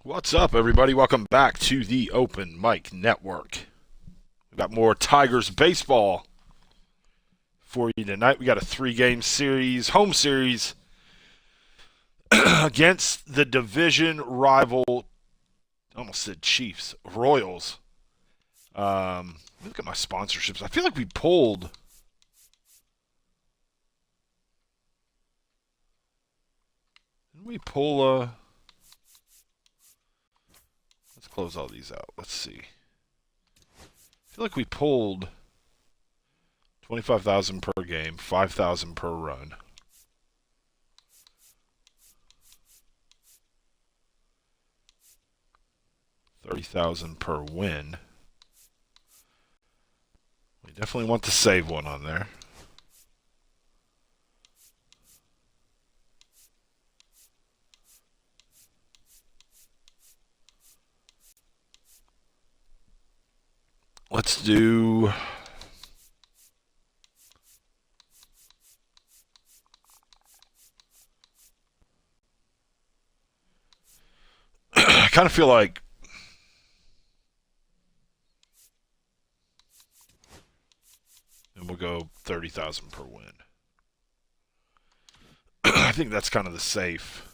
What's up, everybody? Welcome back to the Open Mic Network. We got more Tigers baseball for you tonight. We got a 3-game series, home series, against the division rival, I almost said Chiefs, Royals. Look at my sponsorships. I feel like we pulled. Didn't we pull Let's close all these out. Let's see. I feel like we pulled 25,000 per game, 5,000 per run. $30,000 per win. We definitely want to save one on there. Let's do I kind of feel like and we'll go 30,000 per win. I think that's kind of the safe.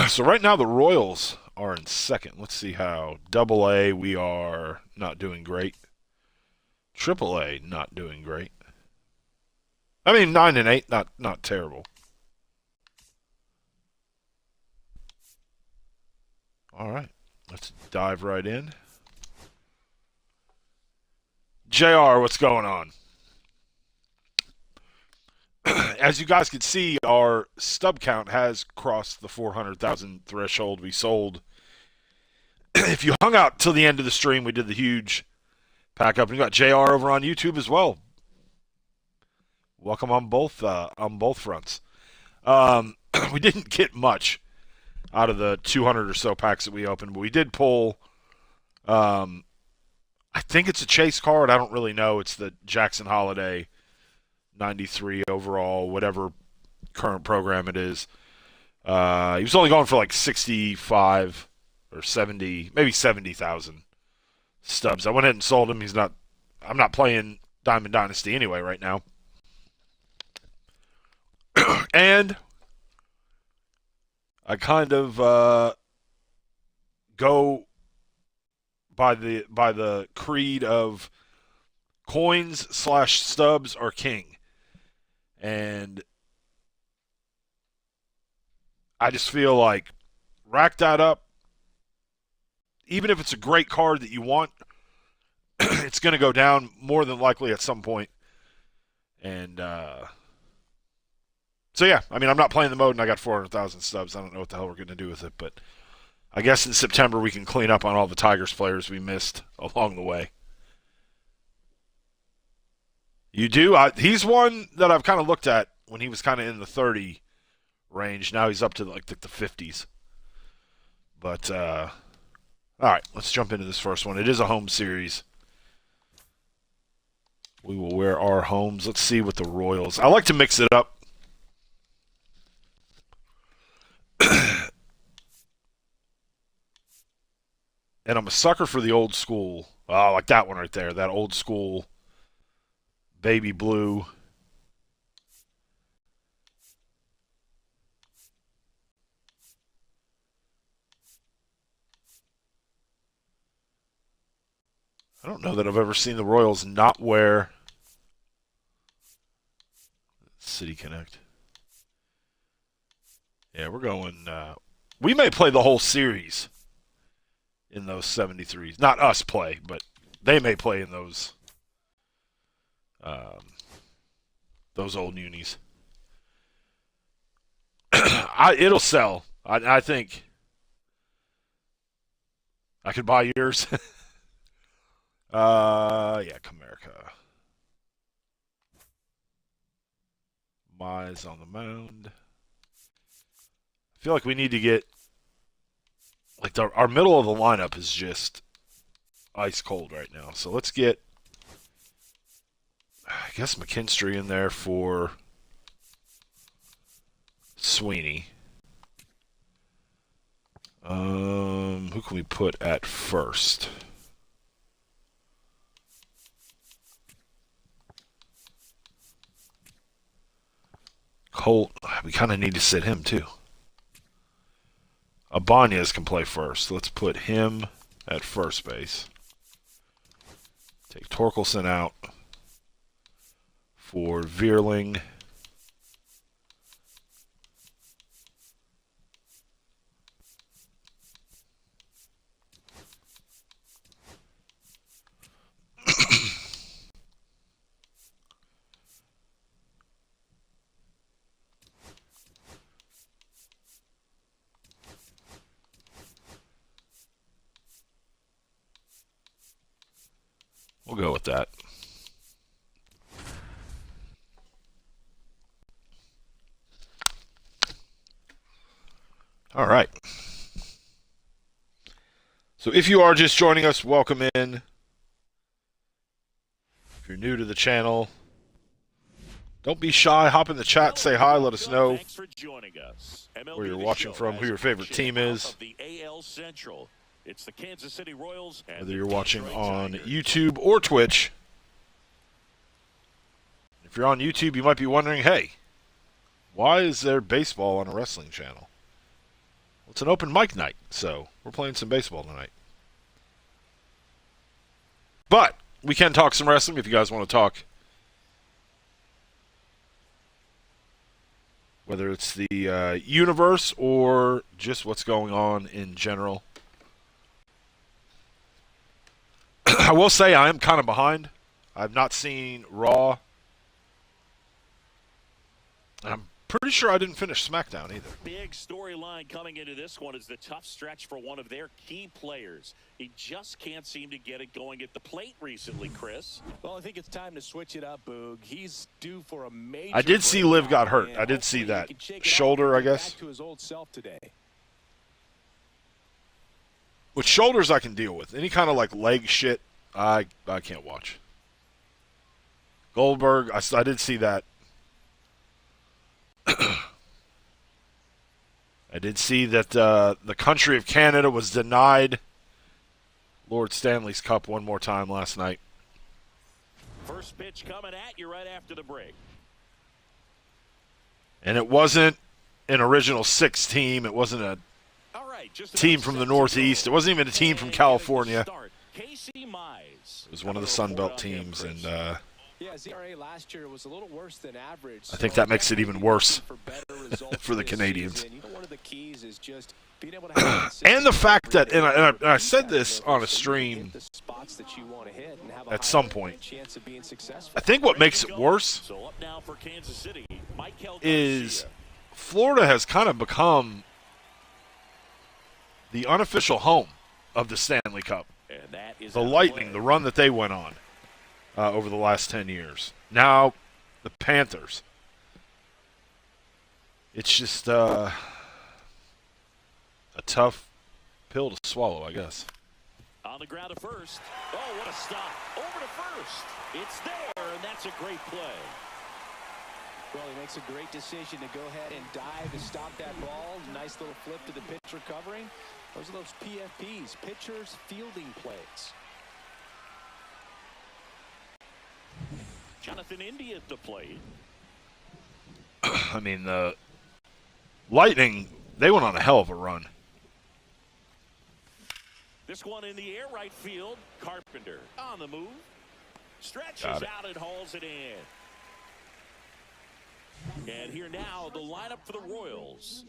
So right now the Royals are in second. Let's see how. Double A, we are not doing great. Triple A, not doing great. I mean, 9-8, not terrible. All right, let's dive right in. JR, what's going on? As you guys can see, our stub count has crossed the 400,000 threshold. We sold. If you hung out till the end of the stream, we did the huge pack up. And you got JR over on YouTube as well. Welcome on both fronts. We didn't get much out of the 200 or so packs that we opened, but we did pull. I think it's a chase card. I don't really know. It's the Jackson Holiday 93 overall, whatever current program it is. He was only going for like 65 or 70, maybe 70,000 stubs. I went ahead and sold him. I'm not playing Diamond Dynasty anyway right now. And I kind of go by the creed of coins/stubs are king. And I just feel like rack that up. Even if it's a great card that you want, it's going to go down more than likely at some point. And so, yeah, I mean, I'm not playing the mode and I got 400,000 stubs. I don't know what the hell we're going to do with it. But I guess in September we can clean up on all the Tigers players we missed along the way. You do? He's one that I've kind of looked at when he was kind of in the 30 range. Now he's up to like the 50s. But, all right, let's jump into this first one. It is a home series. We will wear our homes. Let's see what the Royals. I like to mix it up. And I'm a sucker for the old school. Oh, like that one right there. That old school baby blue. I don't know that I've ever seen the Royals not wear City Connect. Yeah, we're going. We may play the whole series in those 73s. Not us play, but they may play in those old unis. It'll sell. I think I could buy yours. Yeah, Comerica. Mize on the mound. I feel like we need to get like our middle of the lineup is just ice cold right now. So let's get, I guess, McKinstry in there for Sweeney. Who can we put at first? Colt. We kind of need to sit him too. Ibanez can play first. Let's put him at first base. Take Torkelson out for Veerling. We'll go with that. All right. So if you are just joining us, welcome in. If you're new to the channel, don't be shy. Hop in the chat, say hi, let us know where you're watching from, who your favorite team is. It's the Kansas City Royals. Whether you're watching on YouTube or Twitch. If you're on YouTube, you might be wondering, hey, why is there baseball on a wrestling channel? Well, it's an open mic night, so we're playing some baseball tonight. But we can talk some wrestling if you guys want to talk. Whether it's the universe or just what's going on in general. I will say I am kind of behind. I've not seen Raw. I'm pretty sure I didn't finish SmackDown either. Big storyline coming into this one is the tough stretch for one of their key players. He just can't seem to get it going at the plate recently, Chris. Well, I think it's time to switch it up, Boog. He's due for a major. I did see Liv got hurt. I did see that shoulder, I guess. Back to his old self today. With shoulders, I can deal with. Any kind of like leg shit, I can't watch. Goldberg, I did see that. I did see that the country of Canada was denied Lord Stanley's Cup one more time last night. First pitch coming at you right after the break. And it wasn't an original six team. It wasn't a team from the Northeast. It wasn't even a team from California. It was one of the Sun Belt teams, and yeah, ZRA last year was a little worse than average. I think that makes it even worse for the Canadians. And the fact that, and I said this on a stream at some point, I think what makes it worse is Florida has kind of become the unofficial home of the Stanley Cup. The Lightning, the run that they went on over the last 10 years. Now, the Panthers. It's just a tough pill to swallow, I guess. On the ground to first. Oh, what a stop. Over to first. It's there, and that's a great play. Well, he makes a great decision to go ahead and dive and stop that ball. Nice little flip to the pitcher covering. Those are those PFPs, pitchers fielding plays. Jonathan India at the plate. I mean, the Lightning, they went on a hell of a run. This one in the air, right field. Carpenter on the move. Stretches out and hauls it in. And here now, the lineup for the Royals.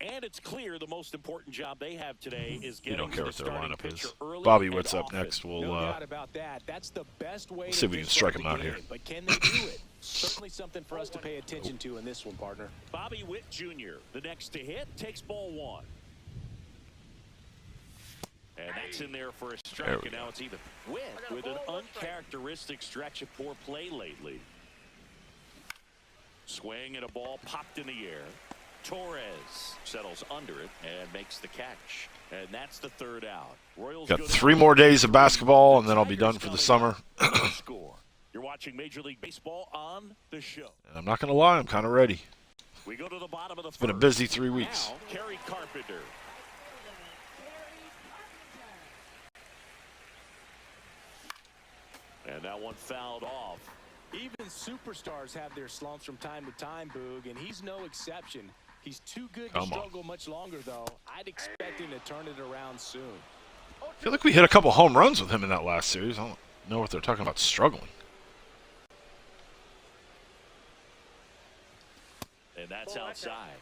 And it's clear the most important job they have today is getting don't care to what the their starting lineup pitcher is. early Bobby and Witt's up often. next. We'll No doubt about that. That's the best way see if we can strike him out game. here. But can they do it? Certainly something for us to pay attention to in this one, partner. Bobby Witt Jr., the next to hit, takes ball one. And that's in there for a strike, and now it's even. Witt with an uncharacteristic stretch of poor play lately. Swing and a ball popped in the air. Torres settles under it and makes the catch. And that's the third out. Royals got 3 more days of basketball, and then I'll be done for the summer. Score. You're watching Major League Baseball on the show. And I'm not going to lie, I'm kind of ready. We go to the bottom of the It's been a busy 3 weeks. Now, Kerry Carpenter. And that one fouled off. Even superstars have their slumps from time to time, Boog, and he's no exception. He's too good to struggle much longer, though. I'd expect him to turn it around soon. I feel like we hit a couple home runs with him in that last series. I don't know what they're talking about struggling. And that's outside.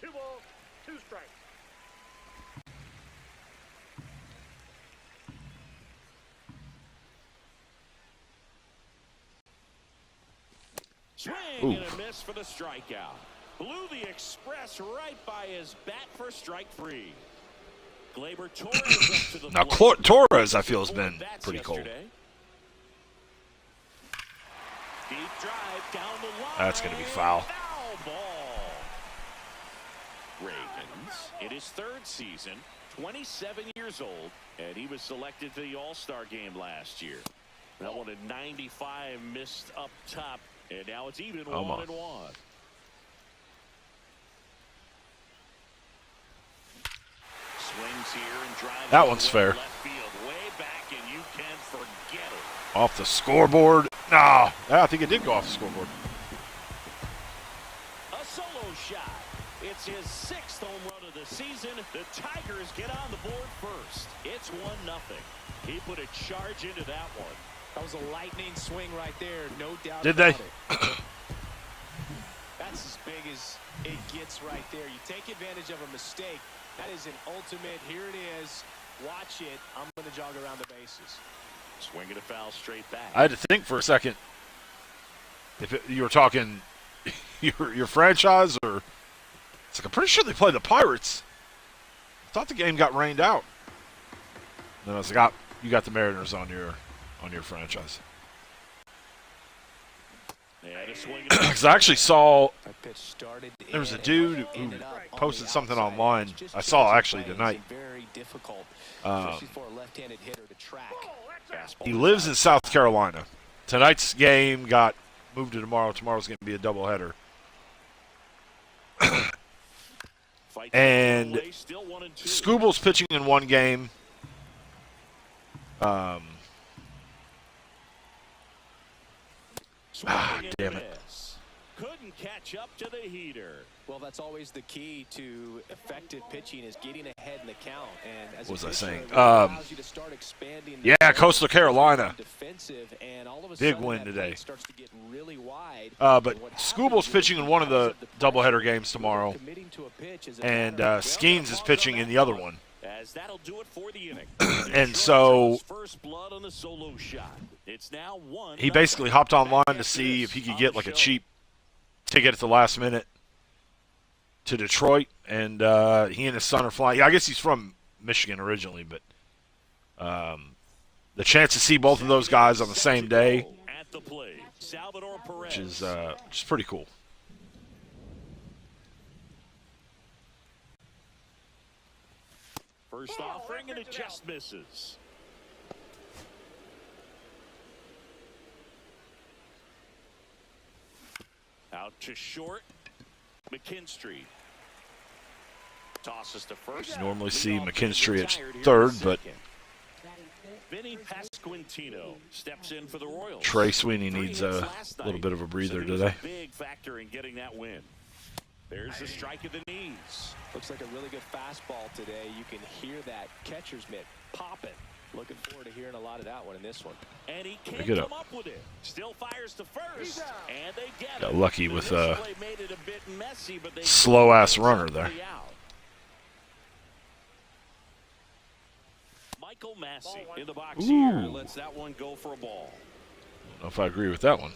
Two balls, two strikes. Swing and a miss for the strikeout. Blew the express right by his bat for strike three. Gleyber Torres up to the Now, plate. Torres, I feel, has been Bats pretty cold. yesterday. Deep drive down the line. That's going to be foul. Foul ball. Ravens in his third season, 27 years old, and he was selected to the All-Star game last year. That one at 95 missed up top, and now it's even 1-1. Swings here and drives. That one's fair. Left field, way back, and you can forget it. Off the scoreboard. No, I think it did go off the scoreboard. A solo shot. It's his 6th home run of the season. The Tigers get on the board first. It's 1-0. He put a charge into that one. That was a lightning swing right there, no doubt. Did they? That's as big as it gets right there. You take advantage of a mistake. That is an ultimate. Here it is. Watch it. I'm going to jog around the bases. Swinging a foul straight back. I had to think for a second if you were talking your franchise or it's like I'm pretty sure they play the Pirates. I thought the game got rained out. Then I was like, you got the Mariners on your franchise. And a swing and Because I actually saw That pitch started there was a in dude and who ended up on posted the something outside. online. Just I saw because actually it plays tonight. Very difficult, Um, especially for a left-handed hitter to track. fastball. He lives in South Carolina. Tonight's game got moved to tomorrow. Tomorrow's going to be a doubleheader. Fight And away, still 1-2. Scooble's pitching in one game. Swinging and damn a it. miss. Couldn't catch up to the heater. Well, that's always the key to effective pitching is getting ahead in the count. And as What was a I pitcher, saying? it allows you to start expanding the Yeah, zone, Coastal Carolina. defensive, and all of a Big sudden win that today. plate starts to get really wide. But And what Scooble's happens pitching is in one of the because doubleheader pressure, games tomorrow, committing to a pitch is a and matter of- Skeens is pitching in the other one. As that'll do it for the inning. And so First blood on the solo shot. It's now 1. he basically hopped online to see if he could get like a cheap ticket at the last minute to Detroit, and he and his son are flying. Yeah, I guess he's from Michigan originally, but the chance to see both of those guys on the same day, At the plate, Salvador which Perez. is pretty cool. First offering, and it just misses. Out to short, McKinstry. Tosses to first. Normally see Leadoff McKinstry at retired here in third, the but second. Vinny Pasquantino steps in for the Royals. Trey Sweeney 3 needs hits a last little night. bit of a breather So he was today. a big factor in getting that win. There's the strike of the knees. Looks like a really good fastball today. You can hear that catcher's mitt popping. Looking forward to hearing a lot of that one in this one. And he can't Pick it come up. up with it. Still fires to first. And they get Got it. lucky with This play made it a bit messy, but they slow-ass runner there. out. Michael Massey in the box here. Ooh. Lets that one go for a ball. I don't know if I agree with that one.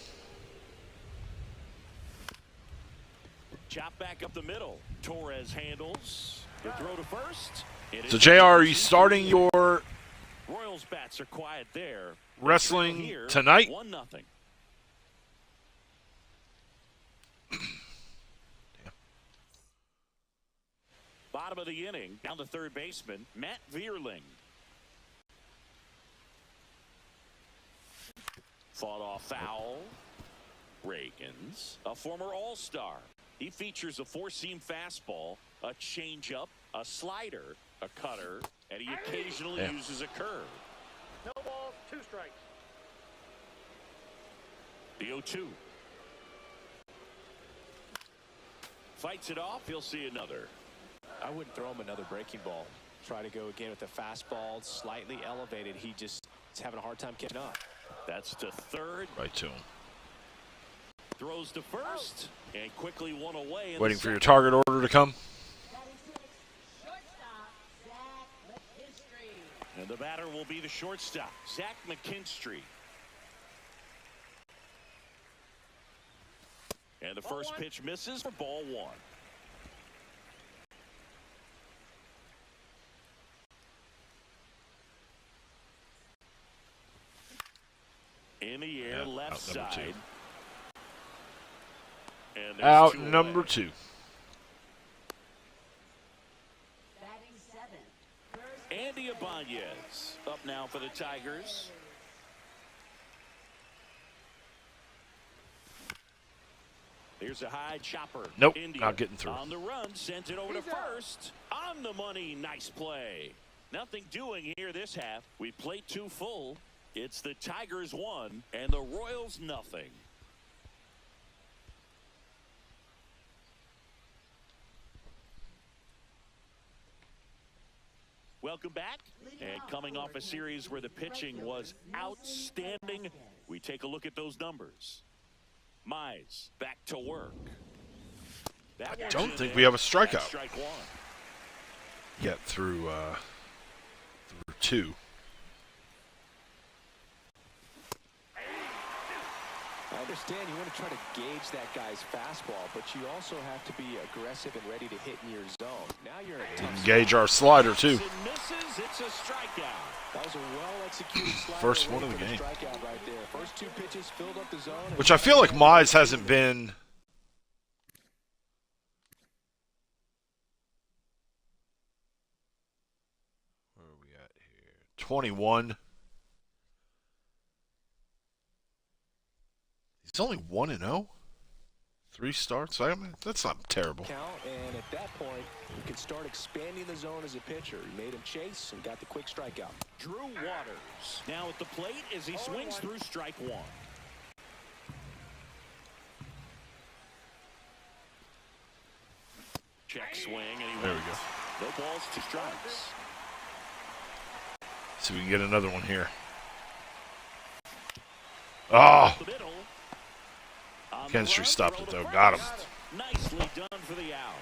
Chop back up the middle. Torres handles. The throw to first. It So, is- JR, are you starting your Royals bats are quiet there. wrestling Here, tonight? 1-0. Bottom of the inning, down to third baseman, Matt Vierling. Fought off foul. Reagans, a former All-Star. He features a four-seam fastball, a changeup, a slider, a cutter, and he occasionally uses a curve. No balls, 2 strikes. The 0-2. Fights it off. He'll see another. I wouldn't throw him another breaking ball. Try to go again with the fastball, slightly elevated. He just is having a hard time getting up. That's to third. Right to him. Throws to first and quickly one away. Waiting for your target order to come. And the batter will be the shortstop, Zach McKinstry. And the first pitch misses for ball 1. In the air, left side. And there's Out 2 number away. 2. Andy Ibanez up now for the Tigers. Here's a high chopper. Nope, India not getting through. On the run, sends it over to first. On the money, nice play. Nothing doing here this half. We played 2 full. It's the Tigers 1 and the Royals nothing. Welcome back. And coming off a series where the pitching was outstanding, we take a look at those numbers. Mize back to work. I don't think we have a strikeout Strike 1. yet through 2. I understand you want to try to gauge that guy's fastball, but you also have to be aggressive and ready to hit in your zone. Now you're in a tough Engage our slider too. It misses. It's a strikeout. That was a well-executed slider. First away one of the from game. Strikeout right there. First 2 pitches filled up the zone. Which I feel like Mize hasn't been. Where are we at here? 21. He's only 1-0. 3 starts. I mean, that's not terrible. Count, and at that point, you can start expanding the zone as a pitcher. He made him chase and got the quick strikeout. Drew Waters now at the plate as he swings through strike 1. Check swing, and he There we wins. go. No balls, 2 strikes. See if we can get another one here. Oh, The middle. On the Kenstry run, stopped throw it, to though. first. Got him. Nicely done for the out.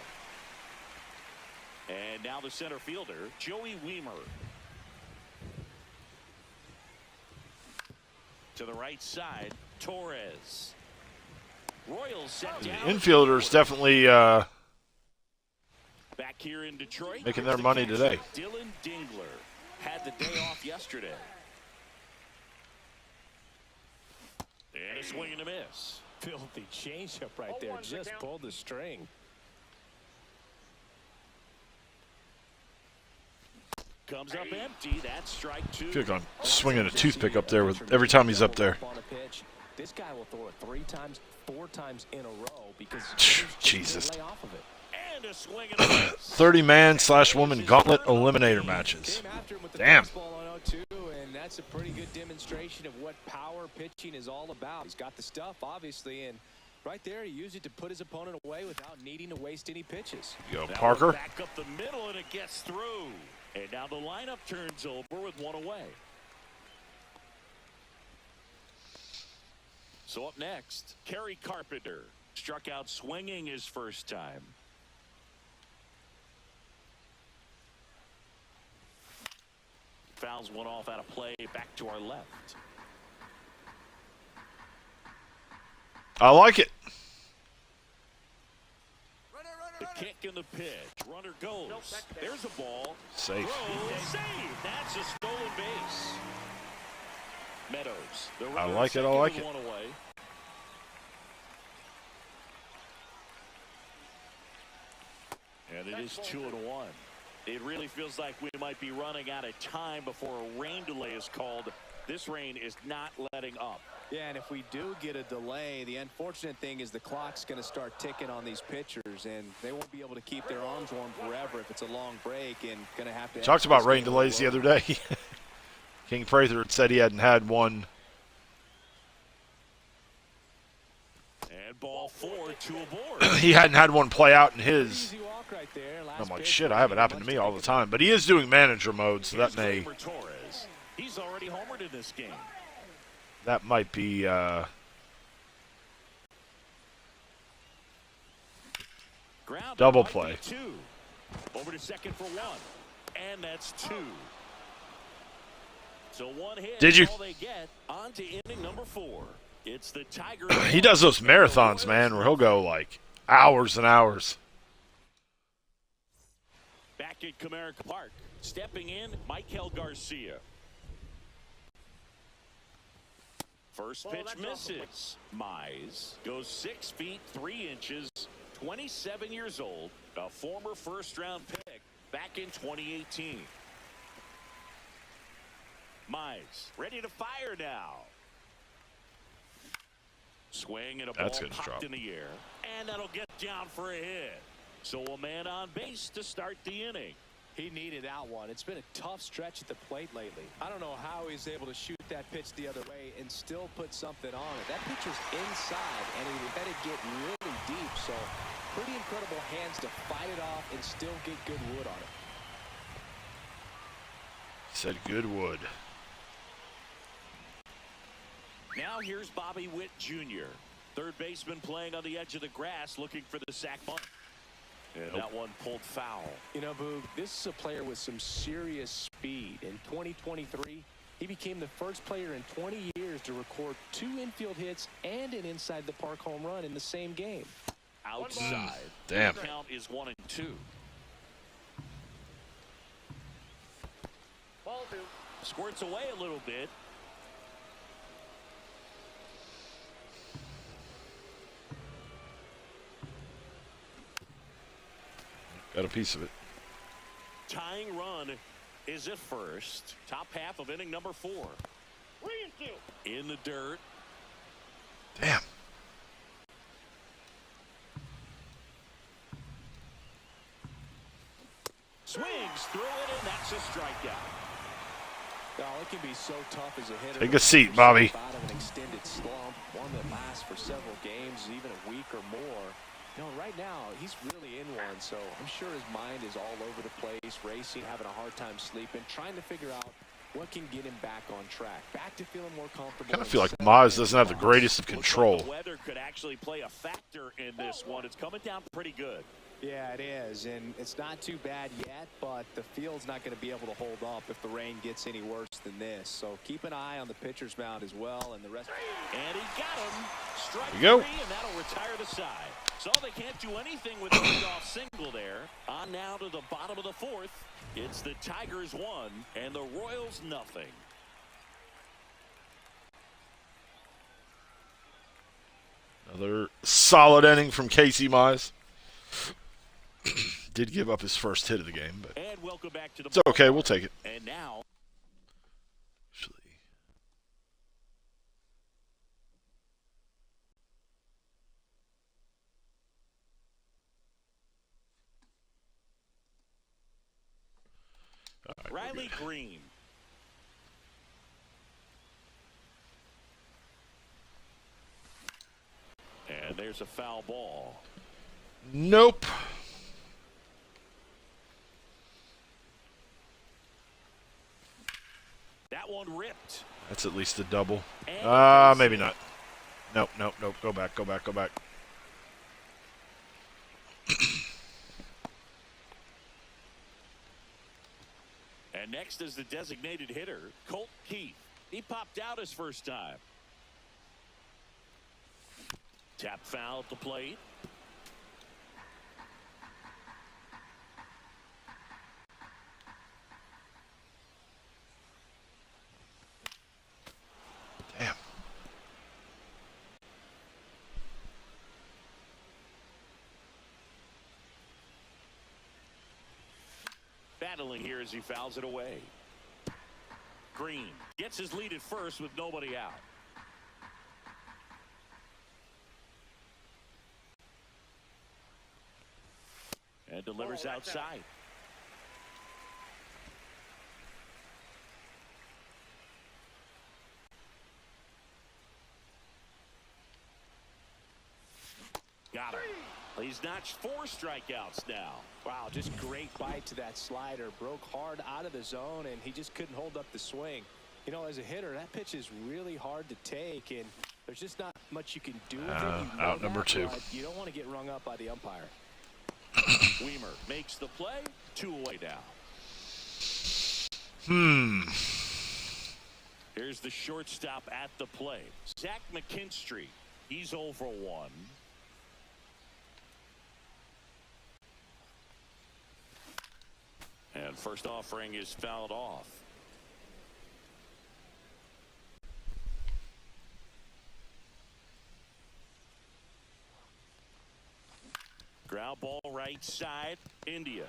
And now the center fielder, Joey Weimer. To the right side, Torres. Royals set down. infielders definitely Back here in Detroit. making their the money catcher, today. Dylan Dingler had the day off yesterday. And a swing and a miss. Filthy changeup right there. 0-1's the Just count. pulled the string. Comes up empty. That's strike 2. I feel like I'm swinging a toothpick up there with every time he's up there. On a pitch. This guy will throw it 3 times, 4 times in a row because Jesus. lay off of it. And a swing and a miss. 30-man/woman gauntlet eliminator matches. Came after him with the Damn. fastball on 0-2, and that's a pretty good demonstration of what power pitching is all about. He's got the stuff, obviously, and right there he used it to put his opponent away without needing to waste any pitches. Yo, Now Parker. back up the middle, and it gets through. And now the lineup turns over with 1 away. So up next, Kerry Carpenter struck out swinging his first time. Fouls one off out of play, back to our left. I like it. The kick and the pitch. Runner goes. There's a ball. Safe. Throw, save. That's a stolen base. Meadows. The I runner like it, I second like with it. 1 away. And it is 2-1. It really feels like we might be running out of time before a rain delay is called. This rain is not letting up. Yeah, and if we do get a delay, the unfortunate thing is the clock's going to start ticking on these pitchers, and they won't be able to keep their arms warm forever if it's a long break, and going to have to. Talked about rain delays the other day. King Prather had said he hadn't had one. And ball 4, 2 aboard. He hadn't had one play out in his. Easy walk right there. I'm like, shit, I have it happen to me all the time. But he is doing manager mode, so that may. Torres. He's already homered in this game. That might be. Ground Double might play. be 2. Over to second for 1. And that's 2. So 1 hit. Did you? All they get. On to inning number 4. It's the Tigers. He does those marathons, man, where he'll go like hours and hours. Back at Comerica Park. Stepping in, Michael Garcia. First pitch misses. Mize goes 6 feet 3 inches, 27 years old, a former first-round pick back in 2018. Mize ready to fire now. Swing and a ball That's popped in the air, and that'll get down for a hit. So a man on base to start the inning. He needed that one. It's been a tough stretch at the plate lately. I don't know how he's able to shoot that pitch the other way and still put something on it. That pitch was inside, and he let it get really deep. So pretty incredible hands to fight it off and still get good wood on it. Said good wood. Now here's Bobby Witt Jr., third baseman playing on the edge of the grass looking for the sac bunt. And that one pulled foul. You know, Boog, this is a player with some serious speed. In 2023, he became the first player in 20 years to record 2 infield hits and an inside-the-park home run in the same game. Outside. Damn. The count is 1 and 2. Ball 2. Squirts away a little bit. Got a piece of it. Tying run is at first. Top half of inning number 4. 3 and 2. In the dirt. Damn. Swings through it, and that's a strikeout. Oh, it can be so tough as a hitter. Take a seat, Bobby. Out of an extended slump, one that lasts for several games, even a week or more. You know, right now, he's really in one, so I'm sure his mind is all over the place, racing, having a hard time sleeping, trying to figure out what can get him back on track, back to feeling more comfortable. I kind of feel like Mize doesn't have the greatest of control. Looks like the weather could actually play a factor in this one. It's coming down pretty good. Yeah, it is, and it's not too bad yet, but the field's not going to be able to hold up if the rain gets any worse than this. So keep an eye on the pitcher's mound as well, and the rest. And he got him. Strike 3, There you go. and that'll retire the side. So they can't do anything with the leadoff single there. On now to the bottom of the 4th. It's the Tigers 1 and the Royals nothing. Another solid inning from Casey Mize. Did give up his first hit of the game, but And welcome back to the it's okay. We'll take it. And now Actually, all right, we're Riley good. Green. And there's a foul ball. Nope. That one ripped. That's at least a double. And Maybe not. Nope, nope, nope. Go back, go back, go back. And next is the designated hitter, Colt Keith. He popped out his first time. Tap foul at the plate. Damn. Battling here as he fouls it away. Green gets his lead at first with nobody out. And delivers outside. Got him. He's notched 4 strikeouts now. Wow, just great bite to that slider. Broke hard out of the zone, and he just couldn't hold up the swing. You know, as a hitter, that pitch is really hard to take, and there's just not much you can do with it. You know Out number 2. You don't want to get rung up by the umpire. Weimer makes the play. 2 away now. Here's the shortstop at the plate. Zach McKinstry. He's 0 for 1. And first offering is fouled off. Ground ball right side. India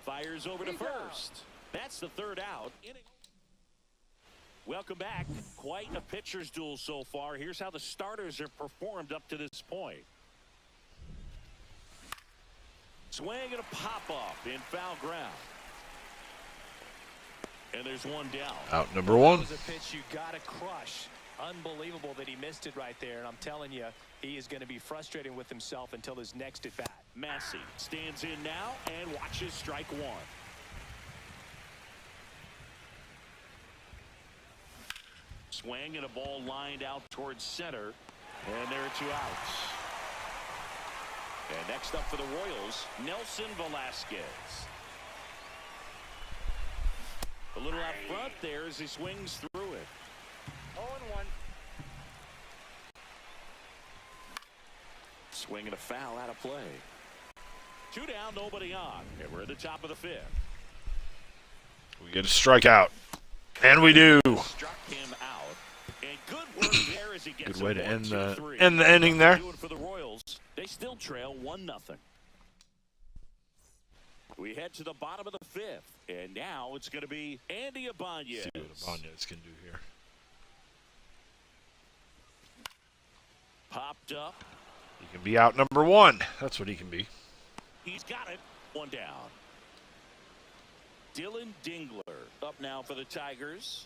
fires over to first. That's the 3rd out. Welcome back. Quite a pitcher's duel so far. Here's how the starters have performed up to this point. Swing and a pop-off in foul ground. And there's 1 down. Out number 1. That was a pitch you got to crush. Unbelievable that he missed it right there. And I'm telling you, he is going to be frustrated with himself until his next at-bat. Massey stands in now and watches strike 1. Swing and a ball lined out towards center. And there are 2 outs. And next up for the Royals, Nelson Velasquez. A little out front there as he swings through it. 0-1. Swing and a foul out of play. 2 down, nobody on. And we're at the top of the 5th. We get a strikeout. And we do. Struck him out. And good work there as he gets Good way to a 1-2-3. end the inning there. Doing for the Royals. They still trail 1-0. We head to the bottom of the 5th. And now it's going to be Andy Ibanez. See what Ibanez can do here. Popped up. He can be out number 1. That's what he can be. He's got it. 1 down. Dylan Dingler up now for the Tigers.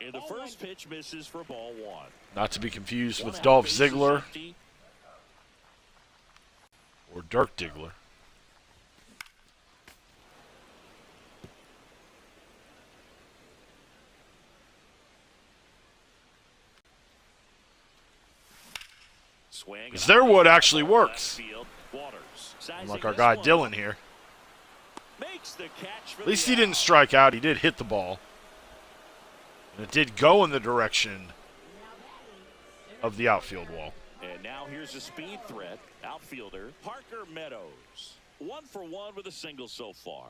And the first pitch misses for ball 1. Not to be confused with One out, Dolph bases Ziggler empty. or Dirk Diggler. Swing. Because their wood actually works. Waters. Unlike our guy Dylan here. Makes the catch for At least the he didn't strike out. He did hit the ball. And it did go in the direction of the outfield wall. And now here's a speed threat. Outfielder Parker Meadows. 1 for 1 with a single so far.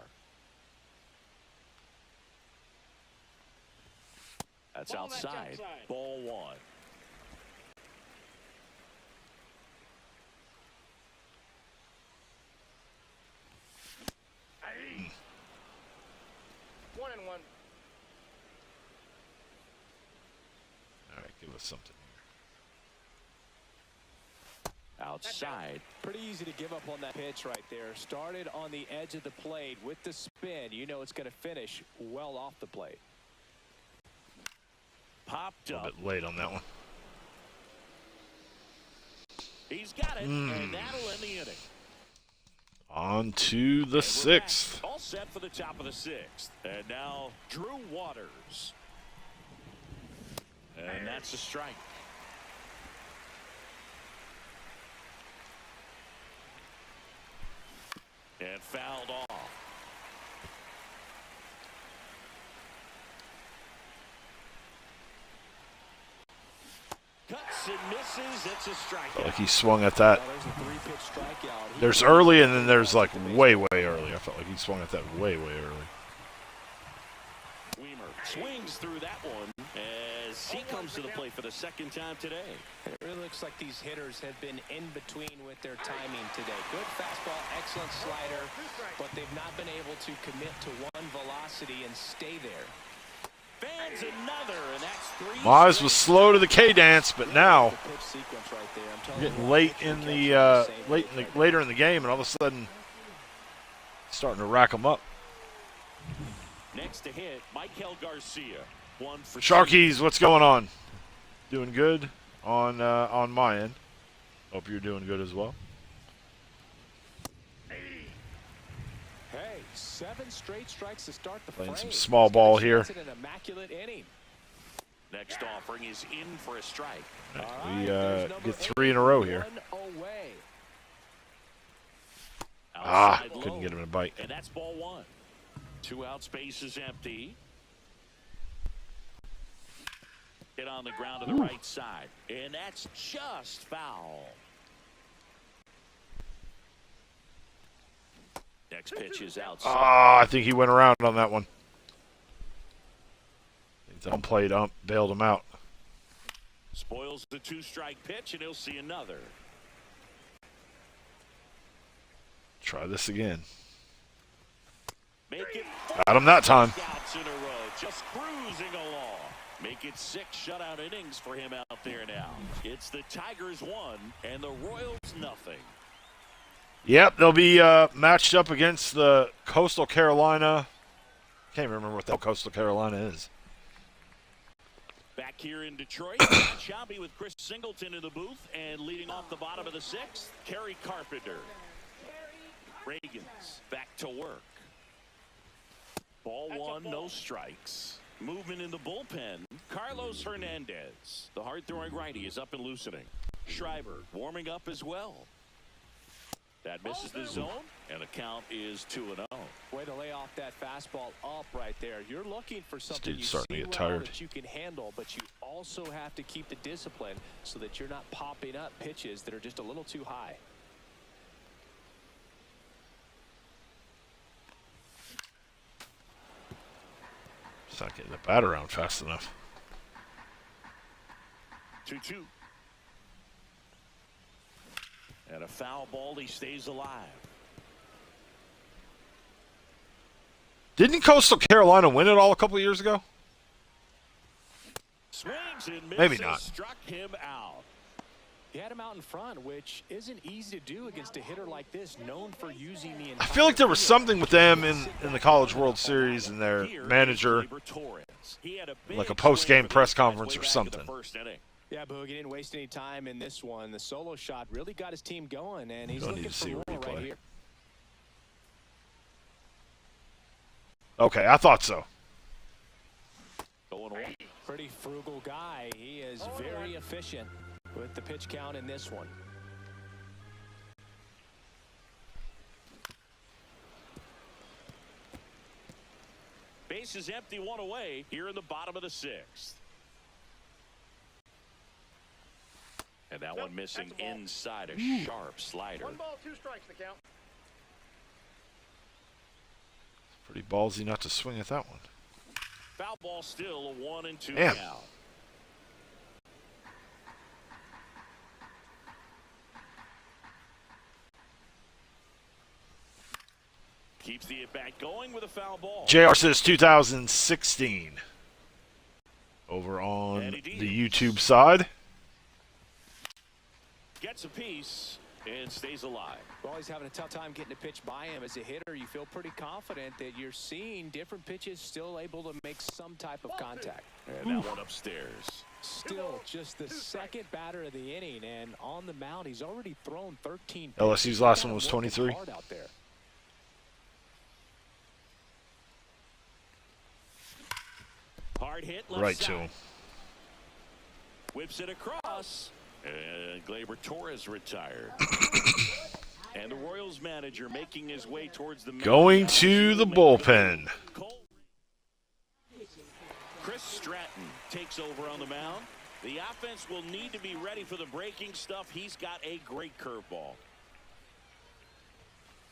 That's outside. Ball 1. Hey. 1-1. All right, give us something here. Outside. Pretty easy to give up on that pitch right there. Started on the edge of the plate with the spin. You know it's going to finish well off the plate. Popped A up. little bit late on that one. He's got it. And that'll end the inning. On to the 6th. All set for the top of the 6th. And now Drew Waters. And that's a strike. And fouled off. Cuts and misses. It's a strikeout. Like he swung at that. Well, there's a 3-pitch strikeout. There's early and then there's like way early. I felt like he swung at that way early. Weimer swings through that one as he comes to the plate for the 2nd time today. It really looks like these hitters have been in between with their timing today. Good fastball, excellent slider, but they've not been able to commit to one velocity and stay there. Fans another, and that's 3. Mize was slow to the K dance, but now The pitch sequence right there. I'm Getting late in the later in the game, and all of a sudden starting to rack them up. Next to hit, Michael Garcia. 1 for 2. Sharkies, what's going on? Doing good on my end. Hope you're doing good as well. Hey, 7 straight strikes to start the Playing frame. some small ball here. It's an immaculate inning. Next offering is in for a strike. All We right, there's number get 3 in a row here. 1 away. Outside Couldn't low. get him in a bite. And that's ball 1. 2 out, space is empty. Hit on the ground to the right side. And that's just foul. Next pitch is outside. I think he went around on that one. The played ump, bailed him out. Spoils the 2-strike pitch, and he'll see another. Try this again. Make it Got him that time. outs in a row, just cruising along. Make it 6 shutout innings for him out there now. It's the Tigers 1 and the Royals nothing. Yep, they'll be matched up against the Coastal Carolina. Can't remember what the Coastal Carolina is. Back here in Detroit, Shelby with Chris Singleton in the booth, and leading off the bottom of the 6th, Kerry Carpenter. Reagans back to work. Ball 1, no strikes. Movement in the bullpen, Carlos Hernandez. The hard-throwing righty is up and loosening. Schreiber warming up as well. That misses the zone, and the count is 2-0. Way to lay off that fastball up right there. You're looking for something dude's you starting to see get well tired. that you can handle, but you also have to keep the discipline so that you're not popping up pitches that are just a little too high. It's not getting the bat around fast enough. 2-2. And a foul ball, he stays alive. Didn't Coastal Carolina win it all a couple of years ago? Swings and misses. Maybe not. Struck him out. He had him out in front, which isn't easy to do against a hitter like this, known for using the I feel like there was field. something with them in the College World Series and their Here manager, is Gleyber Torres. He had a like a big post-game swing for press these guys conference way or back in something. the first inning. Yeah, Boog, he didn't waste any time in this one. The solo shot really got his team going, and he's Don't need looking to for see a more replay. right here. Okay, I thought so. Going away. Pretty frugal guy. He is very efficient with the pitch count in this one. Base is empty, 1 away here in the bottom of the 6th. And that one missing that's a ball. inside a sharp slider. 1 ball, 2 strikes to count. Pretty ballsy not to swing at that one. Foul ball still, a 1-2 Damn. count. Keeps the at-bat going with a foul ball. JR says 2016 over on Eddie the Diaz. YouTube side. Gets a piece and stays alive. Well, he's having a tough time getting a pitch by him as a hitter. You feel pretty confident that you're seeing different pitches still able to make some type of contact. And that one upstairs. Still just the second batter of the inning, and on the mound, he's already thrown 13 LSU's pitches. last He's one was gotta work 23. hard out there. Hard hit left Right side. to him. Whips it across. And Gleyber Torres retired. And the Royals manager making his way towards the Going to the bullpen. Chris Stratton takes over on the mound. The offense will need to be ready for the breaking stuff. He's got a great curveball.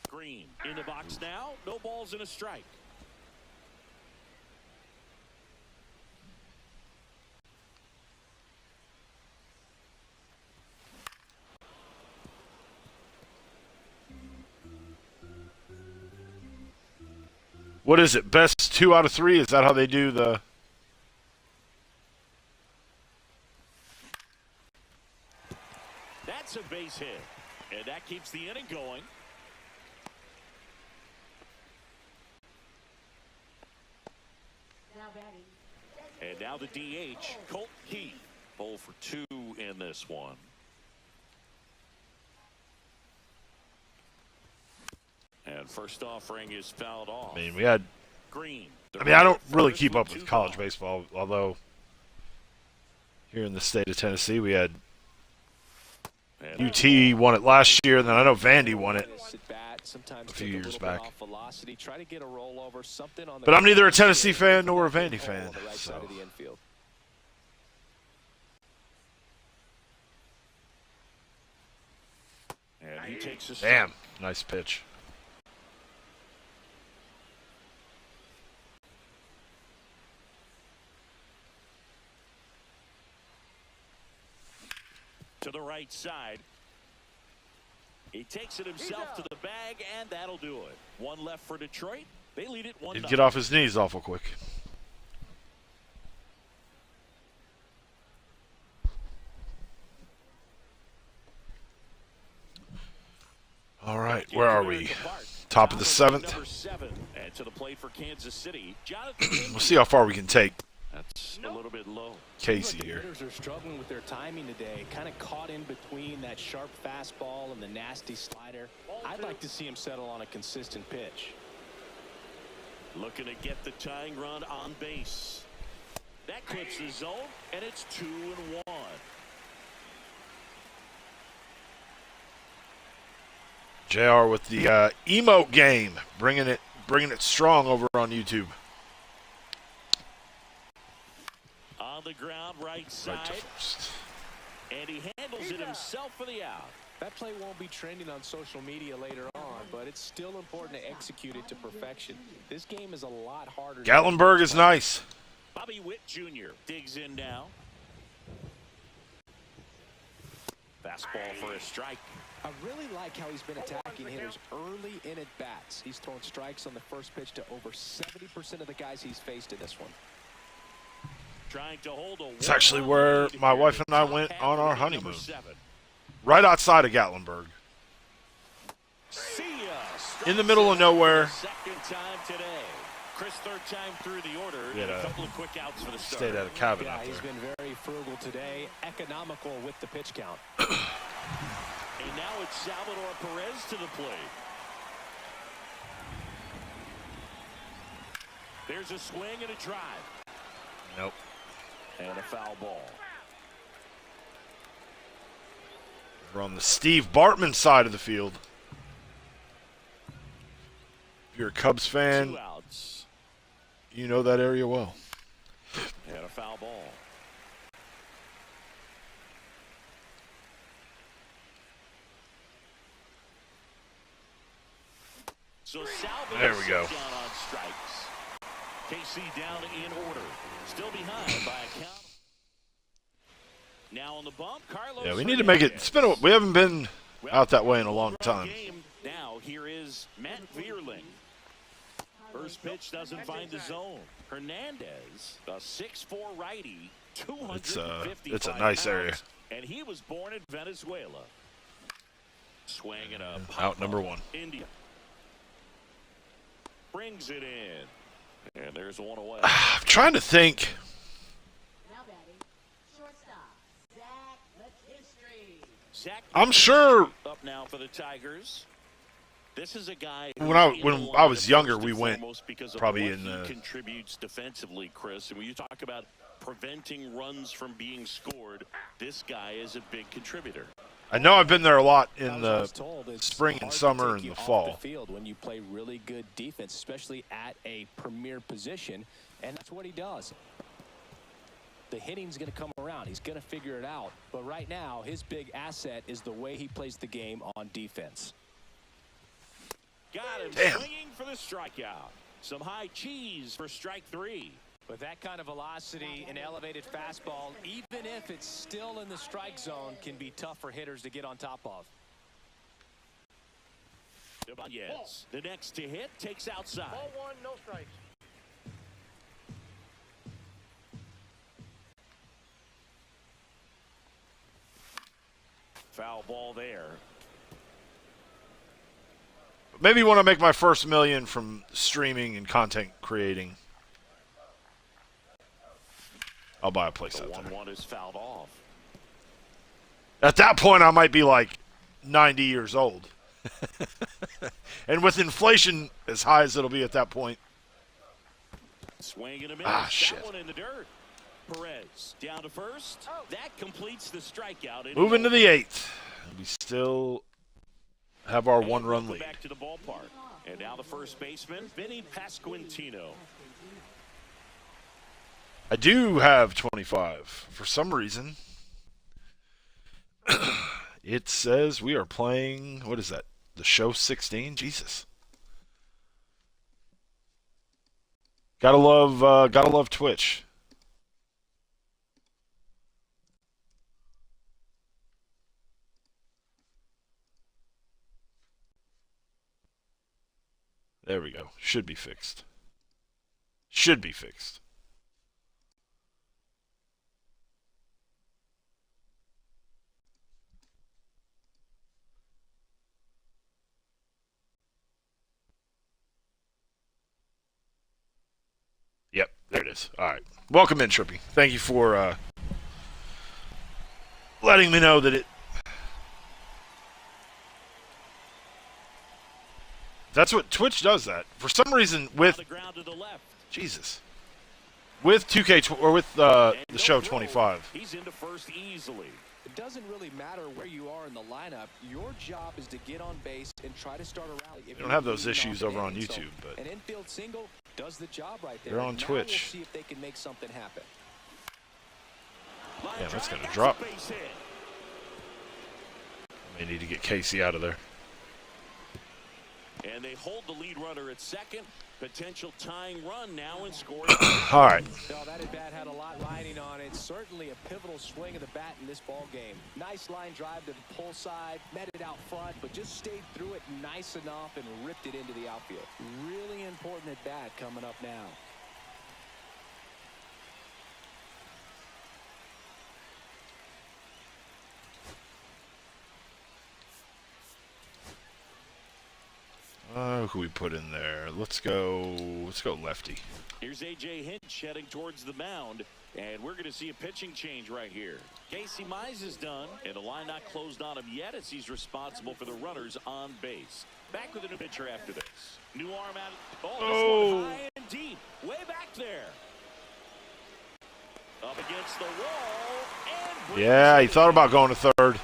Green in the box now. No balls and a strike. What is it? Best 2 out of 3? Is that how they do the? That's That's a base hit. And that keeps the inning going. And now the DH, Colt Keith. 0 for 2 in this one. And first offering is fouled off. I mean, we had. Green. I mean, I don't really keep up with college baseball, although here in the state of Tennessee, we had UT won it last year, and then I know Vandy won it a few years back. But I'm neither a Tennessee fan nor a Vandy fan. So. And he takes a Damn, nice pitch. to the right side. He takes it himself to the bag, and that'll do it. One left for Detroit. They lead it 1-0. He'd get off his knees awful quick. All right, where are we? Top of the seventh. Number 7, and to the plate for Kansas City. We'll see how far we can take That's a little bit low. Casey here. Hitters are struggling with their timing today, kind of caught in between that sharp fastball and the nasty slider. I'd like to see him settle on a consistent pitch. Looking to get the tying run on base. That clips the zone, and it's 2-1. JR with the emote game, bringing it strong over on YouTube. On the ground, right side. Right to first. And he handles it himself for the out. That play won't be trending on social media later on, but it's still important to execute it to perfection. This game is a lot harder. Gatlinburg is nice. Bobby Witt Jr. digs in now. Fastball for a strike. I really like how he's been attacking hitters early in at bats. He's thrown strikes on the first pitch to over 70% of the guys he's faced in this one. Trying to hold a It's actually where my wife and I went on our honeymoon. Right outside of Gatlinburg. In the middle of nowhere. Second time today. Chris, third time through the order. We had a couple of quick outs for the start. Stayed at a cabin out He's there. been very frugal today, economical with the pitch count. And now it's Salvador Perez to the plate. There's a swing and a drive. Nope. And a foul ball. We're on the Steve Bartman side of the field. If you're a Cubs fan, 2 outs. you know that area well. And a foul ball. So Salvador There we go. down on strikes. KC down in order. Still behind by a count. Now on the bump, Carlos. Yeah, we need to make it. It's been we haven't been out that way in a long time. Game. Now here is Matt Vierling. First pitch doesn't find the zone. Hernandez, a 6'4" righty, 255 it's a nice area. And he was born in Venezuela. Swinging up. Out number 1. India. Brings it in. And there's one away. I'm trying to think. Zach I'm sure up now for the Tigers. This is a guy when I was younger, we went probably in he the contributes defensively, Chris. And when you talk about preventing runs from being scored, this guy is a big contributor. I know I've been there a lot in the told, it's spring and hard to summer take and you the off fall. the field when you play really good defense, especially at a premier position, and that's what he does. The hitting's going to come around. He's going to figure it out. But right now, his big asset is the way he plays the game on defense. Got him Damn. swinging for the strikeout. Some high cheese for strike 3. With that kind of velocity, an elevated fastball, even if it's still in the strike zone, can be tough for hitters to get on top of. Yes. The next to hit takes outside. Ball 1, no strikes. Foul ball there. Maybe when I make my first million from streaming and content creating, I'll buy a place The out there. 1-1 is fouled off. At that point, I might be like 90 years old. And with inflation as high as it'll be at that point. Swing and a miss. Ah, shit. That one in the dirt. Perez down to first. That completes the strikeout. Moving to the 8th. We still have our one-run lead. Back to the ballpark. And now the first baseman, Vinny Pasquantino. I do have 25. For some reason, it says we are playing, what is that? The show 16? Jesus. Gotta love Twitch. There we go. Should be fixed. Should be fixed. Yep, there it is. All right. Welcome in, Trippy. Thank you for letting me know that it... That's what Twitch does that. For some reason, with... The ground to the left. Jesus. With 2K... or with the show 25. He's into first easily. It doesn't really matter where you are in the lineup. Your job is to get on base and try to start a rally. We don't have those issues over on YouTube, but... An infield single does the job right there. They're on Now Twitch. We'll see if they can make something happen. Yeah, that's going to drop. May need to get Casey out of there. And they hold the lead runner at second. Potential tying run now in scoring. All right. Well, that at bat had a lot riding on it. Certainly a pivotal swing of the bat in this ball game. Nice line drive to the pull side, met it out front, but just stayed through it nice enough and ripped it into the outfield. Really important at bat coming up now. Who we put in there? Let's go lefty. Here's A.J. Hinch heading towards the mound, and we're going to see a pitching change right here. Casey Mize is done, and the line not closed on him yet as he's responsible for the runners on base. Back with a new pitcher after this. New arm out. Oh, this one high and deep. Way back there. Up against the wall. And Yeah, he thought about going to third.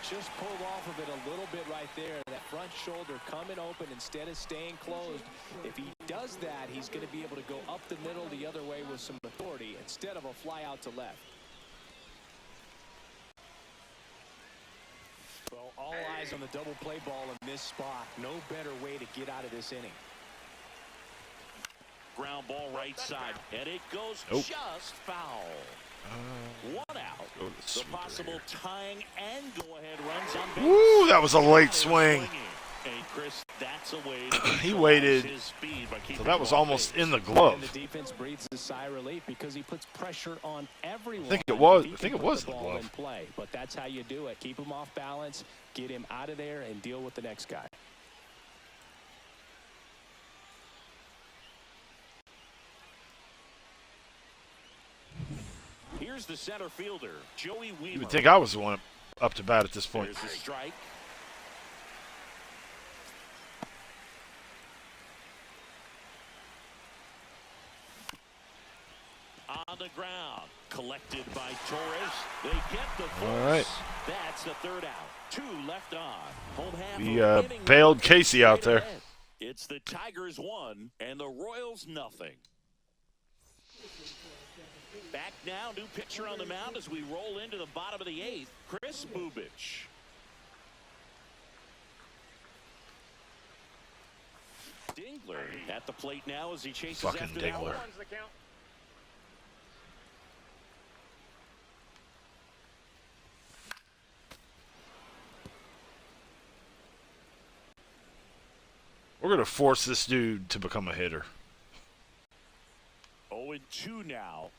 Just pulled off of it a little bit right there. That front shoulder coming open instead of staying closed. If he does that, he's going to be able to go up the middle the other way with some authority instead of a fly out to left. Well, all eyes on the double play ball in this spot. No better way to get out of this inning. Ground ball right side, and it goes just foul. One out. The possible tying and go-ahead runs on base. Woo, that was a late swing. Hey, Chris, that's a way He waited, his speed by keeping so that was him off almost base. in the And glove. the defense breathes a sigh of relief because he puts pressure on everyone. I think it was If he in can the put ball glove. in play, but that's how you do it. Keep him off balance, get him out of there, and deal with the next guy. Here's the center fielder, Joey Weaver. You would think I was the one up to bat at this point. There's the strike. On the ground, collected by Torres. They get the force. All right. That's the third out. Two left on. Home half We of the inning bailed now. Casey out Straight there. ahead. It's the Tigers 1 and the Royals nothing. Back now, new pitcher on the mound as we roll into the bottom of the 8th, Chris Bubich. Dingler at the plate now as he chases Fucking after that Dingler. one. One's the count. We're going to force this dude to become a hitter. 0-2 now.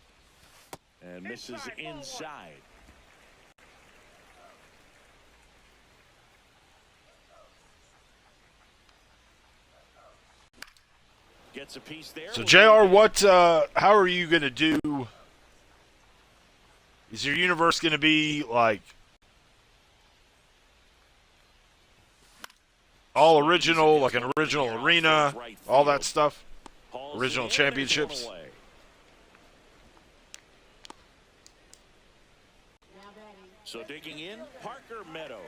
And misses inside. Gets a piece there. So, JR, how are you going to do? Is your universe going to be like all original, like an original arena, all that stuff? Original championships? So digging in, Parker Meadows.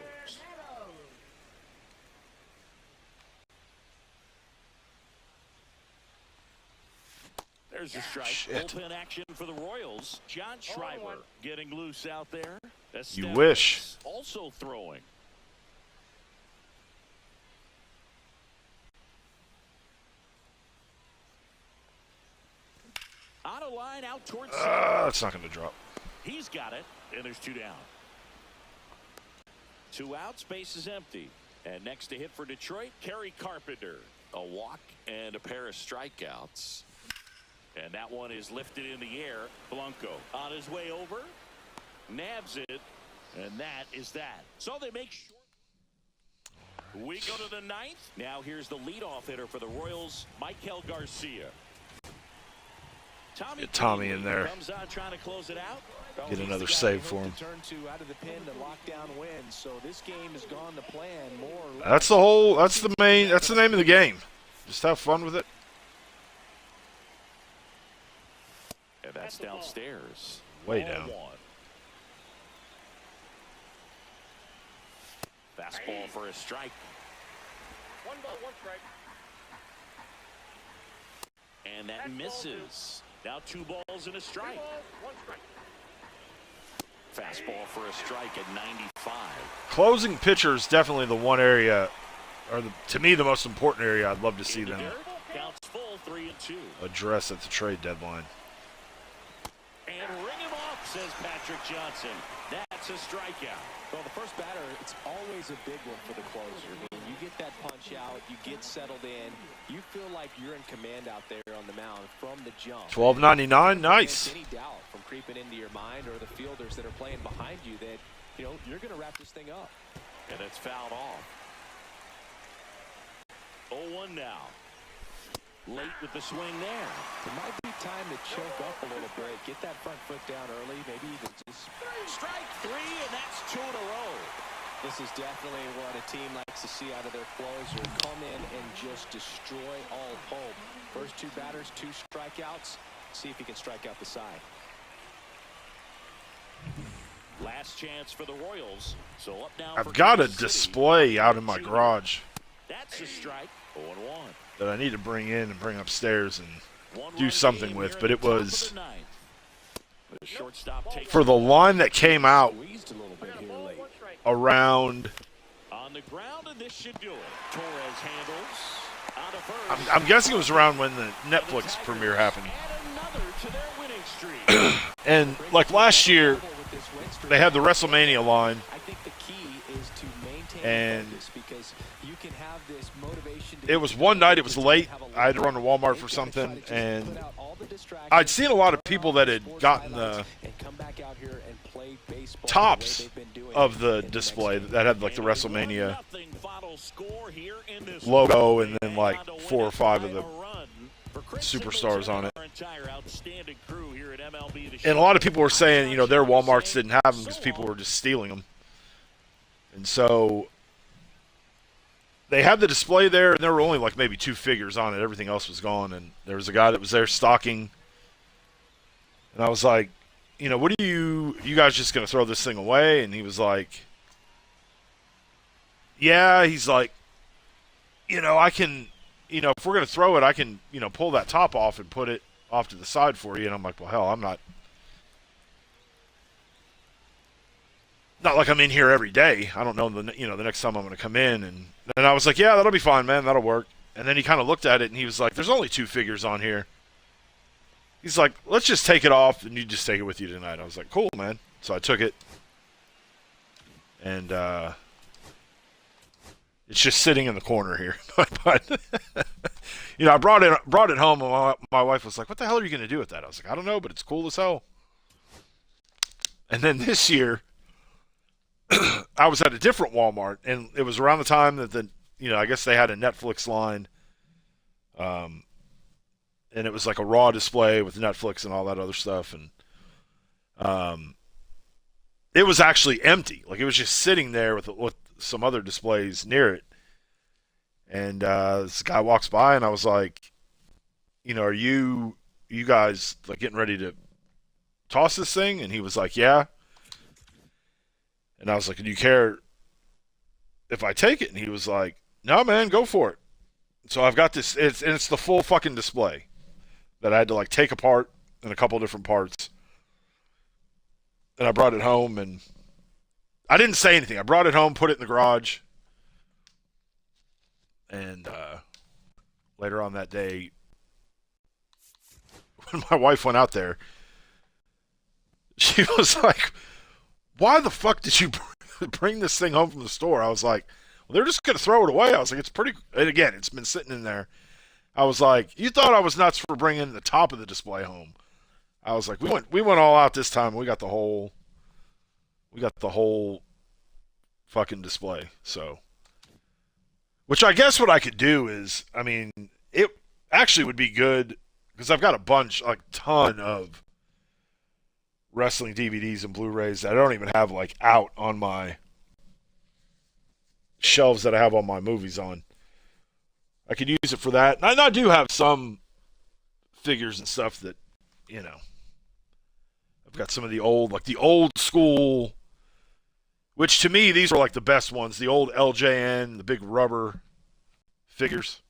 There's a strike. Bullpen action for the Royals. John Schreiber getting loose out there. You wish. Also throwing. On a line out towards. It's not going to drop. He's got it, and there's 2 down. 2 outs, base is empty. And next to hit for Detroit, Kerry Carpenter. A walk and a pair of strikeouts. And that one is lifted in the air. Blanco on his way over. Nabs it. And that is that. So they make short. We go to the 9th. Now here's the leadoff hitter for the Royals, Michael Garcia. Get Tommy in there. Comes on trying to close it out. Get another save for him. Turn to out of the pin to lock down win. So this game has gone to plan more or less. That's the name of the game. Just have fun with it. And that's downstairs. Way down. Fastball for a strike. 1 ball, 1 strike. And that misses. Now 2 balls and a 3 strike. balls, 1 strike. Fastball for a strike at 95. Closing pitcher is definitely the one area, to me, the most important area I'd love to see them Counts full, 3-2. address at the trade deadline. And ring him off, says Patrick Johnson. That's a strikeout. Well, the first batter, it's always a big one for the closer. I mean, you get that punch out, you get settled in, you feel like you're in command out there on the mound from the jump. $12.99, nice. Any doubt from creeping into your mind or the fielders that are playing behind you that, you know, you're going to wrap this thing up. And it's fouled off. 0-1 now. Late with the swing there. It might be time to choke up a little bit, get that front foot down early, maybe even just... Strike 3, and that's 2 in a row. This is definitely what a team likes to see out of their closer. Come in and just destroy all hope. First 2 batters, 2 strikeouts. See if he can strike out the side. Last chance for the Royals. So up now. I've got a display out in my garage That's a strike. 0-1. that I need to bring in and bring upstairs and do something with, but it was for the line that came out Squeezed a little bit here late. around. On the ground, and this should do it. Torres handles. Out of first. I'm guessing it was around when the Netflix premiere happened. Add another to their winning streak. And like last year, they had the WrestleMania line, I think the key is to maintain and focus because you can have this motivation to it was one night, it was late, I had to run to Walmart for something, and I'd seen a lot of people that had gotten the tops of the display that had like the WrestleMania logo and then like 4 or 5 of the superstars on it. And a lot of people were saying, you know, their Walmarts didn't have them because people were just stealing them. And so they had the display there, and there were only like maybe 2 figures on it. Everything else was gone. And there was a guy that was there stocking. And I was like, you know, what are you guys just going to throw this thing away? And he was like, yeah, he's like, you know, I can, you know, if we're going to throw it, I can, you know, pull that top off and put it off to the side for you. And I'm like, well, hell, I'm not like I'm in here every day. I don't know, the next time I'm going to come in. And I was like, yeah, that'll be fine, man. That'll work. And then he kind of looked at it, and he was like, there's only 2 figures on here. He's like, let's just take it off, and you just take it with you tonight. I was like, cool, man. So I took it. And it's just sitting in the corner here. But you know, I brought it home, and my wife was like, what the hell are you going to do with that? I was like, I don't know, but it's cool as hell. And then this year, I was at a different Walmart, and it was around the time that I guess they had a Netflix line and it was like a raw display with Netflix and all that other stuff, and it was actually empty. Like, it was just sitting there with some other displays near it. And this guy walks by, and I was like, are you guys like getting ready to toss this thing? And he was like, yeah. And I was like, do you care if I take it? And he was like, no, man, go for it. So I've got this, it's the full fucking display that I had to like take apart in a couple different parts. And I brought it home, and I didn't say anything. I brought it home, put it in the garage. And later on that day, when my wife went out there, she was like, why the fuck did you bring this thing home from the store? I was like, well, they're just going to throw it away. I was like, it's pretty, and again, it's been sitting in there. I was like, you thought I was nuts for bringing the top of the display home. I was like, we went all out this time. We got the whole fucking display. So, which I guess what I could do is, I mean, it actually would be good because I've got a ton of wrestling DVDs and Blu-rays that I don't even have like out on my shelves that I have all my movies on. I could use it for that. And I do have some figures and stuff that, I've got some of the old school, which to me, these are like the best ones. The old LJN, the big rubber figures.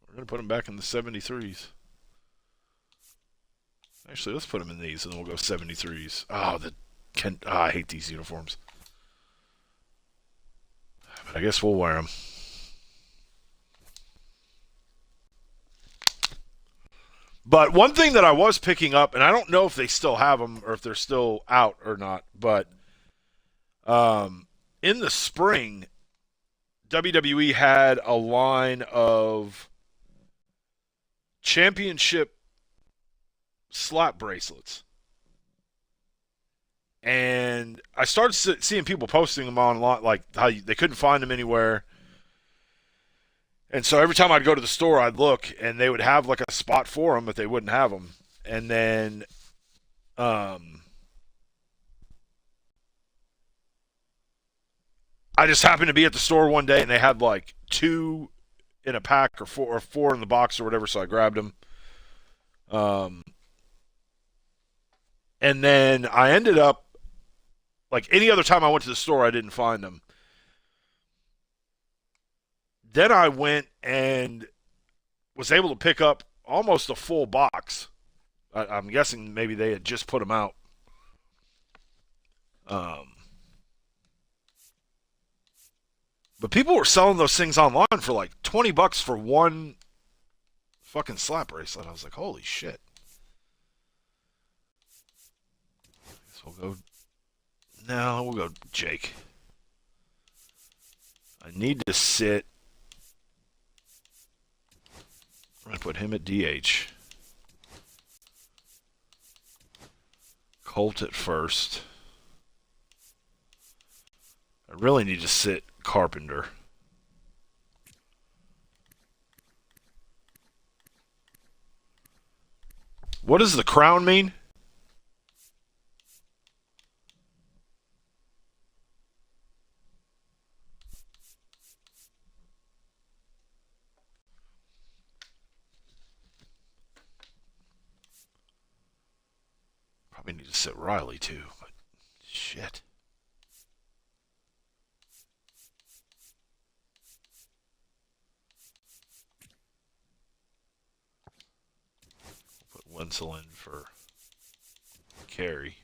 We're going to put them back in the 73s. Actually, let's put them in these, and then we'll go 73s. I hate these uniforms. But I guess we'll wear them. But one thing that I was picking up, and I don't know if they still have them or if they're still out or not, but in the spring, WWE had a line of championship slap bracelets. And I started seeing people posting them online, like how they couldn't find them anywhere. And so every time I'd go to the store, I'd look, and they would have like a spot for them, but they wouldn't have them. And then I just happened to be at the store one day, and they had like 2 in a pack or 4 in the box or whatever, so I grabbed them. And then I ended up, like any other time I went to the store, I didn't find them. Then I went and was able to pick up almost a full box. I'm guessing maybe they had just put them out. But people were selling those things online for like $20 for one fucking slap bracelet. I was like, holy shit. So we'll go Jake. I need to sit. I'm going to put him at DH. Colt at first. I really need to sit Carpenter. What does the crown mean? Probably need to sit Riley too, but shit. Put Wenzel in for Carey.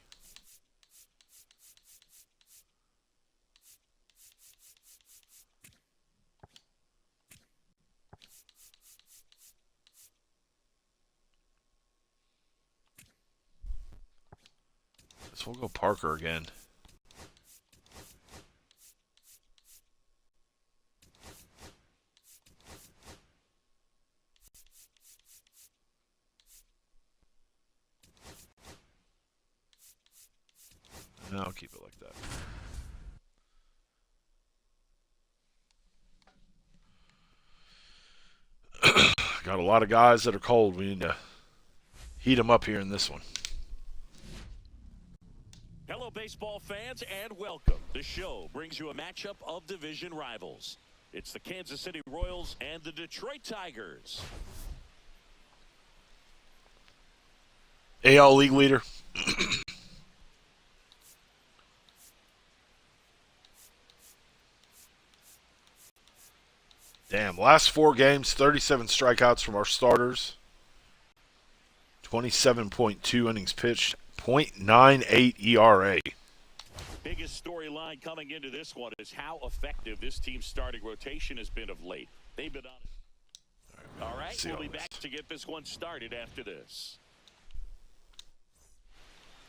So we'll go Parker again. No, I'll keep it like that. Got a lot of guys that are cold. We need to heat them up here in this one. Hello, baseball fans, and welcome. The show brings you a matchup of division rivals. It's the Kansas City Royals and the Detroit Tigers. AL League leader. Damn, last 4 games, 37 strikeouts from our starters. 27.2 innings pitched, .98 ERA. Biggest storyline coming into this one is how effective this team's starting rotation has been of late. They've been on it. All right, we'll be back to get this one started after this.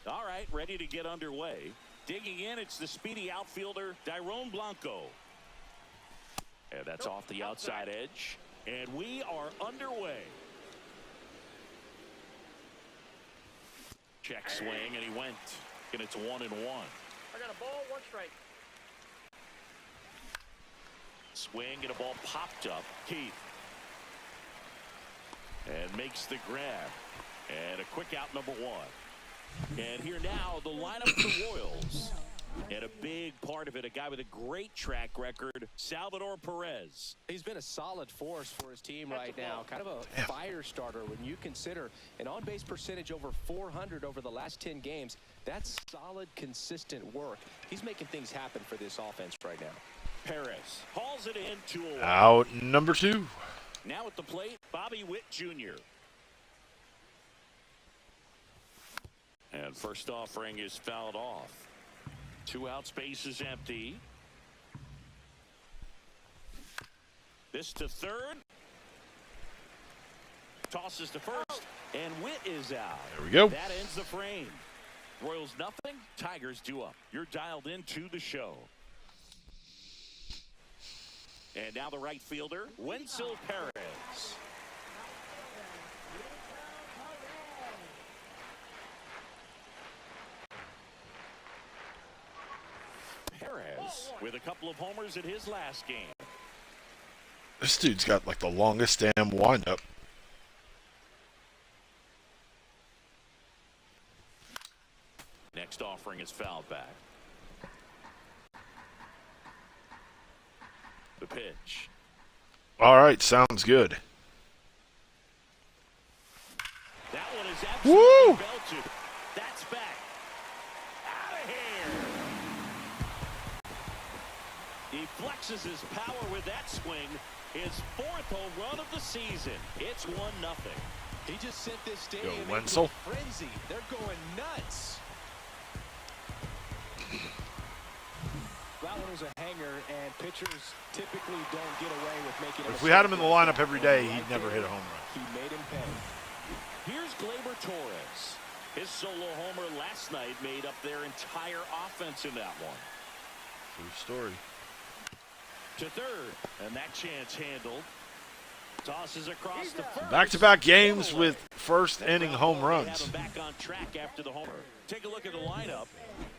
All right, ready to get underway. Digging in, it's the speedy outfielder, Dairon Blanco. And that's off the outside edge. And we are underway. Check swing, and he went. And it's 1-1. I got a ball, 1 strike. Swing and a ball popped up. Keith. And makes the grab. And a quick out, number 1. And here now, the lineup for the Royals. And a big part of it, a guy with a great track record, Salvador Perez. He's been a solid force for his team right now. Kind of a fire starter when you consider an on-base percentage over 400 over the last 10 games. That's solid, consistent work. He's making things happen for this offense right now. Perez hauls it in 2-0. Out number 2. Now at the plate, Bobby Witt Jr. And first offering is fouled off. 2 out, space is empty. This to third. Tosses to first. And Witt is out. There we go. That ends the frame. Royals nothing, Tigers 2 up. You're dialed into the show. And now the right fielder, Wenzel Perez. Perez with a couple of homers in his last game. This dude's got like the longest damn windup. Next offering is fouled back. The pitch. All right, sounds good. That one is absolutely Woo! belted. That's back. Out of here. He flexes his power with that swing. His 4th home run of the season. It's 1-0. He just sent this stadium into Wenzel. a frenzy. They're going nuts. That one was a hanger, and pitchers typically don't get away with making it. If we had him in the lineup every day, he'd never hit a home run. He made him pay. Here's Gleyber Torres. His solo homer last night made up their entire offense in that one. True story. To third, and that chance handled. Tosses across the first. Back-to-back games with first-inning home They have runs. him back on track after the homer. Take a look at the lineup.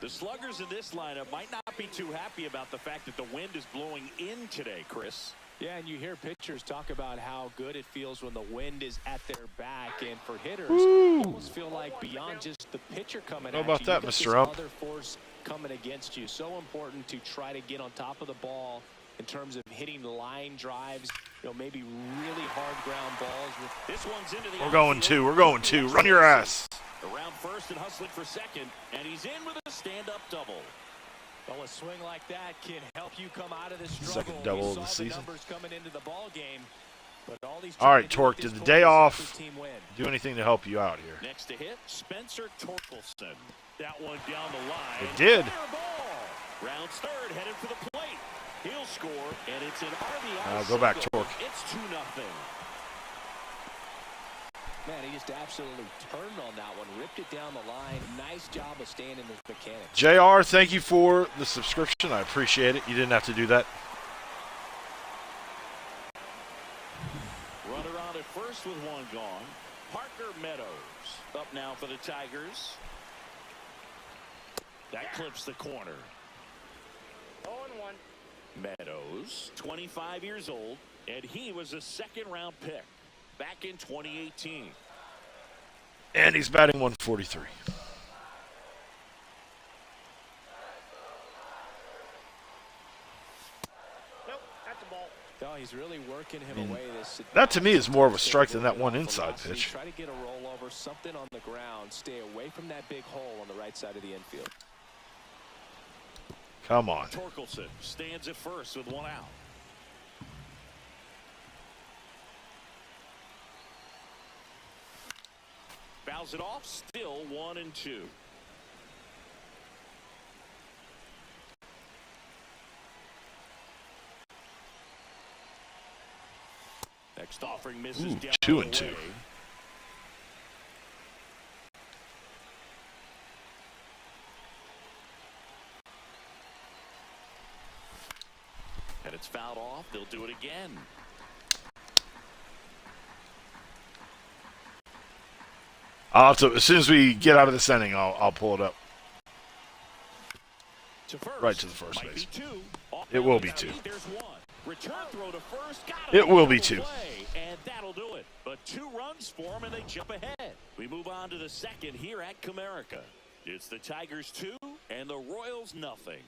The sluggers in this lineup might not be too happy about the fact that the wind is blowing in today, Chris. Yeah, and you hear pitchers talk about how good it feels when the wind is at their back, and for hitters, almost feel like beyond just the pitcher coming How at about you, that, you got Mr. this Ump? other force coming against you. So important to try to get on top of the ball in terms of hitting line drives, maybe really hard ground balls. This one's into the We're going outfield. 2. We're going 2. Run your ass. Around first and hustling for second, and he's in with a stand-up double. Well, a swing like that can help you come out of this struggle. Second double We of the saw season. Numbers coming into the ball game, but all these All right, trying to Torque, get this did the point day to help off his team win. do anything to help you out here? Next to hit, Spencer Torkelson. That one down the line. It did. Fire ball. Rounds third, headed for the plate. He'll score, and it's an RBI. Go back, single. Torque. It's 2-0. Man, he just absolutely turned on that one, ripped it down the line. Nice job of staying in his mechanics. JR, thank you for the subscription. I appreciate it. You didn't have to do that. Runner on at first with one gone. Parker Meadows up now for the Tigers. That clips the corner. 0-1. Meadows, 25 years old, and he was a second-round pick back in 2018. And he's batting 143. Nope, that's a ball. Oh, he's really working him away. That to me is more of a strike than that one inside pitch. Try to get a rollover, something on the ground. Stay away from that big hole on the right side of the infield. Come on. Torkelson stands at first with one out. Fouls it off, still 1-2. Next offering misses down 2-2. away. And it's fouled off. They'll do it again. I'll have to, as soon as we get out of this inning, I'll pull it up. To first. Right to the first Might base. be two. Off It will the be alley. two. There's one. Return throw to first. Got It will be Double two. play, and that'll do it. But 2 runs for them, and they jump ahead. We move on to the second here at Comerica. It's the Tigers 2 and the Royals nothing.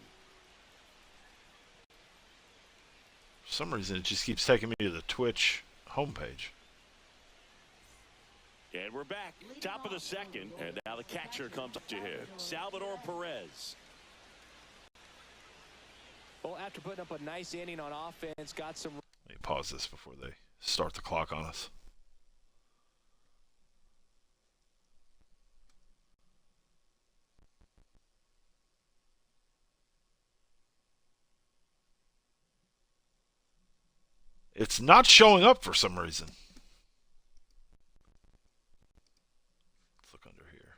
For some reason, it just keeps taking me to the Twitch homepage. And we're back. Top of the second, and now the catcher comes up to hit. Salvador Perez. Well, after putting up a nice inning on offense, got some. Let me pause this before they start the clock on us. It's not showing up for some reason. Let's look under here.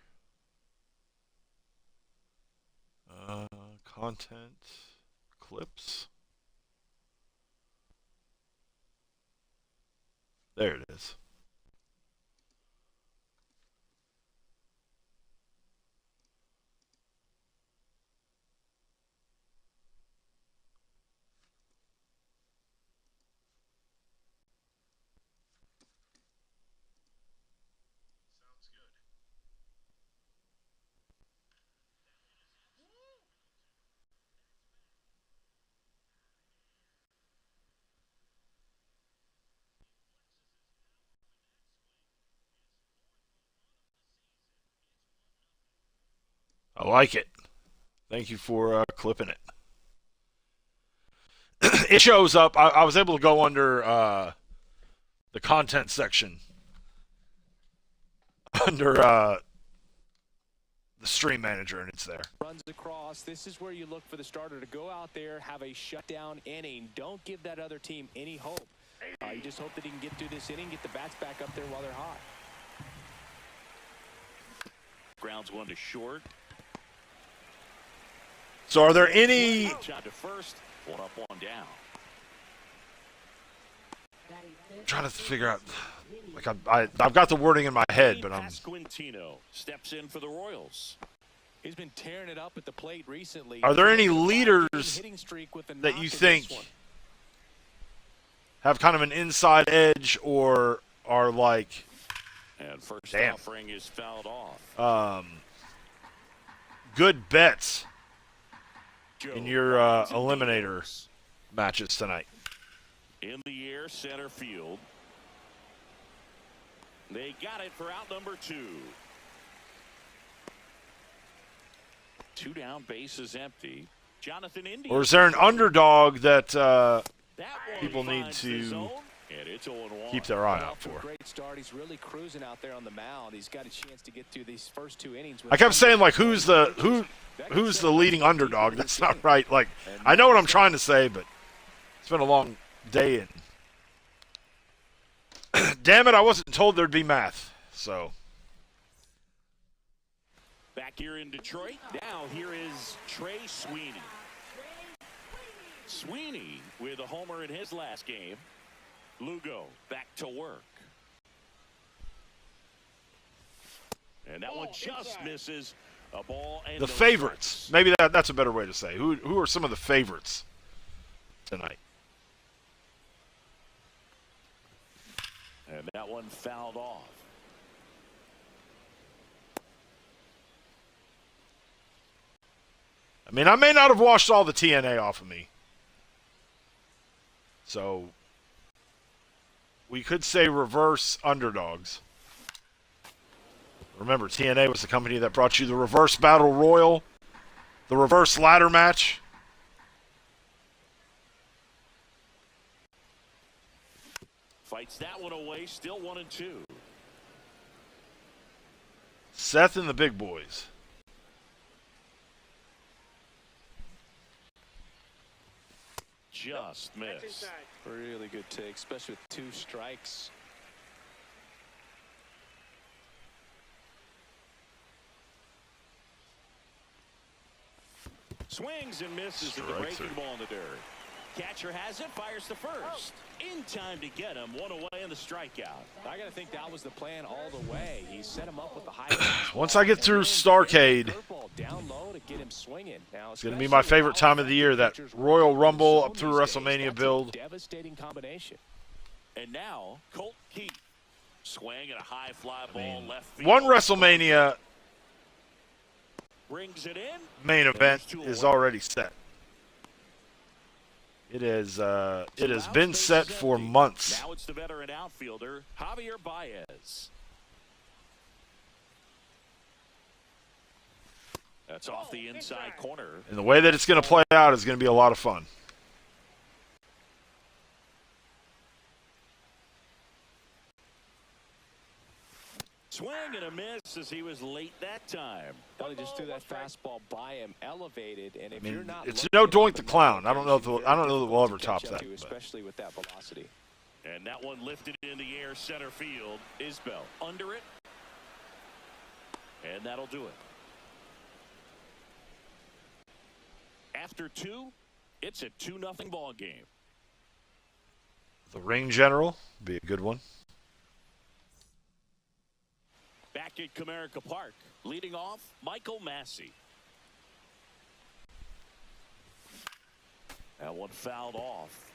Content, clips. There it is. I like it. Thank you for clipping it. It shows up. I was able to go under the content section under the stream manager, and it's there. Runs across. This is where you look for the starter to go out there, have a shutdown inning. Don't give that other team any hope. You just hope that he can get through this inning, get the bats back up there while they're hot. Grounds one to short. So are there any... Shot to first. One up, one down. I'm trying to figure out... Like I've got the wording in my head, but I'm... Pasquantino steps in for the Royals. He's been tearing it up at the plate recently. Are there any He's on a leaders hitting streak with a that knock you in this think one. have kind of an inside edge or are like... And first Damn. offering is fouled off. Good bets Joe in your Ryan's in the eliminator ace. matches tonight? In the air, center field. They got it for out number 2. 2 down, base is empty. Jonathan India. Or is there an underdog that That one people need finds to the zone, and it's 0-1. keep their eye Well, out off to a for? great start. He's really cruising out there on the mound. He's got a chance to get through these first 2 innings. with I kept saying, like, who's the leading underdog? That's not right. Like, I know what I'm trying to say, but it's been a long day. And damn it, I wasn't told there'd be math. So Back here in Detroit. Now here is Trey Sweeney. Sweeney with a homer in his last game. Lugo back to work. And that one just misses. A ball and The no favorites. strikes. Maybe that's a better way to say. Who are some of the favorites tonight? And that one fouled off. I mean, I may not have washed all the TNA off of me. So we could say reverse underdogs. Remember, TNA was the company that brought you the reverse battle royal, the reverse ladder match. Fights that one away, still 1-2. Seth and the big boys. Just That's missed. inside. Really good take, especially with 2 strikes. Swings and misses at the Strike breaking three. ball in the dirt. Catcher has it, fires to first. In time to get him, one away in the strikeout. I got to think that was the plan all the way. He set him up with the high. Once I get through Starrcade, Down low to get him swinging. Now, it's going to be my favorite time of the year, that Royal Rumble up through these days, WrestleMania that's a build. Devastating combination. And now, Colt Keith. Swing and a high fly ball left field. One WrestleMania Brings it in. main event is already set. It has been set for months. Now it's the veteran outfielder, Javier Baez. That's off the inside corner. And the way that it's going to play out is going to be a lot of fun. Swing and a miss as he was late that time. Well, he just threw that fastball by him, elevated, and if I mean, you're not it's looking no up Doink and the down, Clown. I don't know if it's I don't know that we'll ever to top catch up that. to, but- especially with that velocity. And that one lifted in the air center field. Isbell under it. And that'll do it. After 2, it's a 2-0 ball game. The Ring General be a good one. Back at Comerica Park, leading off, Michael Massey. That one fouled off.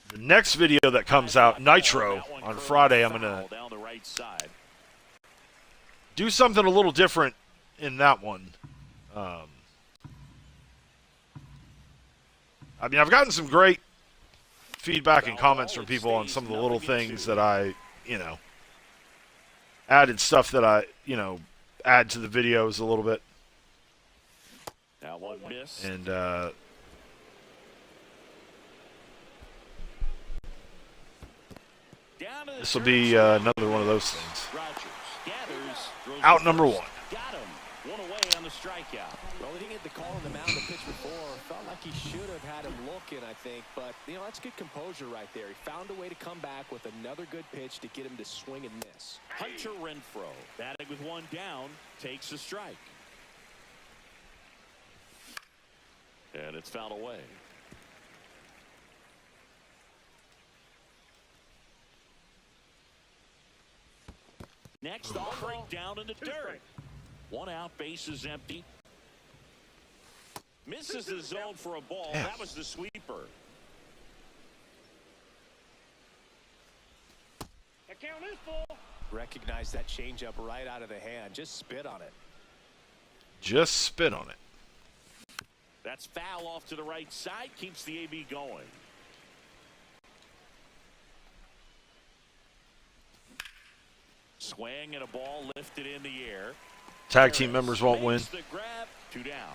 The next video that comes out, Nitro, on Friday, I'm going to Down the right side. do something a little different in that one. I mean, I've gotten some great feedback and comments from people on some of the little things that I, added stuff that I, add to the videos a little bit. That one missed. And this will be another one of those things. Rogers gathers, throws Out to number first. 1. Got him. One away on the strikeout. Well, he didn't get the call on the mound the pitch before. Felt like he should have had him looking, I think. But, that's good composure right there. He found a way to come back with another good pitch to get him to swing and miss. Hunter Renfroe, batting with one down, takes a strike. And it's fouled away. Next, all break down in the dirt. One out, base is empty. Misses the zone for a ball. Damn. That was the sweeper. The count is full. Recognize that changeup right out of the hand. Just spit on it. Just spit on it. That's foul off to the right side. Keeps the AB going. Swing and a ball lifted in the air. Tag team members won't win. Makes the grab. 2 down.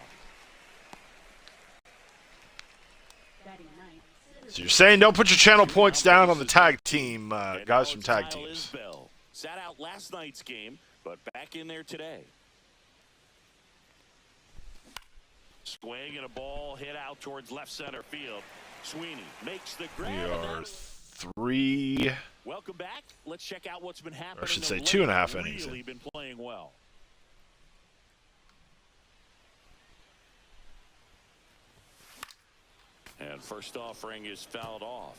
So you're saying don't put your channel points down on the tag team And guys now from it's tag Kyle teams. Isbell. Sat out last night's game, but back in there today. Swing and a ball hit out towards left center field. Sweeney makes the grab. We and are then- 3. Welcome back. Let's check out what's been happening. I should of say late. 2.5 innings Really in. been playing well. And first offering is fouled off.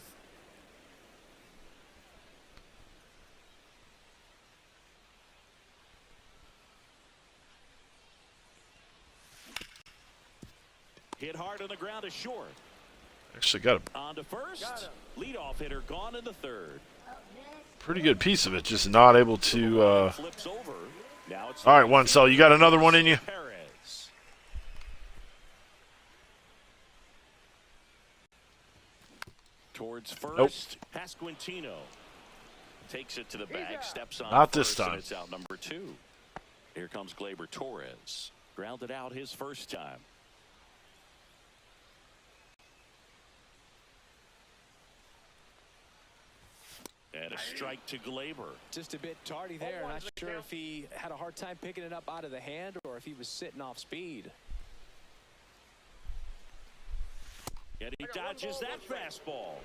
Hit hard on the ground to short. Actually got a On to first. Leadoff hitter gone in the third. pretty good piece of it, just not able to. Flips over. Now it's All right, one cell. You got another one in you? Perez. Towards first. Pasquantino takes it to the bag. Steps on. Not this first, and time. It's out number 2. Here comes Gleyber Torres. Grounded out his first time. And a strike to Gleyber. Just a bit tardy there. Not sure if he had a hard time picking it up out of the hand or if he was sitting off speed. And he dodges that fastball.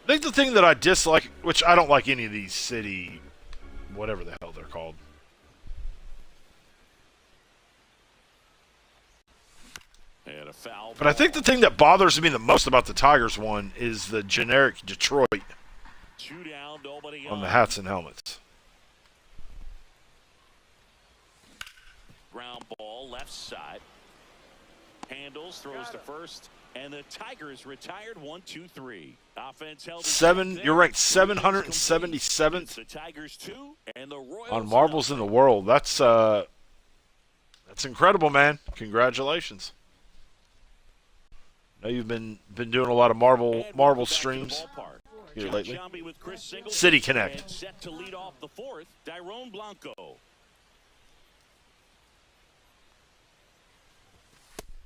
I think the thing that I dislike, which I don't like any of these city, whatever the hell they're called. And a foul. But I think the thing that bothers me the most about the Tigers one is the generic Detroit 2 down, nobody on the hats and helmets. Ground ball, left side. Handles, throws to first, and the Tigers retired 1-2-3. Offense held You're ranked 777th the Tigers 2 and the Royals on marbles in the world. That's incredible, man. Congratulations. I know you've been doing a lot of marble streams here lately. City Connect. And set to lead off the 4th, Dairon Blanco.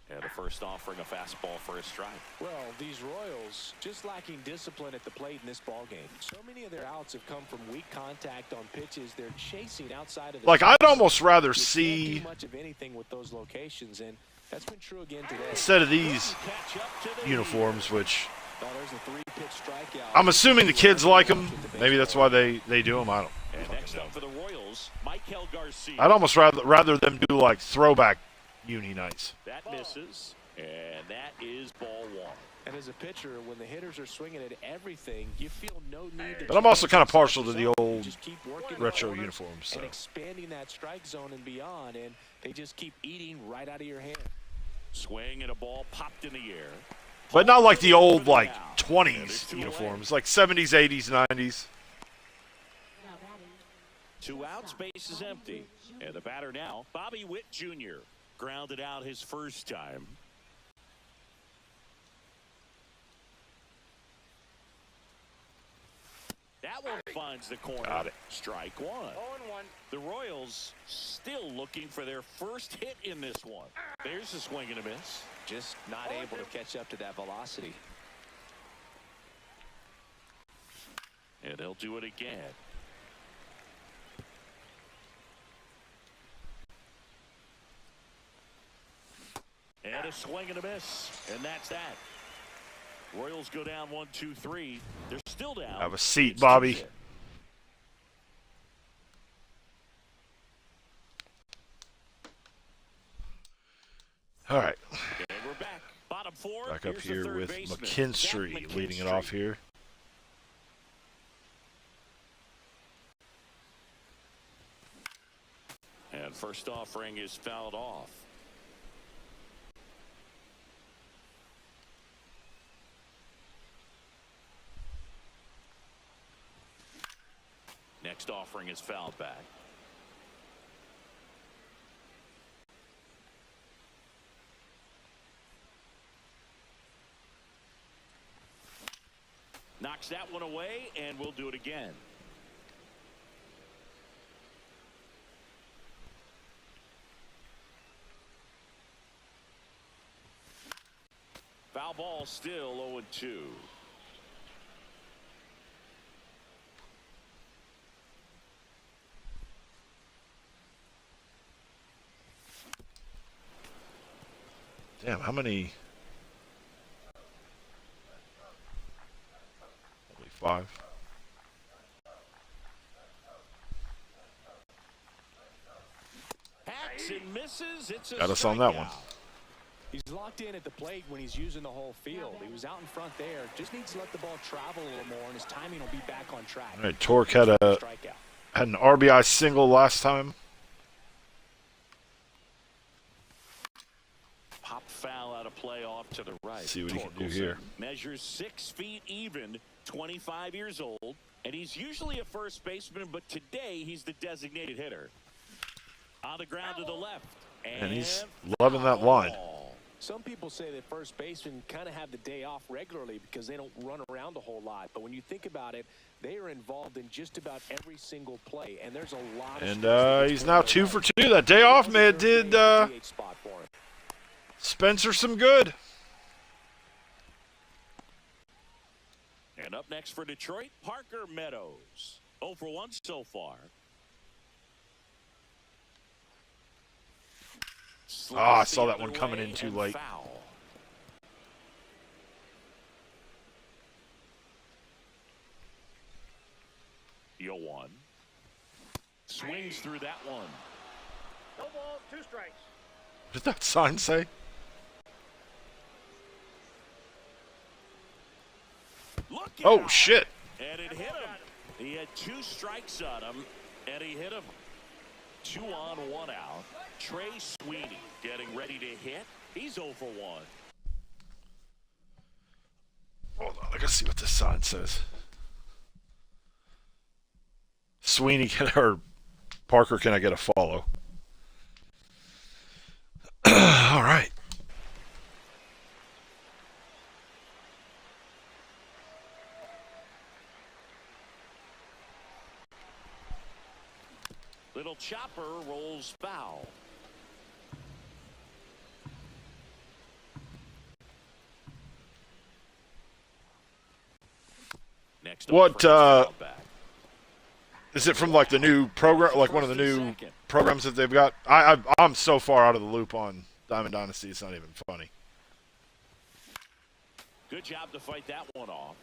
And a first offering, a fastball for a strike. Well, these Royals just lacking discipline at the plate in this ballgame. So many of their outs have come from weak contact on pitches they're chasing outside of the Like, I'd almost rather You can't see, do much of anything with those locations, and that's been true again today. instead of these Catch up to the uniforms, which Oh, there's a 3-pitch strikeout. I'm assuming the kids like them. Maybe that's why they do them. I don't And next know. up for the Royals, Michael Garcia. I'd almost rather them do like throwback uni nights. That misses, and that is ball 1. And as a pitcher, when the hitters are swinging at everything, you feel no need to. But I'm also change kind of inside partial to the zone. old Just keep working retro the corner uniforms. So. and expanding that strike zone and beyond, and they just keep eating right out of your hand. Swing and a ball popped in the air. But not like the old like 20s uniforms, like 70s, 80s, 90s. 2 outs, base is empty. And the batter now, Bobby Witt Jr. Grounded out his first time. That one finds the corner. Got it. Strike 1. 0-1. The Royals still looking for their first hit in this one. There's a swing and a miss. Just not able to catch up to that velocity. And he'll do it again. And a swing and a miss. And that's that. Royals go down 1-2-3. They're still down. Have a seat, It's Bobby. 2-0. All right, And we're back. Bottom 4. back up Here's the here third with baseman, McKinstry Zach leading it McKinstry. off here. And first offering is fouled off. Next offering is fouled back. Knocks that one away, and we'll do it again. Foul ball still 0-2. Damn, how many? Only 5. Hacks and misses. It's a Got us on that one. strikeout. He's locked in at the plate when he's using the whole field. He was out in front there. Just needs to let the ball travel a little more, and his timing will be back on track. All right, Torque had Strikeout. an RBI single last time. Top foul out of play off to the right. See what he can do here. Measures 6 feet even, 25 years old, and he's usually a first baseman, but today he's the designated hitter. On the ground to the left. And he's loving that line. Some people say that first basemen kind of have the day off regularly because they don't run around a whole lot. But when you think about it, they are involved in just about every single play, and there's a lot of. And he's now 2 for 2. That day off, man, did Spencer some good. And up next for Detroit, Parker Meadows. 0 for 1 so far. Oh, I saw that one coming in too late. Foul. Yoan swings through that one. No balls, 2 strikes. What did that sign say? Look Oh, out. shit. And it hit him. He had 2 strikes on him, and he hit him. 2 on, 1 out. Trey Sweeney getting ready to hit. He's 0 for 1. Hold on, I gotta see what this sign says. Sweeney or Parker, can I get a follow? All right. Little chopper rolls foul. Next What, back. Is it from like the new program, like one of the new programs that they've got? I'm so far out of the loop on Diamond Dynasty, it's not even funny. Good job to fight that one off.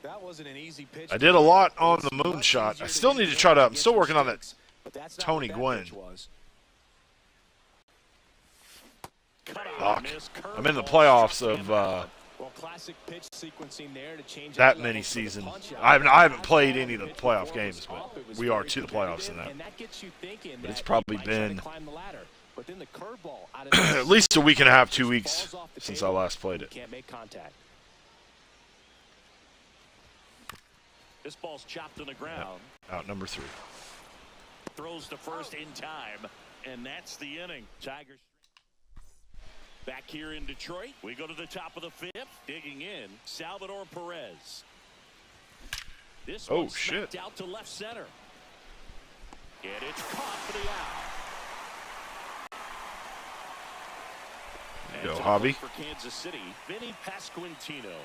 That wasn't an easy pitch. I did a lot on the moonshot. I still need to try to. I'm still working on that Tony Gwynn. Fuck. I'm in the playoffs of Well, classic pitch sequencing there to change that mini season. I haven't played any of the playoff games, but we are to the playoffs in that. But it's probably been at least a week and a half, 2 weeks since I last played it. Can't make contact. This ball's chopped on the ground. Out number 3. Throws to first in time, and that's the inning. Tigers back here in Detroit. We go to the top of the 5th. Digging in, Salvador Perez. This one shit. Out to left center. And it's caught for the out. Go, Hobby. For Kansas City, Vinny Pasquantino.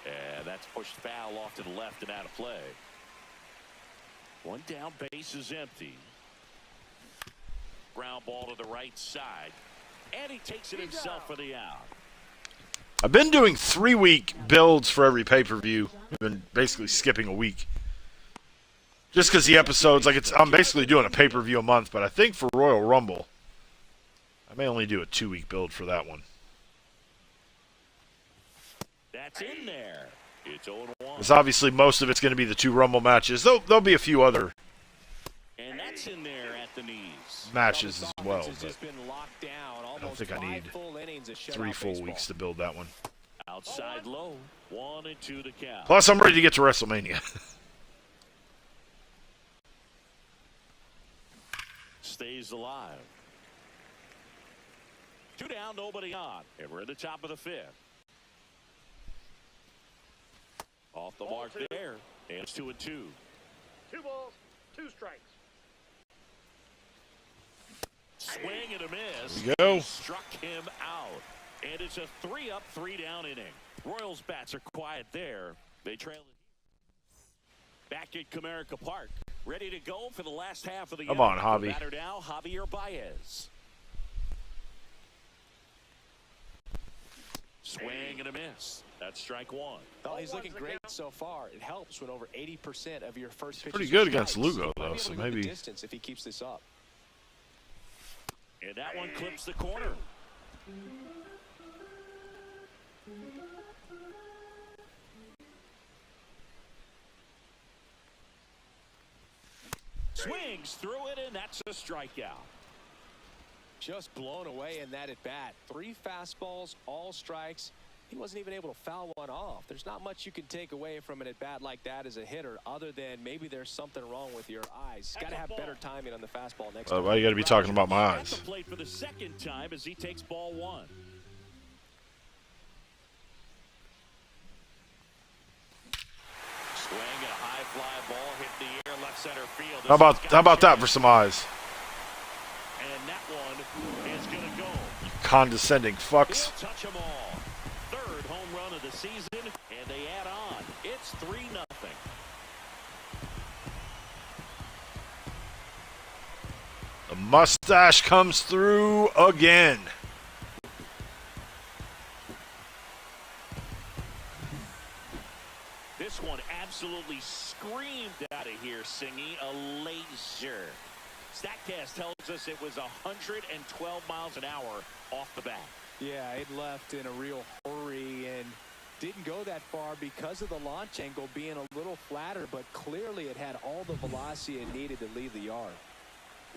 And that's pushed foul off to the left and out of play. One down, base is empty. Ground ball to the right side. And he takes it himself for the out. I've been doing 3-week builds for every pay-per-view. I've been basically skipping a week. Just because the episodes, I'm basically doing a pay-per-view a month, but I think for Royal Rumble, I may only do a 2-week build for that one. That's in there. It's 0-1. Because obviously most of it's going to be the 2 Rumble matches. There'll be a few other and that's in there at the knees. matches as well, but I don't think I need 3 full weeks to build that one. Outside low, 1 and 2 to count. Plus, I'm ready to get to WrestleMania. Stays alive. 2 down, nobody on. And we're at the top of the 5th. Off the mark there. And it's 2 and 2. 2 balls, 2 strikes. Swing and a miss. There we go. He struck him out. And it's a 3-up, 3-down inning. Royals bats are quiet there. They trail it. Back at Comerica Park. Ready to go for the last half of the Come on, Javi. Batter now, Javier Baez. Swing and a miss. That's strike 1. Well, he's looking great so far. It helps when over 80% of your first pitches Pretty good are against strikes. Lugo, He might though, be so able to go the maybe- distance if he keeps this up. And that one clips the corner. Swings through it, and that's a strikeout. Just blown away in that at bat. 3 fastballs, all strikes. He wasn't even able to foul one off. There's not much you can take away from an at bat like that as a hitter, other than maybe there's something wrong with your eyes. Got to have better timing on the fastball next time. Why you got to be talking about my At eyes? the plate for the second time as he takes ball 1. Swing and a high fly ball hit the air left center field. How about that for some eyes? And that one is going to go. Condescending fucks. He'll touch them all. 3rd home run of the season, and they add on. It's 3-0. The mustache comes through again. This one absolutely screamed out of here, singing a laser. StatCast tells us it was 112 miles an hour off the bat. Yeah, it left in a real hurry and didn't go that far because of the launch angle being a little flatter, but clearly it had all the velocity it needed to leave the yard.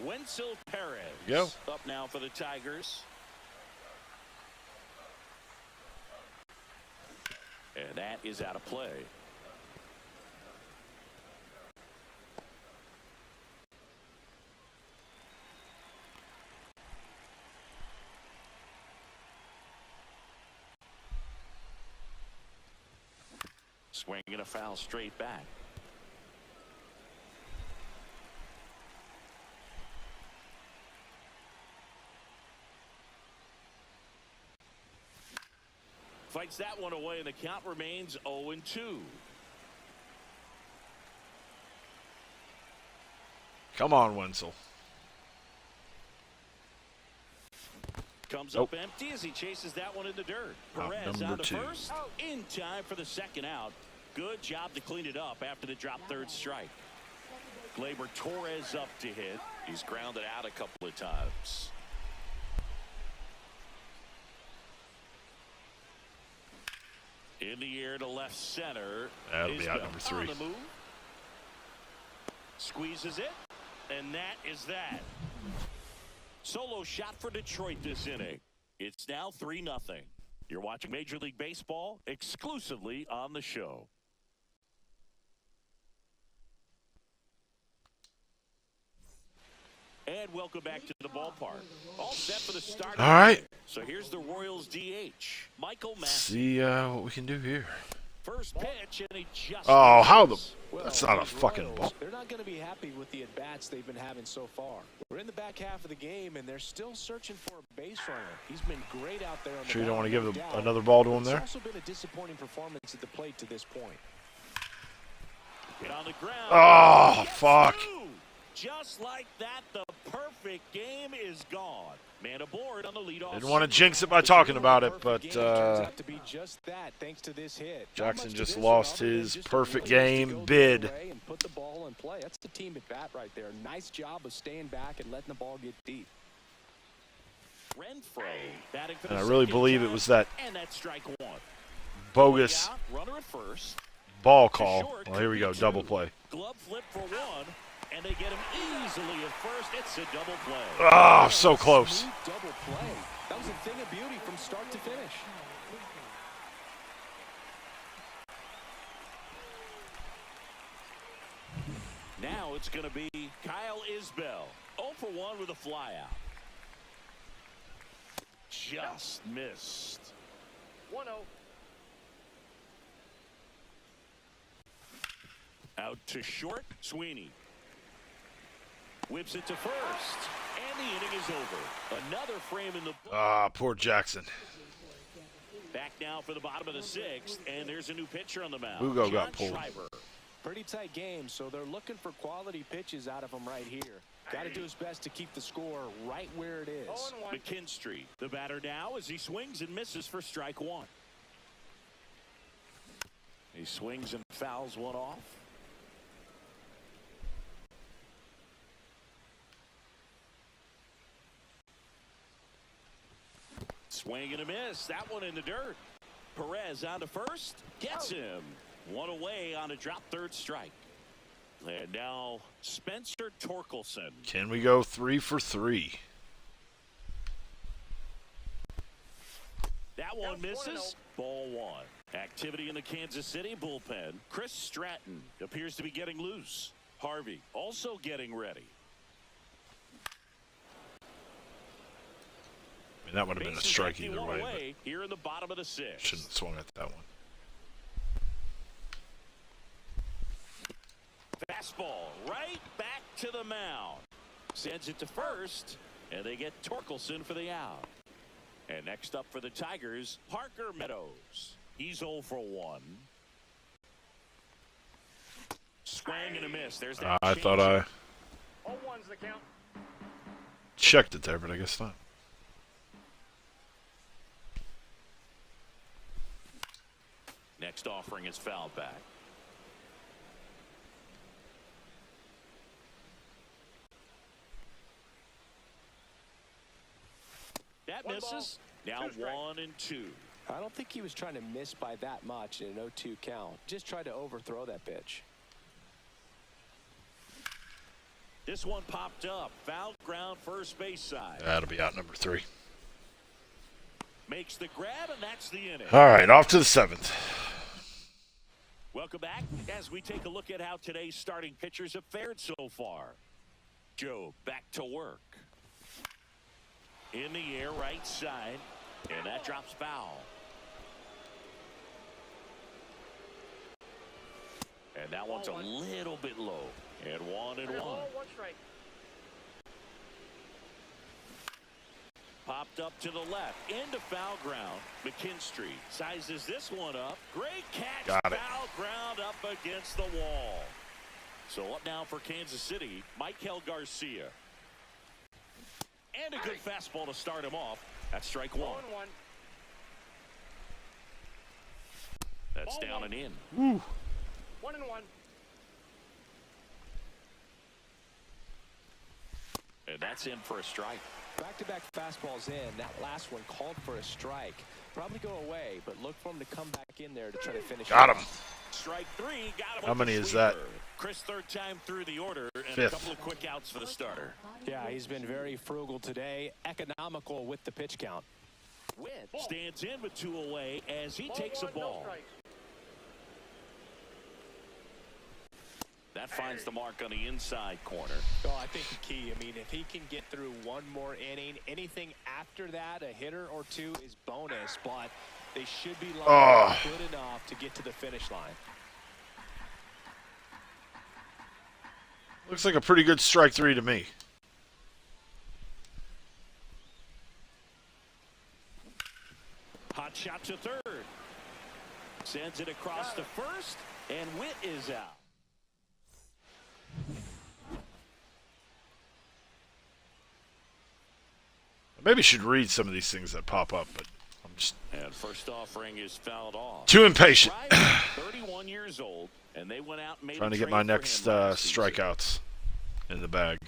Wenzel Perez Go. up now for the Tigers. And that is out of play. Swinging a foul straight back. Fights that one away, and the count remains 0-2. Come on, Wenzel. Comes up empty as he chases that one in the dirt. Perez number on to 2. first. In time for the second out. Good job to clean it up after the drop 3rd strike. Gleyber Torres up to hit. He's grounded out a couple of times. In the air to left center. That'll be out Isbell number 3. on the move. Squeezes it. And that is that. Solo shot for Detroit this inning. It's now 3-0. You're watching Major League Baseball exclusively on the show. And welcome back to the ballpark. All set for the start. All right. So here's the Royals DH, Michael Massey. See what we can do here. First pitch, and he just. Oh, how the... Well, That's not a the fucking Royals, ball. They're not going to be happy with the at-bats they've been having so far. We're in the back half of the game, and they're still searching for a base runner. He's been great out there on the Sure you don't want to mound, give no doubt. another ball to him It's there? also been a disappointing performance at the plate to this point. Get on the ground. Oh, Gets fuck. through. Just like that, the perfect game is gone. Man aboard on the leadoff. Didn't want to jinx it by talking about it, but Perfect game turns out to be just that, thanks to this hit. Not Jackson much to just this lost one, other than his just a perfect willingness to game go the bid. other way and put the ball in play. That's the team at bat right there. Nice job of staying back and letting the ball get deep. Renfroe batting for And the I really second believe time, it was that and that's strike 1. bogus Out, runner at first. ball call. Well, here we go. Double play. Glove flip for 1, and they get him easily at first. It's a double play. Oh, so close. Smooth double play. That was a thing of beauty from start to finish. Now it's going to be Kyle Isbell. 0 for 1 with a flyout. Just missed. 1-0. Out to short, Sweeney. Whips it to first. And the inning is over. Another frame in the book. Ah, poor Jackson. Back now for the bottom of the 6th. And there's a new pitcher on the mound. Hugo John got pulled. Schreiber. Pretty tight game, so they're looking for quality pitches out of him right here. Got to do his best to keep the score right where it is. 0-1. McKinstry, the batter now as he swings and misses for strike 1. He swings and fouls one off. Swing and a miss. That one in the dirt. Perez on to first. Gets him. One away on a drop 3rd strike. And now Spencer Torkelson. Can we go 3 for 3? That one misses. Ball one. Activity in the Kansas City bullpen. Chris Stratton appears to be getting loose. Harvey also getting ready. I mean, that would have been a strike either way. Here in the bottom of the sixth. Shouldn't have swung at that one. Fastball right back to the mound. Sends it to first, and they get Torkelson for the out. And next up for the Tigers, Parker Meadows. He's 0 for 1. Swing and a miss. There's that. I thought I 0-1's the count. checked it there, but I guess not. Next offering is fouled back. That One misses. ball, Now 2 strikes. 1 and 2. I don't think he was trying to miss by that much in an 0-2 count. Just tried to overthrow that pitch. This one popped up. Foul ground first base side. That'll be out number 3. Makes the grab, and that's the inning. All right, off to the 7th. Welcome back as we take a look at how today's starting pitchers have fared so far. Joe back to work. In the air, right side, and that drops foul. And that one's a little bit low. And 1-1. Ball, 1 strike. Popped up to the left, into foul ground. McKinstry sizes this one up. Great catch. Got it. Foul ground up against the wall. So up now for Kansas City, Michael Garcia. And a good fastball to start him off. That's strike 1. 1-1. That's Ball down one. and in. 1-1. And that's in for a strike. Back-to-back fastballs in. That last one called for a strike. Probably go away, but look for him to come back in there to try to finish. Got it him. Strike 3. Got him. How with many the is that? sweeper. Chris, third time through the order, and a Fifth. couple of quick outs for the starter. Yeah, he's been very frugal today. Economical with the pitch count. Witt stands in with 2 away as he takes a one, no ball. strikes. That finds the mark on the inside corner. Oh, I think the key, I mean, if he can get through one more inning, anything after that, a hitter or 2 is bonus, but they should be lined up good enough to get to the finish line. Looks like a pretty good strike 3 to me. Hot shot to third. Sends it across to first, and Witt is out. I maybe should read some of these things that pop up, but I'm just And first offering is fouled off. too impatient. Riley, 31 years old, and they went out and made Trying to a get my trade for next him last season. strikeouts in the bag.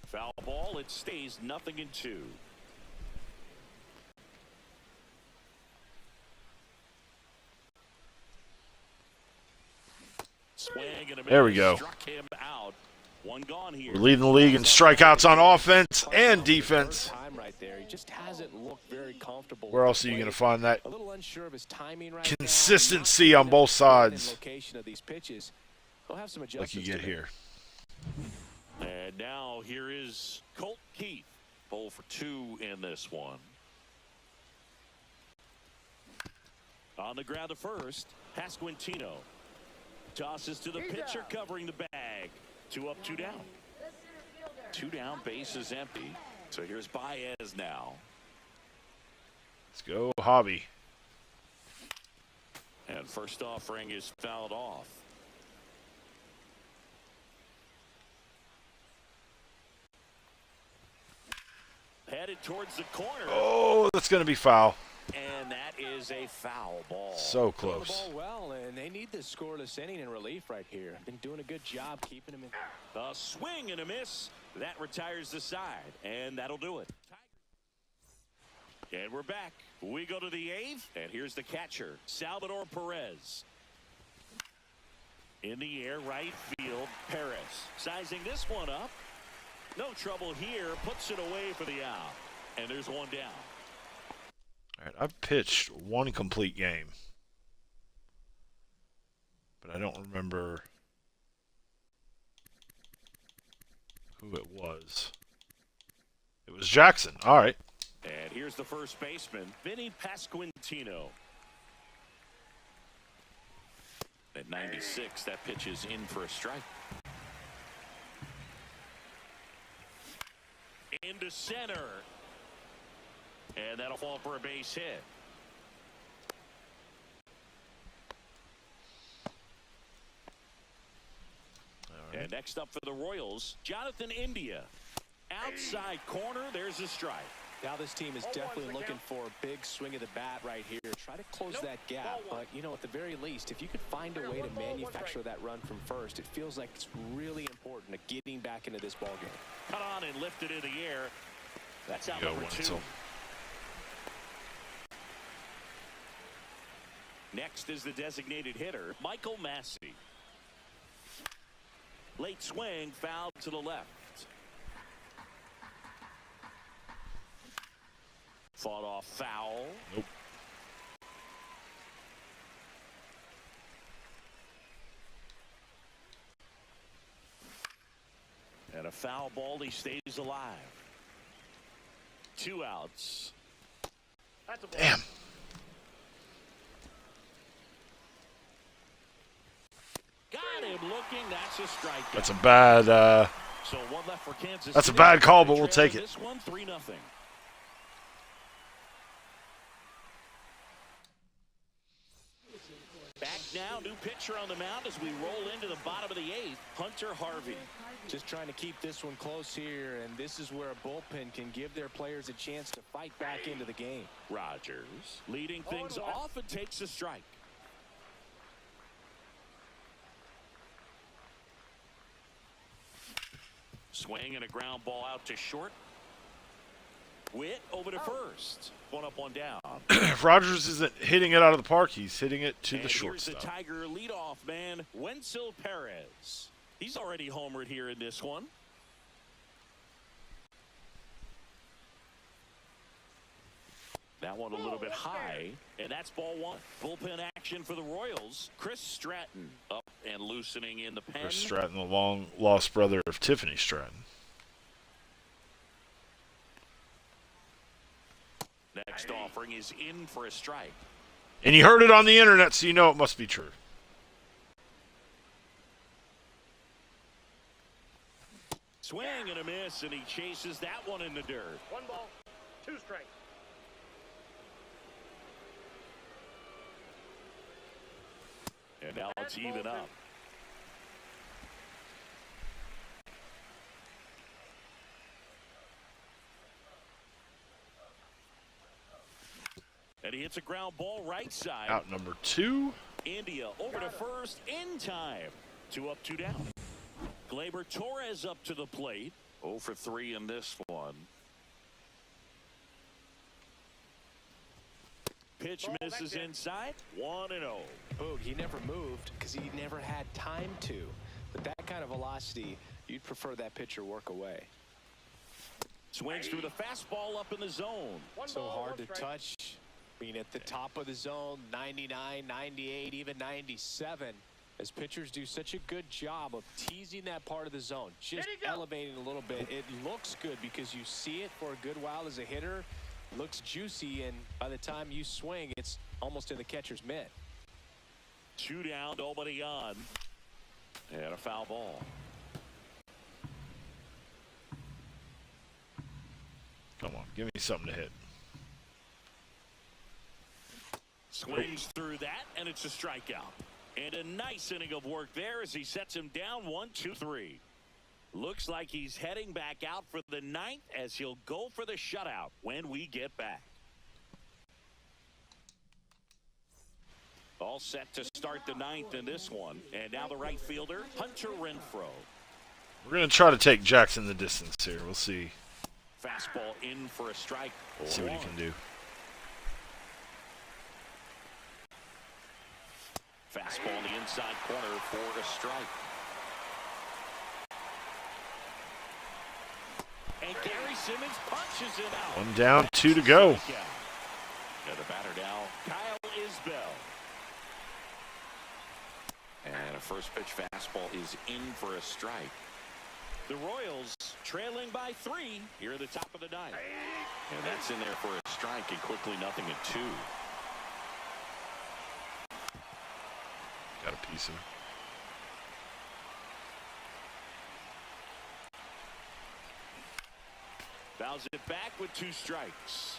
Foul ball, it stays 0-2. Swing and a There we miss. go. Struck him out. One gone here. We're leading the league in strikeouts on offense and defense. Time right there. He just hasn't looked very comfortable. Where with else the are you going to plate. find that A little unsure of his timing right now. consistency Not on both confident in sides location of these pitches. He'll have some like adjustments you get to make. here? And now here is Colt Keith. 0 for 2 in this one. On the ground to first, Pasquantino. Tosses to the pitcher covering the bag. 2 up, 2 down. 2 down, base is empty. So here's Baez now. Let's go, Hobby. And first offering is fouled off. Headed towards the corner. Oh, that's going to be foul. And that is a foul ball. So Throwing the close. ball well, and they need this scoreless inning in relief right here. Been doing a good job keeping him in. A swing and a miss. That retires the side, and that'll do it. And we're back. We go to the 8th, and here's the catcher, Salvador Perez. In the air, right field, Perez. Sizing this one up. No trouble here. Puts it away for the out. And there's one down. All right, I've pitched one complete game, but I don't remember who it was. It was Jackson. All right. And here's the first baseman, Vinny Pasquantino. At 96, that pitch is in for a strike. Into center. And that'll fall for a base hit. Right. And next up for the Royals, Jonathan India. Outside corner, there's a strike. Now this team is definitely looking for a big swing of the bat right here. Try to close that gap, but, you know, at the very least, if you could find a way to manufacture that run from first, it feels like it's really important to getting back into this ballgame. Cut on and lifted in the air. That's out Go, number 2. Wenzel. Next is the designated hitter, Michael Massey. Late swing, foul to the left. Fought off foul. Nope. And a foul ball, he stays alive. 2 outs. That's a ball. Damn. Got him looking. That's a strikeout. That's a bad. So one left for Kansas That's a City. bad call, but we'll Trailing take it. This one 3-0. Back now, new pitcher on the mound as we roll into the bottom of the 8th, Hunter Harvey. Just trying to keep this one close here, and this is where a bullpen can give their players a chance to fight back into the game. Rogers leading things off and takes a strike. Swing and a ground ball out to short. Witt over to first. 1 up, 1 down. If Rogers isn't hitting it out of the park, he's hitting it to And the here's shortstop. the Tiger leadoff man, Wenzel Perez. He's already homered here in this one. That one a little bit high, and that's ball 1. Bullpen action for the Royals. Chris Stratton up and loosening in the pen. Chris Stratton, the long-lost brother of Tiffany Stratton. Next offering is in for a strike. And you heard it on the internet, so you know it must be true. Swing and a miss, and he chases that one in the dirt. 1 ball, 2 strikes. And now it's even up. And he hits a ground ball right side. Out number 2. India over to first in time. 2 up, 2 down. Gleyber Torres up to the plate. 0 for 3 in this one. Pitch misses inside. 1-0. Boog, he never moved because he never had time to. But that kind of velocity, you'd prefer that pitcher work away. Swings through the fastball up in the zone. So hard to touch. I mean, at the top of the zone, 99, 98, even 97. As pitchers do such a good job of teasing that part of the zone, just elevating a little bit. It looks good because you see it for a good while as a hitter. Looks juicy, and by the time you swing, it's almost in the catcher's mitt. 2 down, nobody on. And a foul ball. Come on, give me something to hit. Swings through that, and it's a strikeout. And a nice inning of work there as he sets him down 1-2-3. Looks like he's heading back out for the 9th as he'll go for the shutout when we get back. All set to start the 9th in this one. And now the right fielder, Hunter Renfroe. We're going to try to take Jackson the distance here. We'll see. Fastball in for a strike. See what he can do. Fastball in the inside corner for a strike. And Gary Simmons punches it out. 1 down, 2 to go. And the batter now, Kyle Isbell. And a first pitch fastball is in for a strike. The Royals trailing by 3 here at the top of the 9th. And that's in there for a strike, and quickly 0-2. Got a piece of it. Fouls it back with 2 strikes.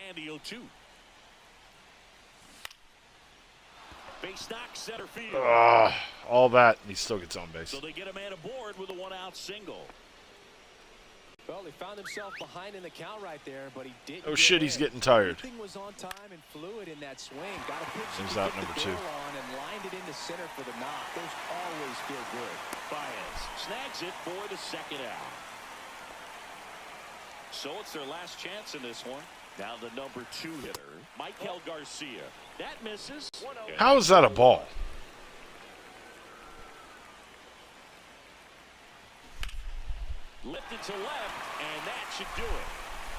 And the 0-2. Base knock, center field. All that, and he still gets on base. So they get a man aboard with a 1-out single. Well, he found himself behind in the count right there, but he didn't. Oh shit, he's getting tired. Everything was on time and fluid in that swing. Got a pitch. He's out number 2. On and lined it into center for the knock. Those always feel good. Baez snags it for the 2nd out. So it's their last chance in this one. Now the number 2 hitter, Michael Garcia. That misses. How is that a ball? Lifted to left, and that should do it.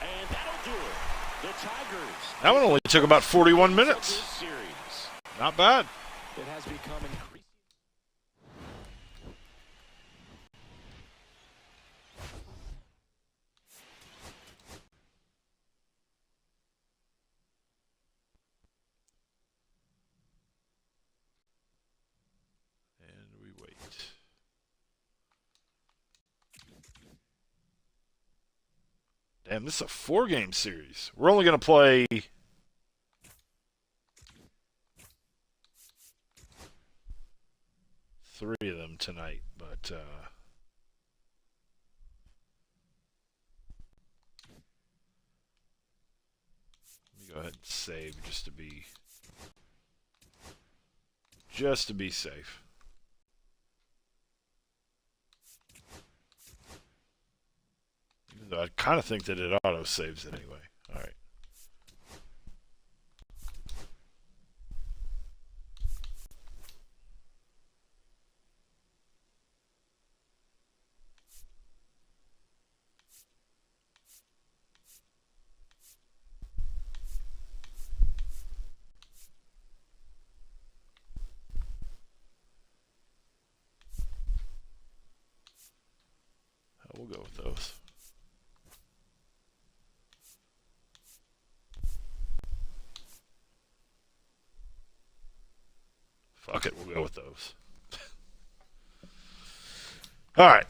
And that'll do it. The Tigers. That one only took about 41 Of minutes. this series. Not bad. It has become increasing. And we wait. Damn, this is a 4-game series. We're only going to play 3 of them tonight, but let me go ahead and save just to be safe. Even though I kind of think that it auto saves it anyway. All right. We'll go with those. Fuck it, we'll go with those. All right.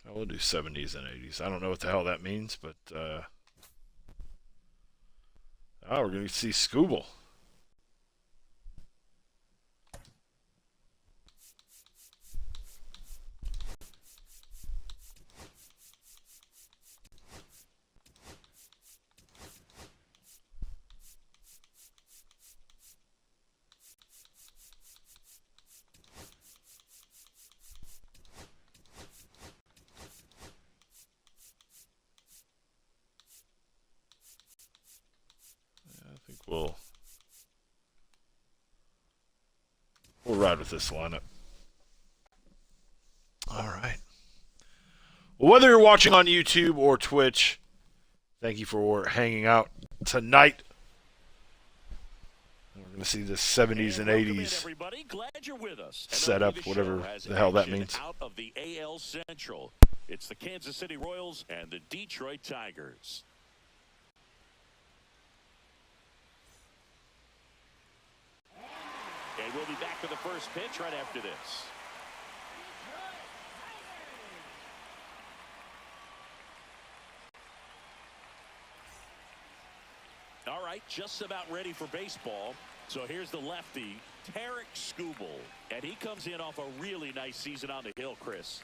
We'll do 70s and 80s. I don't know what the hell that means, but we're going to see Scooble. I think we'll ride with this lineup. All right. Well, whether you're watching on YouTube or Twitch, thank you for hanging out tonight. We're going to see the 70s and 80s Everybody, glad you're with us. set up, whatever the hell that means. Out of the AL Central, it's the Kansas City Royals and the Detroit Tigers. And we'll be back to the first pitch right after this. All right, just about ready for baseball. So here's the lefty, Tarik Skubal. And he comes in off a really nice season on the hill, Chris.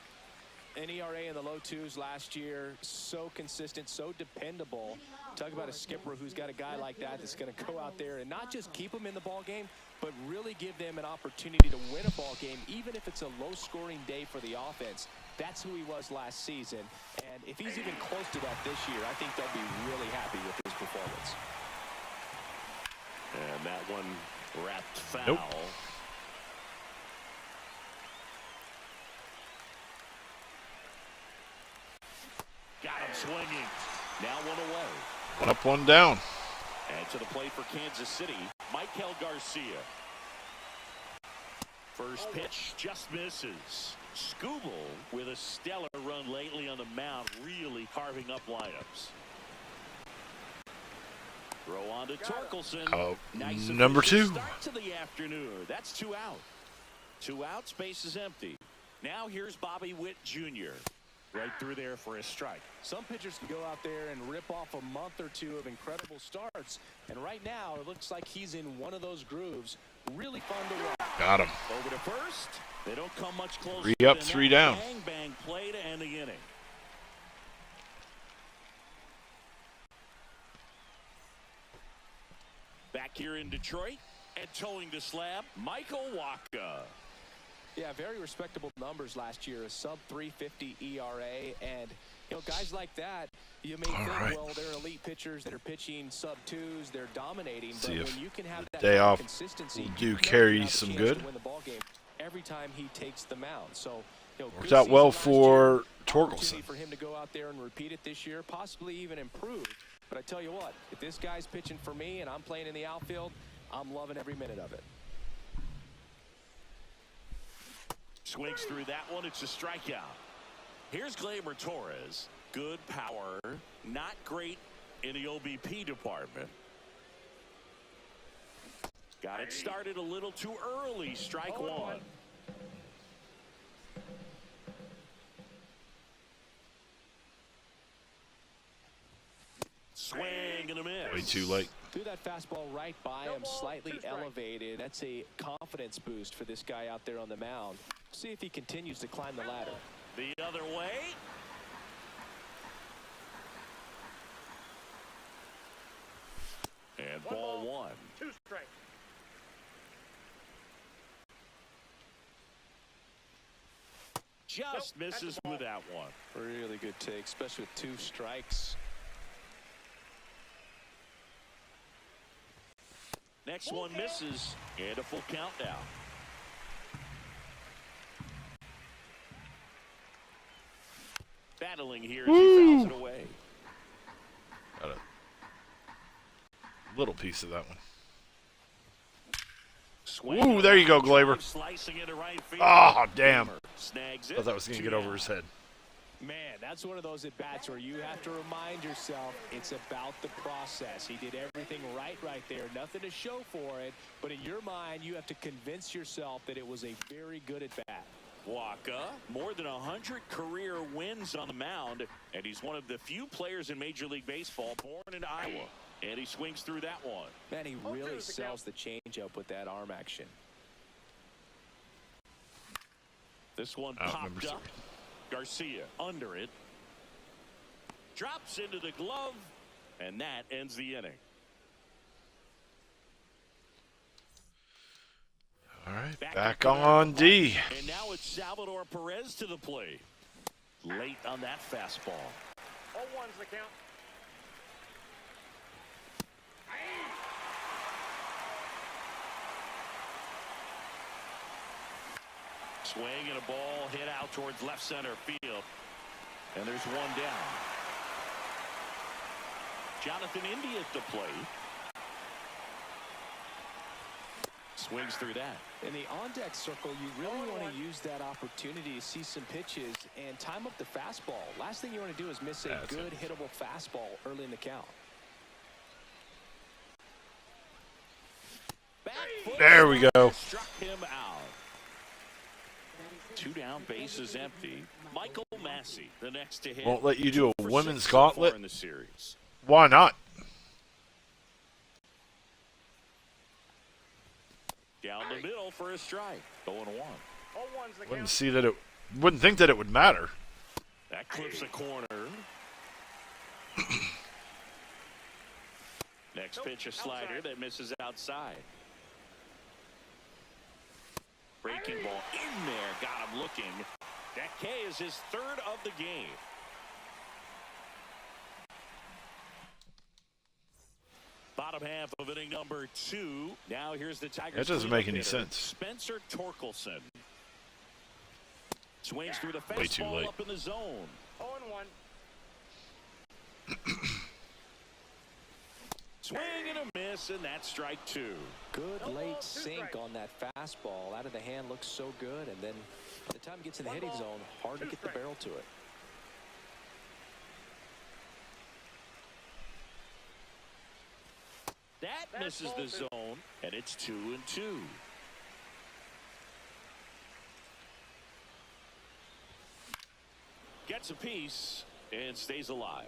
An ERA in the low twos last year. So consistent, so dependable. Talk about a skipper who's got a guy like that that's going to go out there and not just keep them in the ball game, but really give them an opportunity to win a ball game, even if it's a low-scoring day for the offense. That's who he was last season. And if he's even close to that this year, I think they'll be really happy with his performance. And that one wrapped foul. Nope. Got him swinging. Now one away. One up, one down. And to the plate for Kansas City, Michael Garcia. First pitch just misses. Skubal with a stellar run lately on the mound, really carving up lineups. Throw on to Torkelson. Oh, Nice number efficient two. Start to the afternoon. That's 2 out. 2 out, space is empty. Now here's Bobby Witt Jr. Right through there for a strike. Some pitchers can go out there and rip off a month or two of incredible starts. And right now, it looks like he's in one of those grooves. Really fun to watch. Got him. Over to first. They don't come much closer. 3 up, than 3 that. down. Bang, bang play to end the inning. Back here in Detroit and towing the slab, Michael Wacha. Yeah, very respectable numbers last year, a sub-350 ERA, and you know, guys like that, you may think, right. well, they're elite pitchers that are pitching sub-twos, they're dominating, See but if when you can have that day off consistency, will you do know you carry have a some chance good. to win the ball game every time he takes the mound. So, you know, Worked good out well season last for year, Torkelson. opportunity for him to go out there and repeat it this year, possibly even improve. But I tell you what, if this guy's pitching for me and I'm playing in the outfield, I'm loving every minute of it. Swings through that one. It's a strikeout. Here's Gleyber Torres. Good power. Not great in the OBP department. Got it started a little too early. Strike one. Swing and a miss. Way too late. Threw that fastball right by him, slightly elevated. That's a confidence boost for this guy out there on the mound. See if he continues to climb the ladder. The other way. And ball one. 2 strikes. Just misses with that one. Really good take, especially with 2 strikes. Next one misses, and a full count now. Battling here as he fouls it away. Got a little piece of that one. Swing. Ooh, there you go, Gleyber. Slicing into right field. Oh, damn. Snags it. Thought that was going to get over his head. Man, that's one of those at-bats where you have to remind yourself it's about the process. He did everything right there. Nothing to show for it, but in your mind, you have to convince yourself that it was a very good at-bat. Wacha, more than 100 career wins on the mound, and he's one of the few players in Major League Baseball born in Iowa. And he swings through that one. Man, he really sells the changeup with that arm action. This one Out popped number up. Garcia under it. Drops into the glove, and that ends the inning. All right, back on D. And now it's Salvador Perez to the plate. Late on that fastball. 0-1's the count. Swing and a ball hit out towards left center field. And there's one down. Jonathan India at the plate. Swings through that. In the on-deck circle, you really want to use that opportunity to see some pitches and time up the fastball. Last thing you want to do is miss a That's good hittable fastball early in the count. Back foot There we go. struck him out. 2 down, bases empty. Michael Massey, the next to hit. Won't let you do a 2 for women's 6 so far gauntlet? in the series. Why not? Down the middle for a strike. 0-1. 0-1's the Wouldn't count. see that it. Wouldn't think that it would matter. That clips a corner. Next pitch, a slider that misses outside. Breaking ball in there, got him looking. That K is his third of the game. Bottom half of inning number 2. Now here's the Tigers. That doesn't make any hitter, sense. Spencer Torkelson. Swings through the Way too fastball late. up in the zone. 0-1. Swing and a miss, and that's strike 2. Good No late ball, 2 sink strikes. on that fastball. Out of the hand looks so good, and then by the time it gets in the 1 hitting ball, zone, hard to 2 get the strikes. barrel to it. That Fastball misses the 2. zone, and it's 2-2. Gets a piece and stays alive.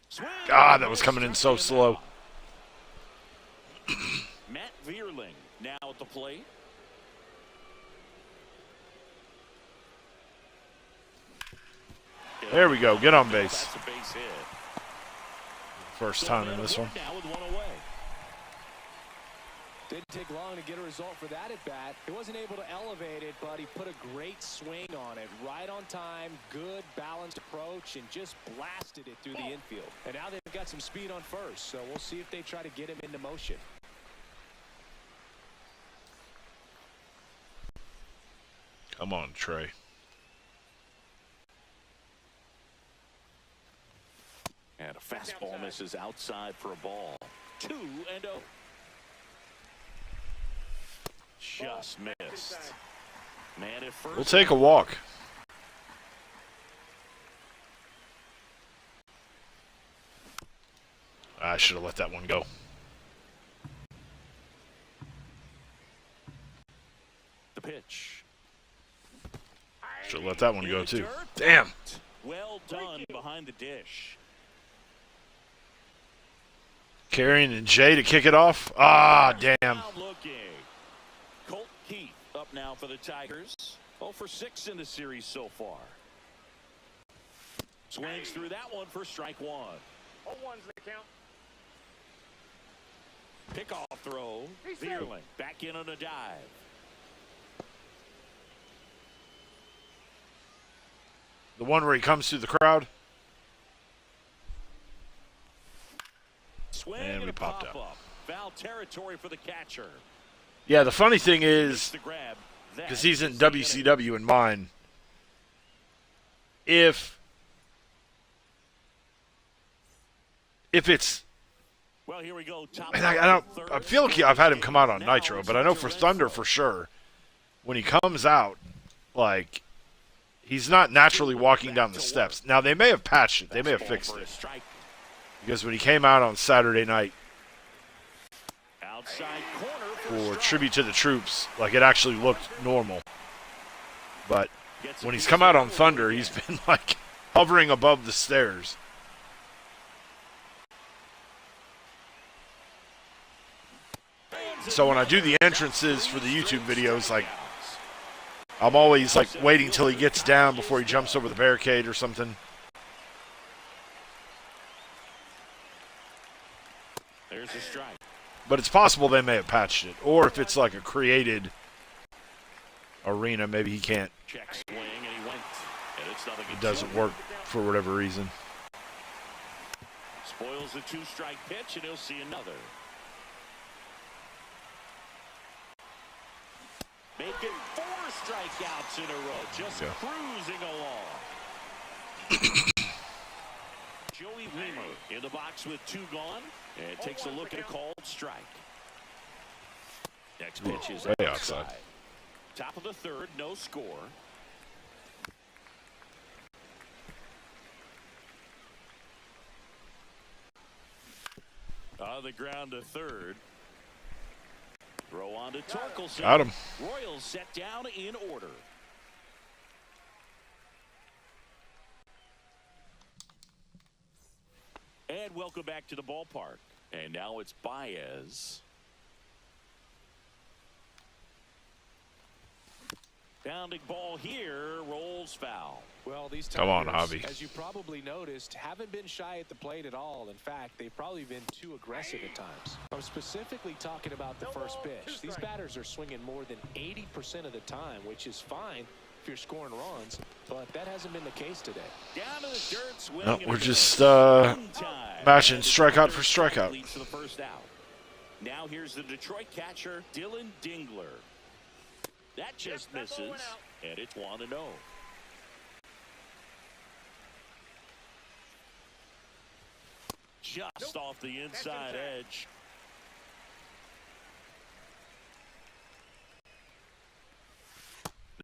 Swing. God, that was coming in so slow. Matt Vierling now at the plate. There we go. Get on base. That's a base hit. First time in this one. Now with 1 away. Didn't take long to get a result for that at bat. He wasn't able to elevate it, but he put a great swing on it. Right on time, good balanced approach, and just blasted it through the infield. And now they've got some speed on first, so we'll see if they try to get him into motion. Come on, Trey. And a fastball misses outside for a ball. 2-0. Just missed. Man at first. We'll take a walk. I should have let that one go. The pitch. Should have let that one go In the too. dirt. Damn. Well done behind the dish. Carrion and Jay to kick it off. Ah, damn. Now looking. Colt Keith up now for the Tigers. 0 for 6 in the series so far. Swings through that one for strike 1. 0-1's the count. Pickoff throw. He's safe. Vierling back in on a dive. The one where he comes through the crowd. Swing And we a popped out. pop-up. Foul territory for the catcher. Yeah, the funny thing Makes is, the grab. That because he's in is the inning. WCW in mine, if it's, Well, here we go. Top and I third. feel like I've had him come out on Now Nitro, it's but I know for Renfroe. Thunder for sure, when he comes out, like, he's not naturally walking down the steps. Now, they may have patched it. They may have Fastball fixed for a it. strike. Because when he came out on Saturday night Outside corner for a strike. Tribute to the Troops, like, it actually looked normal. But Gets a when he's piece come out of on it. Thunder, he's been, like, hovering above the stairs. So when I do the entrances for the YouTube videos, like, I'm always, like, waiting till he gets down before he jumps over the barricade or something. There's a strike. But it's possible they may have patched it. Or if it's, like, a created arena, maybe he can't. Check swing, and he went. And it's nothing. It doesn't work for whatever reason. Spoils the 2-strike pitch, and he'll see another. Making 4 strikeouts in a row, just Yeah. cruising along. Joey Wiemer in the box with 2 gone, and takes a look at a called strike. Next pitch is Way outside. outside. Top of the third, no score. On the ground to third. Throw on to Torkelson. Got him. Royals set down in order. And welcome back to the ballpark. And now it's Baez. Pounding ball here, rolls foul. Well, these Come on, Tigers, Javi. as you probably noticed, haven't been shy at the plate at all. In fact, they've probably been too aggressive at times. I'm specifically talking about the first pitch. These batters are swinging more than 80% of the time, which is fine if you're scoring runs, but that hasn't been the case today. Down to the dirt, swing No, and we're a just miss. matching And strikeout the for strikeout. leads to the first out. Now here's the Detroit catcher, Dylan Dingler. That just misses, and it's 1-0. Just off the inside edge.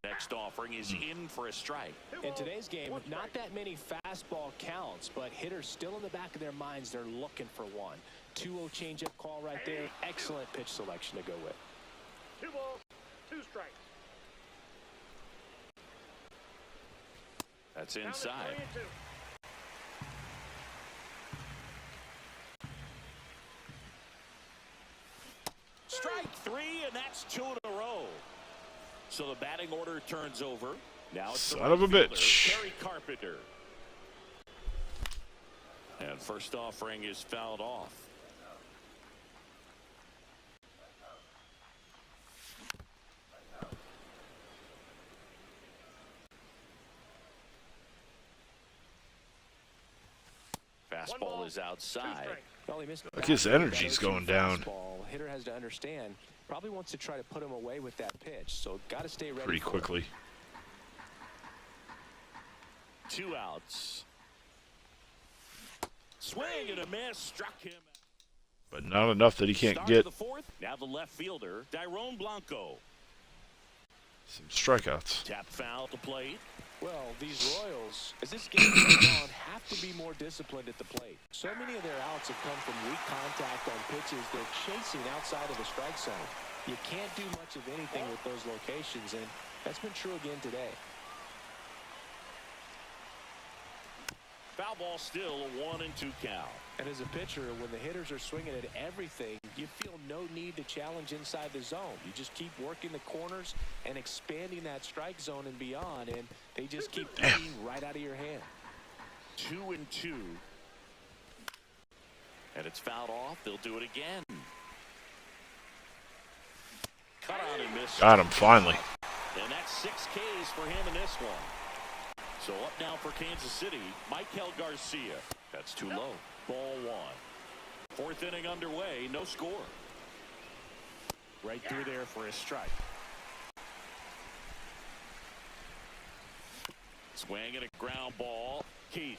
Next offering is in for a strike. In today's game, not that many fastball counts, but hitters still in the back of their minds, they're looking for one. 2-0 changeup call right there. Excellent pitch selection to go with. 2 balls, 2 strikes. That's inside. Strike 3, and that's 2 in a row. So the batting order turns over. Now it's Son of a fielder, bitch. Terry Carpenter. And first offering is fouled off. Fastball is outside. Well, he missed Look, his energy's going down. Fastball. Hitter has to understand. Probably wants to try to put him away with that pitch, so got to stay ready. Pretty for it. quickly. 2 outs. Swing and a miss, struck him. But not enough that he can't Start get of the 4th. Now the left fielder, Dyrone Blanco. some strikeouts. Tap foul to plate. Well, these Royals, as this game goes on, have to be more disciplined at the plate. So many of their outs have come from weak contact on pitches they're chasing outside of the strike zone. You can't do much of anything with those locations, and that's been true again today. Foul ball still a 1-2 count. And as a pitcher, when the hitters are swinging at everything, you feel no need to challenge inside the zone. You just keep working the corners and expanding that strike zone and beyond, and they just keep eating right out of your hand. 2-2. And it's fouled off. They'll do it again. Cut on and miss. Got him finally. And that's 6 Ks for him in this one. So up now for Kansas City, Michael Garcia. That's too low. Ball 1. 4th inning underway, no score. Right through there for a strike. Swing and a ground ball. Keith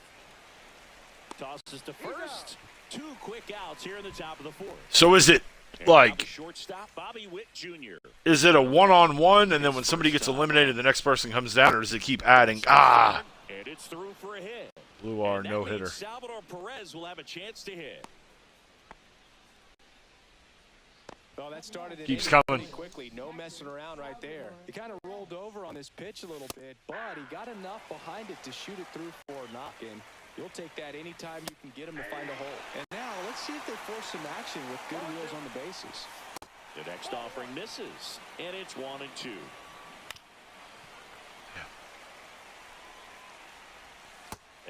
tosses to first. 2 quick outs here in the top of the 4th. So is it And now the like, shortstop Bobby Witt Jr. is it a one-on-one and then when somebody gets eliminated, the next person comes down, or does it keep adding? Ah, And it's through for a hit. Blue R And that no-hitter. means Salvador Perez will have a chance to hit. Well, that started Keeps inning coming. pretty quickly. No messing around right there. He kind of rolled over on this pitch a little bit, but he got enough behind it to shoot it through for a knock-in. You'll take that anytime you can get him to find a hole. And now let's see if they force some action with good wheels on the bases. The next offering misses, and it's 1-2.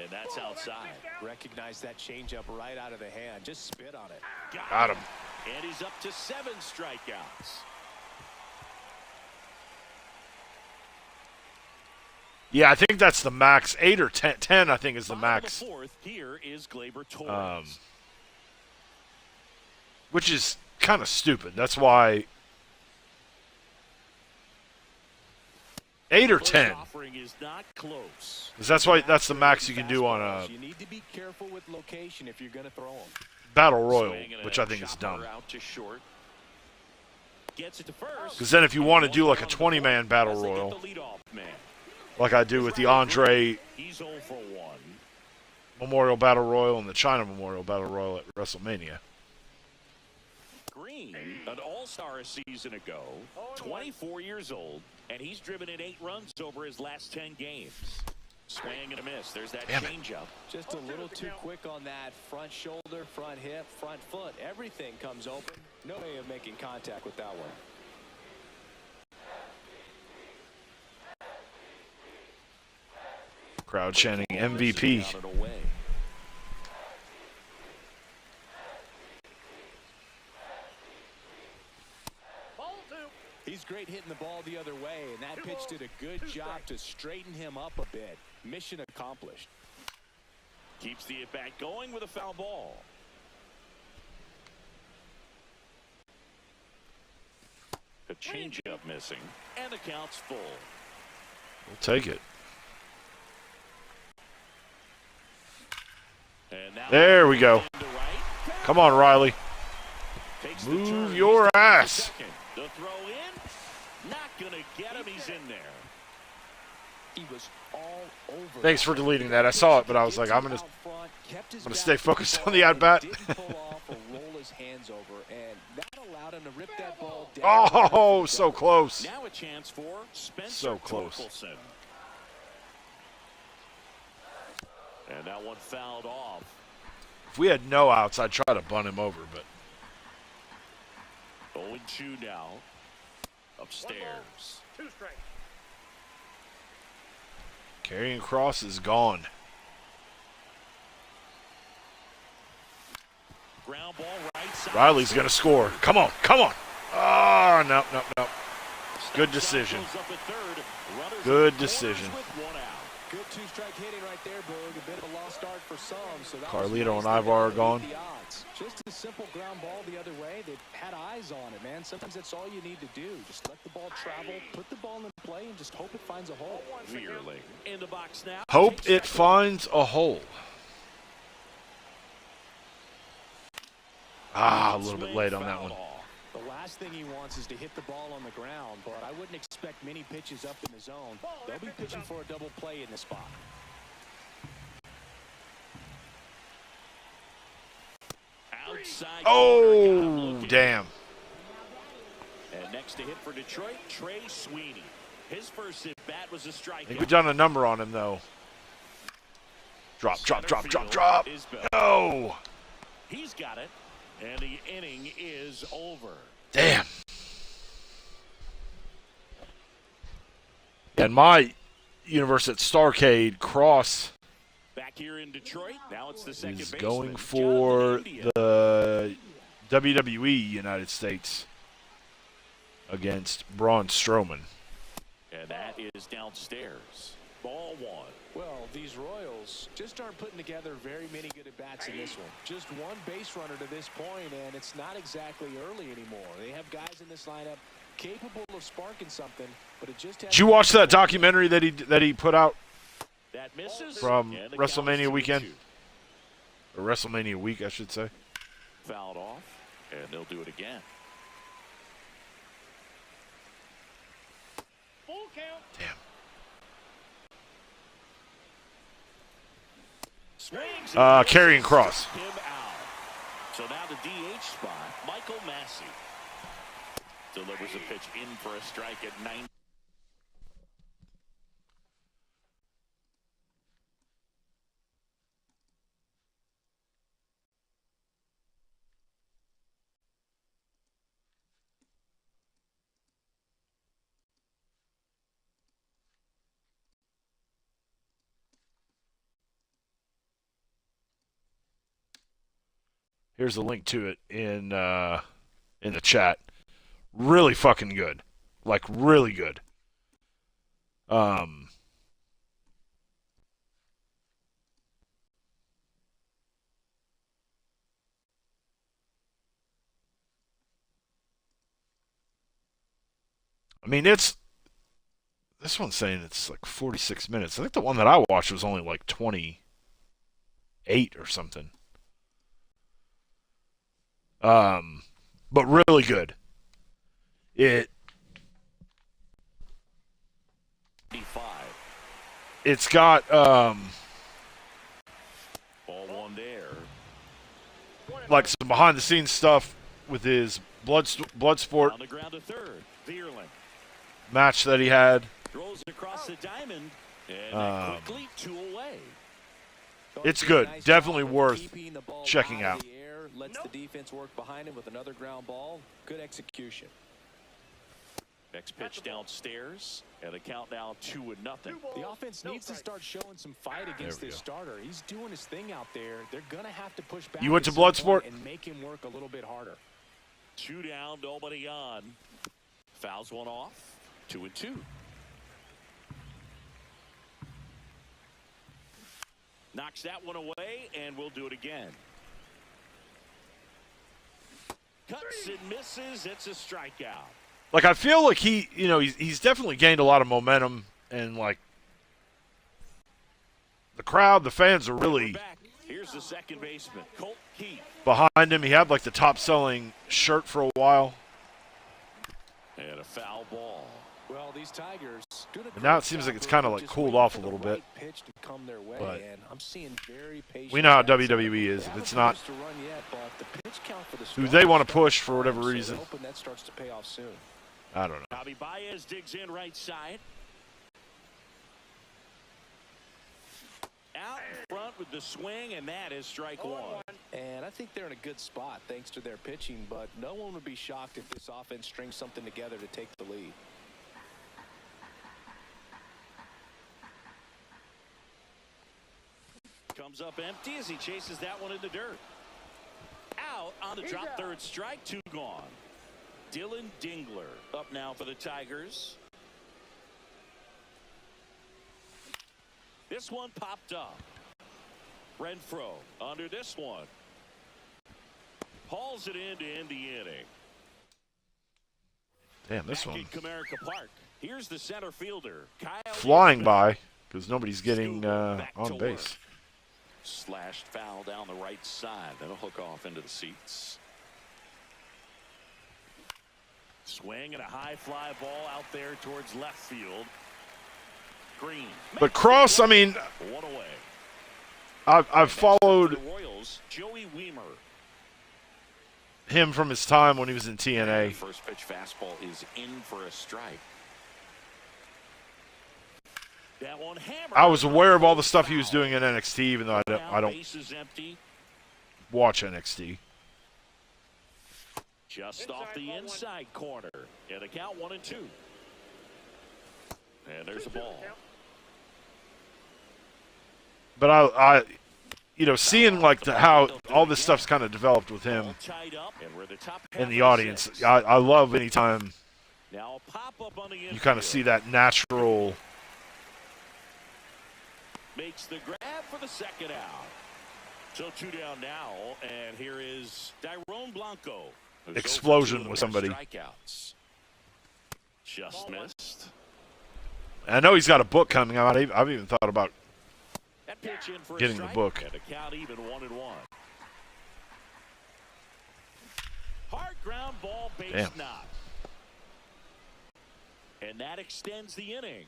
And that's outside. Recognize that changeup right out of the hand. Just spit on it. Got him. And he's up to 7 strikeouts. Yeah, I think that's the max. 8 or 10 I think is the Bottom max. of the 4th, here is Gleyber Torres. Which is kind of stupid. That's why 8 or First 10. offering is not close. 'Cause that's the max you can do on a You need to be careful with location if you're going to throw them. battle royal, Swing and a which I think is chopper dumb. Out to short. Gets it to first. Because then if you want to do like a 20-man battle As they get royal, the leadoff man. like I do with the Andre He's 0 for 1. Memorial Battle Royal and the China Memorial Battle Royal at WrestleMania. Green, an all-star a season ago, 24 years old, and he's driven in 8 runs over his last 10 games. Swing and a miss. There's that Damn it. changeup. Just a little too quick on that front shoulder, front hip, front foot. Everything comes open. No way of making contact with that one. Crowd chanting MVP. Down and away. Ball 2. He's great hitting the ball the other way, and that pitch did a good job to straighten him up a bit. Mission accomplished. Keeps the at-bat going with a foul ball. A changeup missing, and the count's full. We'll take it. And now There we go. into right. Come on, Riley. Takes the Move turn. your He's ass. second. The throw in. Not going to get him. He's in there. He was all over. Thanks for deleting that. I saw it, but I was like, I'm gonna stay focused on the at-bat. Didn't pull off or roll his hands over, and that allowed him to rip that ball down. Oh, so close. Now a chance for Spencer So close. Torkelson. And that one fouled off. If we had no outs, I'd try to bunt him over, but 0-2 now. Upstairs. 2 strikes. carrying cross is gone. Ground ball right side. Riley's going to score. Come on, come on. Oh, no, no, no. Good decision. Goes up at third. Runners Good in decision. corners with one out. Good two-strike hitting right there, Boog. A bit of a lost start for some. So that Carlito was and nice. They Ivar are beat gone. the odds. Just a simple ground ball the other way. They had eyes on it, man. Sometimes that's all you need to do. Just let the ball travel, put the ball in play, and just hope it finds a hole. Weirling in the box now. Hope Takes it second. finds a hole. Ah, a little bit Swing late on that foul one. off. The last thing he wants is to hit the ball on the ground, but I wouldn't expect many pitches up in the zone. They'll be pitching for a double play in this spot. Outside corner, got him Oh, looking. damn. And next to hit for Detroit, Trey Sweeney. His first at bat was a I think we've strikeout. done a number on him, though. Drop, drop, drop, drop, Center drop. field is Bell. No. He's got it, and the inning is over. Damn. And my universe at Starcade, Cross Back here in Detroit, now it's the second is baseman, going for Jonathan India. the WWE United States against Braun Strowman. And that is downstairs. Ball one. Well, these Royals just aren't putting together very many good at-bats in this one. Just one base runner to this point, and it's not exactly early anymore. They have guys in this lineup capable of sparking something, but it just has Did you watch that documentary that he put out That misses. from and the WrestleMania count's weekend? 2-2. Or WrestleMania week, I should say. Fouled off, and they'll do it again. Full count. Damn. Swings Carrying cross. him out. So now the DH spot, Michael Massey delivers a pitch in for a strike at 9. Here's the link to it in the chat. Really fucking good. Like, really good. I mean, this one's saying it's like 46 minutes. I think the one that I watched was only like 28 or something. But really good. It's got Ball one there. like some behind the scenes stuff with his Bloodsport On the ground to third. Veerling match that he had. throws it across the diamond, and quickly 2 away. It's good. Nice Definitely job of worth keeping the ball checking out out. of the air, lets the defense work behind him with another ground ball. Good execution. Next pitch downstairs, and the count now 2-0. The offense needs to start showing some fight against this starter. He's doing his thing out there. They're going to have to push back. You went to at some Bloodsport? point and make him work a little bit harder. 2 down, nobody on. Fouls one off. 2-2. Knocks that one away, and we'll do it again. Cuts and misses. It's a strikeout. Like, I feel like he's definitely gained a lot of momentum, and like the crowd, the fans are really Back. Here's the second baseman, Colt Keith. behind him. He had like the top-selling shirt for a while. And a foul ball. Well, these Tigers. But now it seems like it's kind of like cooled off a little bit. Pitch to come their way, But and I'm seeing very patient we know how bats. WWE is. If it's not To run yet, but the pitch count for the who they want to starters push for whatever so reason, hoping that starts to pay off soon. I don't know. Javi Baez digs in right side. Out in front with the swing, and that is strike one. And I think they're in a good spot thanks to their pitching, but no one would be shocked if this offense strings something together to take the lead. Comes up empty as he chases that one in the dirt. Out on the drop, third strike, 2 gone. Dylan Dingler up now for the Tigers. This one popped up. Renfroe under this one. Hauls it in to end the inning. Damn, this Back one at Comerica Park. Here's the center fielder, Kyle flying Eastman. by because nobody's getting Back to on work. base. Slashed foul down the right side. That'll hook off into the seats. Swing and a high fly ball out there towards left field. Green. But Cross, I mean, One away. I've followed The Royals, Joey Weimer. him from his time when he was in TNA. First pitch fastball is in for a strike. That one hammered. I was aware of all the stuff he was doing in NXT, even though I don't Base is empty. watch NXT. Just off the inside corner. And a count 1-2. And there's a ball. But I seeing like how all this stuff's kind of developed with him All tied up, and we're the top half in the of audience. 6. I love anytime Now a pop up on the you kind of see that natural. Makes the grab for the second out. So 2 down now, and here is Dairon Blanco. who's Explosion 0 for 2 with somebody. Strikeouts. Just missed. I know he's got a book coming out. I've even thought about That pitch in for getting a the strike, book. and a count even 1-1. Hard ground ball, base Damn. knock. And that extends the inning.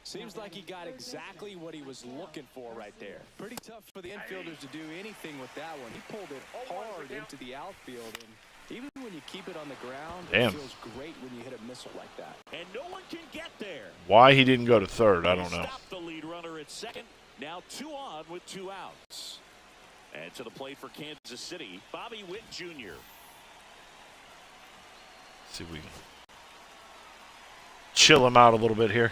Seems like he got exactly what he was looking for right there. Pretty tough for the infielders to do anything with that one. He pulled it hard into the outfield, and even when you keep it on the ground, Damn. it feels great when you hit a missile like that. And no one can get there. Why he didn't go to third, I don't know. Stop the lead runner at second. Now 2 on with 2 outs. And to the plate for Kansas City, Bobby Witt Jr. See if we can chill him out a little bit here.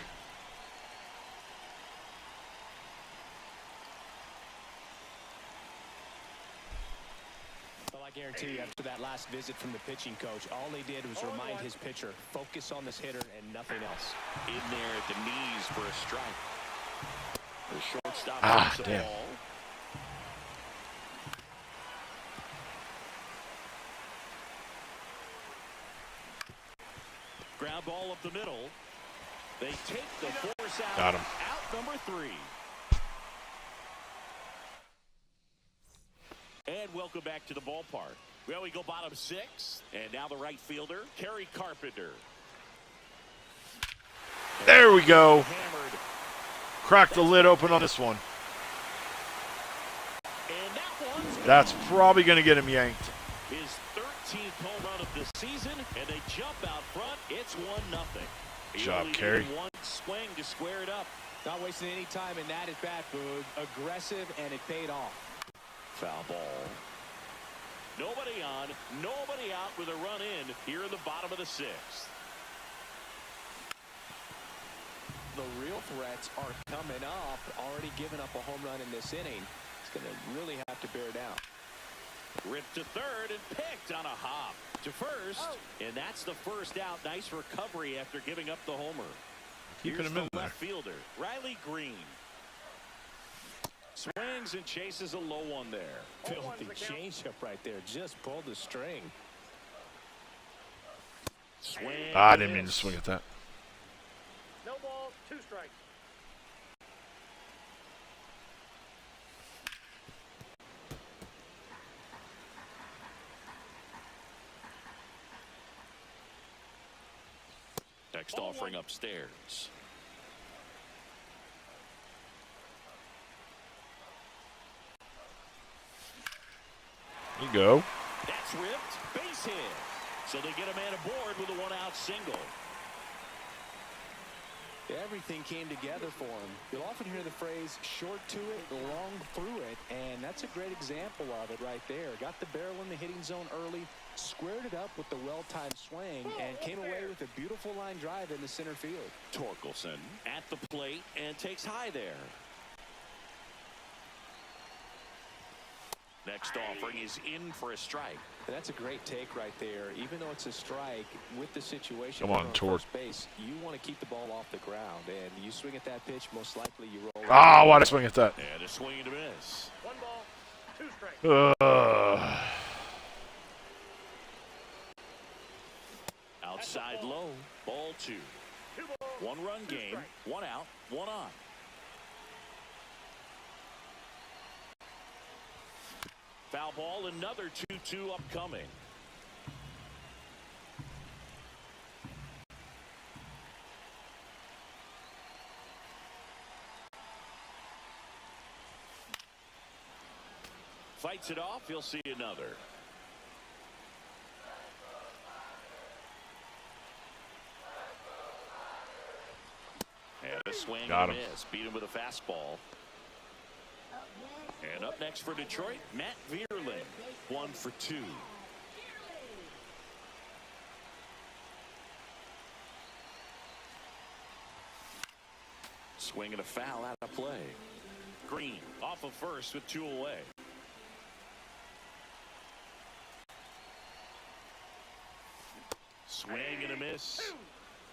Well, I guarantee you, after that last visit from the pitching coach, all he did was remind his pitcher, focus on this hitter and nothing else. In there at the knees for a strike. The shortstop Ah, takes the damn. ball. Ground ball up the middle. They take the force out. Got him. Out number 3. And welcome back to the ballpark. Well, we go bottom 6. And now the right fielder, Kerry Carpenter. There we go. Hammered. Crack the lid open on this one. And that one's That's probably going to get him yanked. his 13th home run of the season, and they jump out front. It's 1-0. He Job, only Kerry. needed one swing to square it up. Not wasting any time in that at bat, Boog. Aggressive, and it paid off. Foul ball. Nobody on, nobody out with a run in here in the bottom of the sixth. The real threats are coming up. Already giving up a home run in this inning. It's going to really have to bear down. Ripped to third and picked on a hop to first. And that's the first out. Nice recovery after giving up the homer. Keeping Here's him in the there. left fielder, Riley Green. Swings and chases a low one there. Filthy changeup right there. Just pulled the string. Swing. I didn't mean to swing at that. No ball, 2 strikes. Next offering upstairs. There you go. That's ripped. Base hit. So they get a man aboard with a 1-out single. Everything came together for him. You'll often hear the phrase short to it, long through it, and that's a great example of it right there. Got the barrel in the hitting zone early, squared it up with the well-timed swing, and came away with a beautiful line drive in the center field. Torkelson at the plate and takes high there. Next offering is in for a strike. And that's a great take right there. Even though it's a strike, with the situation Come on, on Torque. first base, you want to keep the ball off the ground, and you swing at that pitch, most likely you roll. Ah, why'd I swing at that? And a swing and a miss. 1 ball, 2 strikes. Outside low, ball 2. 2 balls, 1-run 2 game, strikes. 1 out, 1 on. Foul ball, another 2-2 upcoming. Fights it off, he'll see another. And a swing Got and a him. miss. Beat him with a fastball. And up next for Detroit, Matt Vierling. 1 for 2. Swing and a foul out of play. Green off of first with 2 away. Swing and a miss.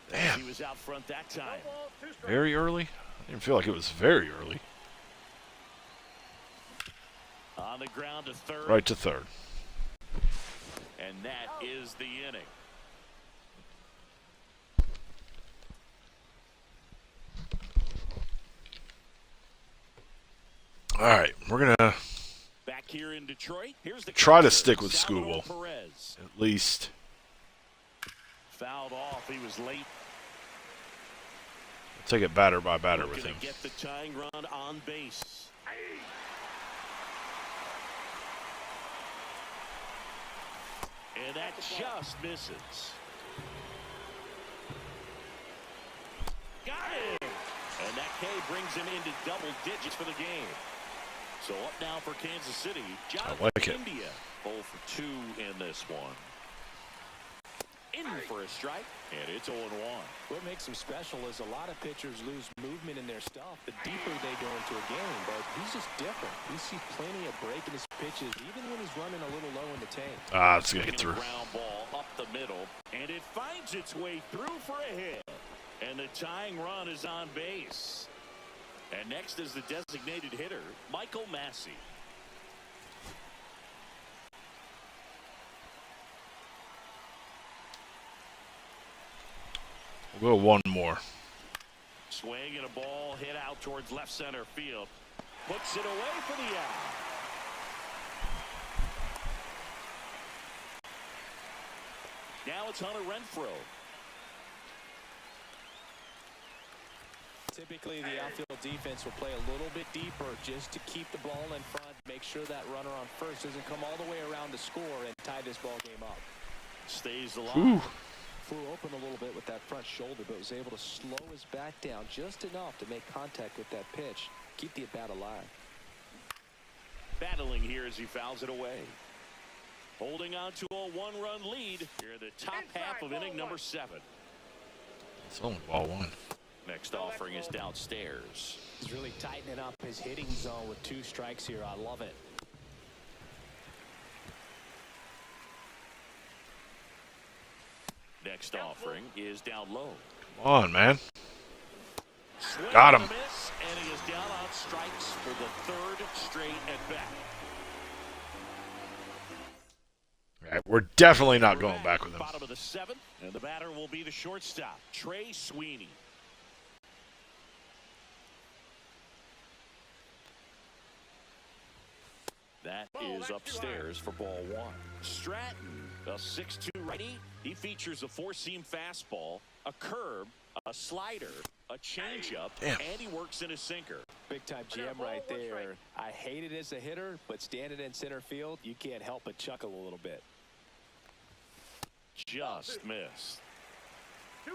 Damn. He was out front that No time. ball, 2 strikes. Very early? I didn't feel like it was very early. On the ground to third. Right to third. And that is the inning. All right, we're going to Back here in Detroit. Here's the try to catcher, stick with Salvador Skubal. Perez. at least. Fouled off. He was late. Take it batter by batter with Looking him. to get the tying run on base. And that just misses. Got it. And that K brings him into double digits for the game. So up now for Kansas City, Jonathan like it. India. 0 for 2 in this one. In for a strike, and it's 0-1. What makes him special is a lot of pitchers lose movement in their stuff the deeper they go into a game, but he's just different. We see plenty of break in his pitches, even when he's running a little low in the tank. Ah, it's going to get Swinging through. a ground ball up the middle, and it finds its way through for a hit. And the tying run is on base. And next is the designated hitter, Michael Massey. We'll go one more. Swing and a ball hit out towards left center field. Puts it away for the out. Now it's Hunter Renfroe. Typically, the outfield defense will play a little bit deeper just to keep the ball in front, make sure that runner on first doesn't come all the way around to score and tie this ball game up. Stays alive. Ooh. Flew open a little bit with that front shoulder, but was able to slow his back down just enough to make contact with that pitch, keep the at-bat alive. Battling here as he fouls it away. Holding on to a one-run lead here in the top half of inning number 7. It's only ball 1. Next offering is downstairs. He's really tightening up his hitting zone with 2 strikes here. I love it. Next offering is down low. Come on, man. Swing Got and him. a miss, and he is down on strikes for the 3rd straight at bat. All right, we're definitely not going back with him. Bottom of the 7th, and the batter will be the shortstop, Trey Sweeney. That is upstairs for ball 1. Stratton, a 6'2 righty. He features a 4-seam fastball, a curve, a slider, a changeup, Damn. and he works in a sinker. Big time GM right there. I hate it as a hitter, but standing in center field, you can't help but chuckle a little bit. Just missed. 2-1.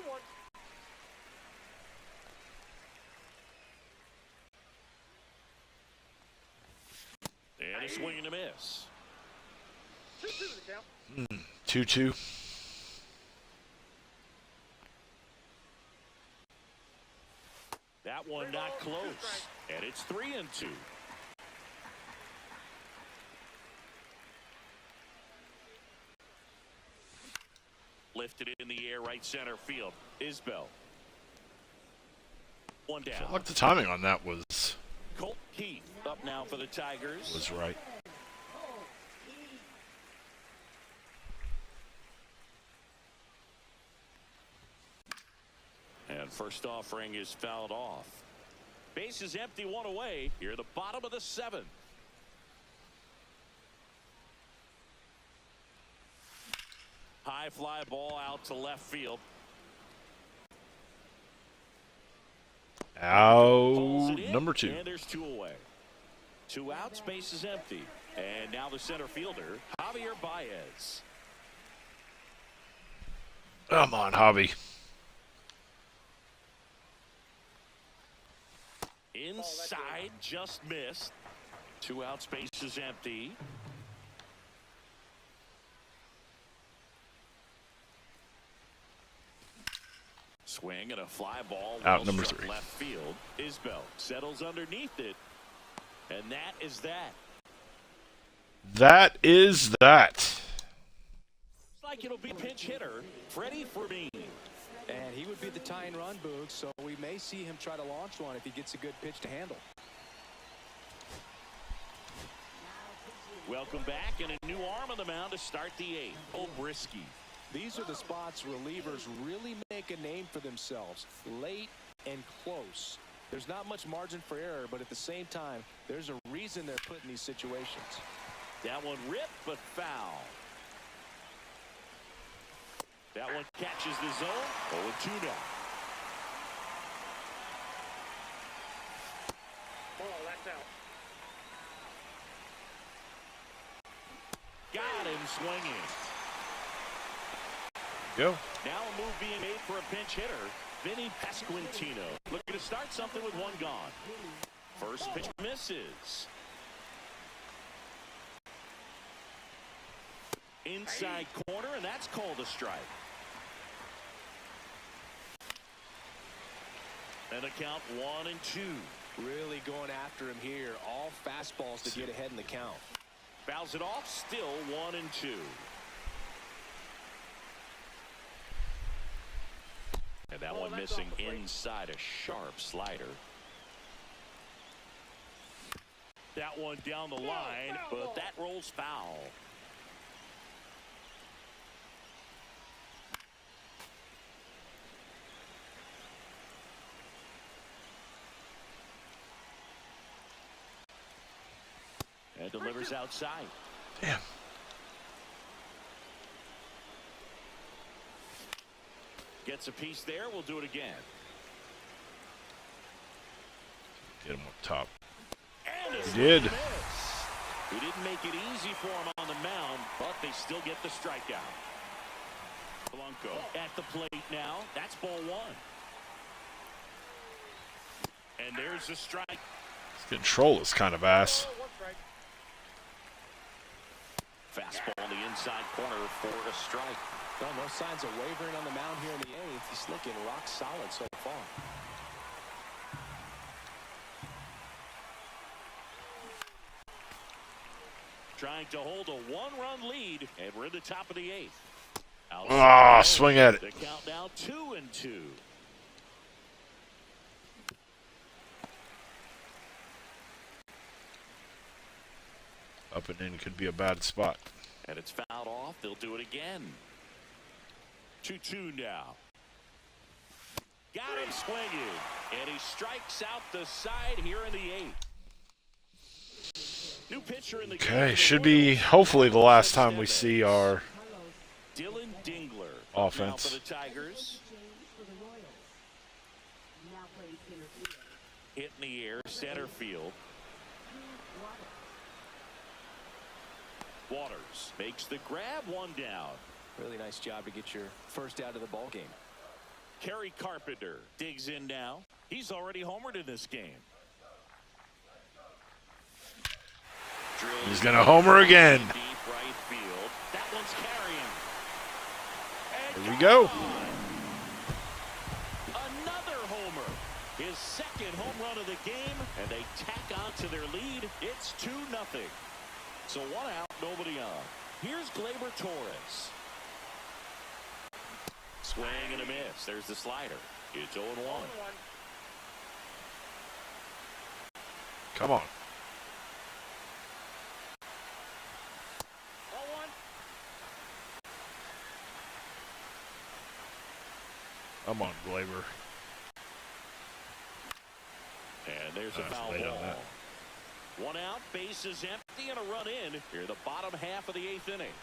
And a swing and a miss. 2-2 the count. 2-2. That one not close. And it's 3-2. Lifted in the air, right center field. Isbell. One I down. feel like the timing on that was Colt Keith up now for the Tigers. right. And first offering is fouled off. Base is empty, 1 away. Here at the bottom of the 7th. High fly ball out to left field. Pulls Out it in, number 2. And there's 2 away. 2 outs, base is empty. And now the center fielder, Javier Baez. Come on, Javi. Inside, just missed. 2 outs, base is empty. Swing and a fly ball. Out well number struck 3. Left field. Isbell settles underneath it. And that is that. That is that. Looks like it'll be pinch hitter, Freddie Fermin. And he would be the tying run, Boog, so we may see him try to launch one if he gets a good pitch to handle. Welcome back, and a new arm on the mound to start the 8th. O'Brisky. These are the spots relievers really make a name for themselves, late and close. There's not much margin for error, but at the same time, there's a reason they're put in these situations. That one ripped, but foul. That one catches the zone. 0-2 now. Ball, that's out. Got him swinging. Go. Now a move being made for a pinch hitter, Vinny Pasquantino. Looking to start something with 1 gone. First pitch misses. Inside corner, and that's called a strike. And a count 1-2. Really going after him here. All fastballs to get ahead in the count. Fouls it off, still 1-2. And that one missing inside a sharp slider. That one down the line, but that rolls foul. And delivers outside. Damn. Gets a piece there. We'll do it again. Get him up top. And a He swing did. and a miss. He didn't make it easy for him on the mound, but they still get the strikeout. Blanco at the plate now. That's ball 1. And there's the strike. His control is kind of ass. 1 strike. Fastball on the inside corner for a strike. Well, no signs of wavering on the mound here in the 8th. He's looking rock solid so far. Trying to hold a one-run lead, and we're in the top of the 8th. Ah, swing at it. The count now 2-2. Up and in could be a bad spot. And it's fouled off. They'll do it again. 2-2 now. Got him swinging. And he strikes out the side here in the 8th. New pitcher in the game. Okay, should be hopefully the last time we see our Dylan Dingler offense. now for the Tigers. Hit in the air, center field. Waters makes the grab, one down. Really nice job to get your first out of the ball game. Kerry Carpenter digs in now. He's already homered in this game. He's going to homer again. Deep right field. That one's carrying. And Here we go. another homer. His second home run of the game, and they tack on to their lead. It's 2-0. So 1 out, nobody on. Here's Gleyber Torres. Swing and a miss. There's the slider. It's 0-1. Come on. 0-1. Come on, Gleyber. And there's a That's foul late on ball. that. 1 out, bases empty, and a run in here the bottom half of the 8th inning.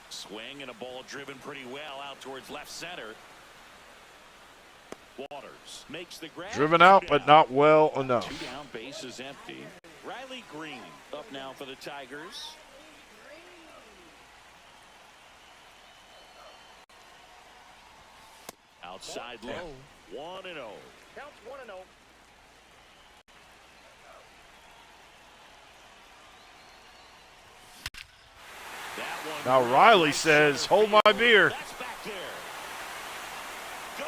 Swing and a ball driven pretty well out towards left center. Waters makes the grab. Driven out, but not well enough. 2 down, bases empty. Riley Green up now for the Tigers. Outside low. 1-0. Counts 1-0. That one Now right Riley right says, center hold my field. beer. That's back there. Gone.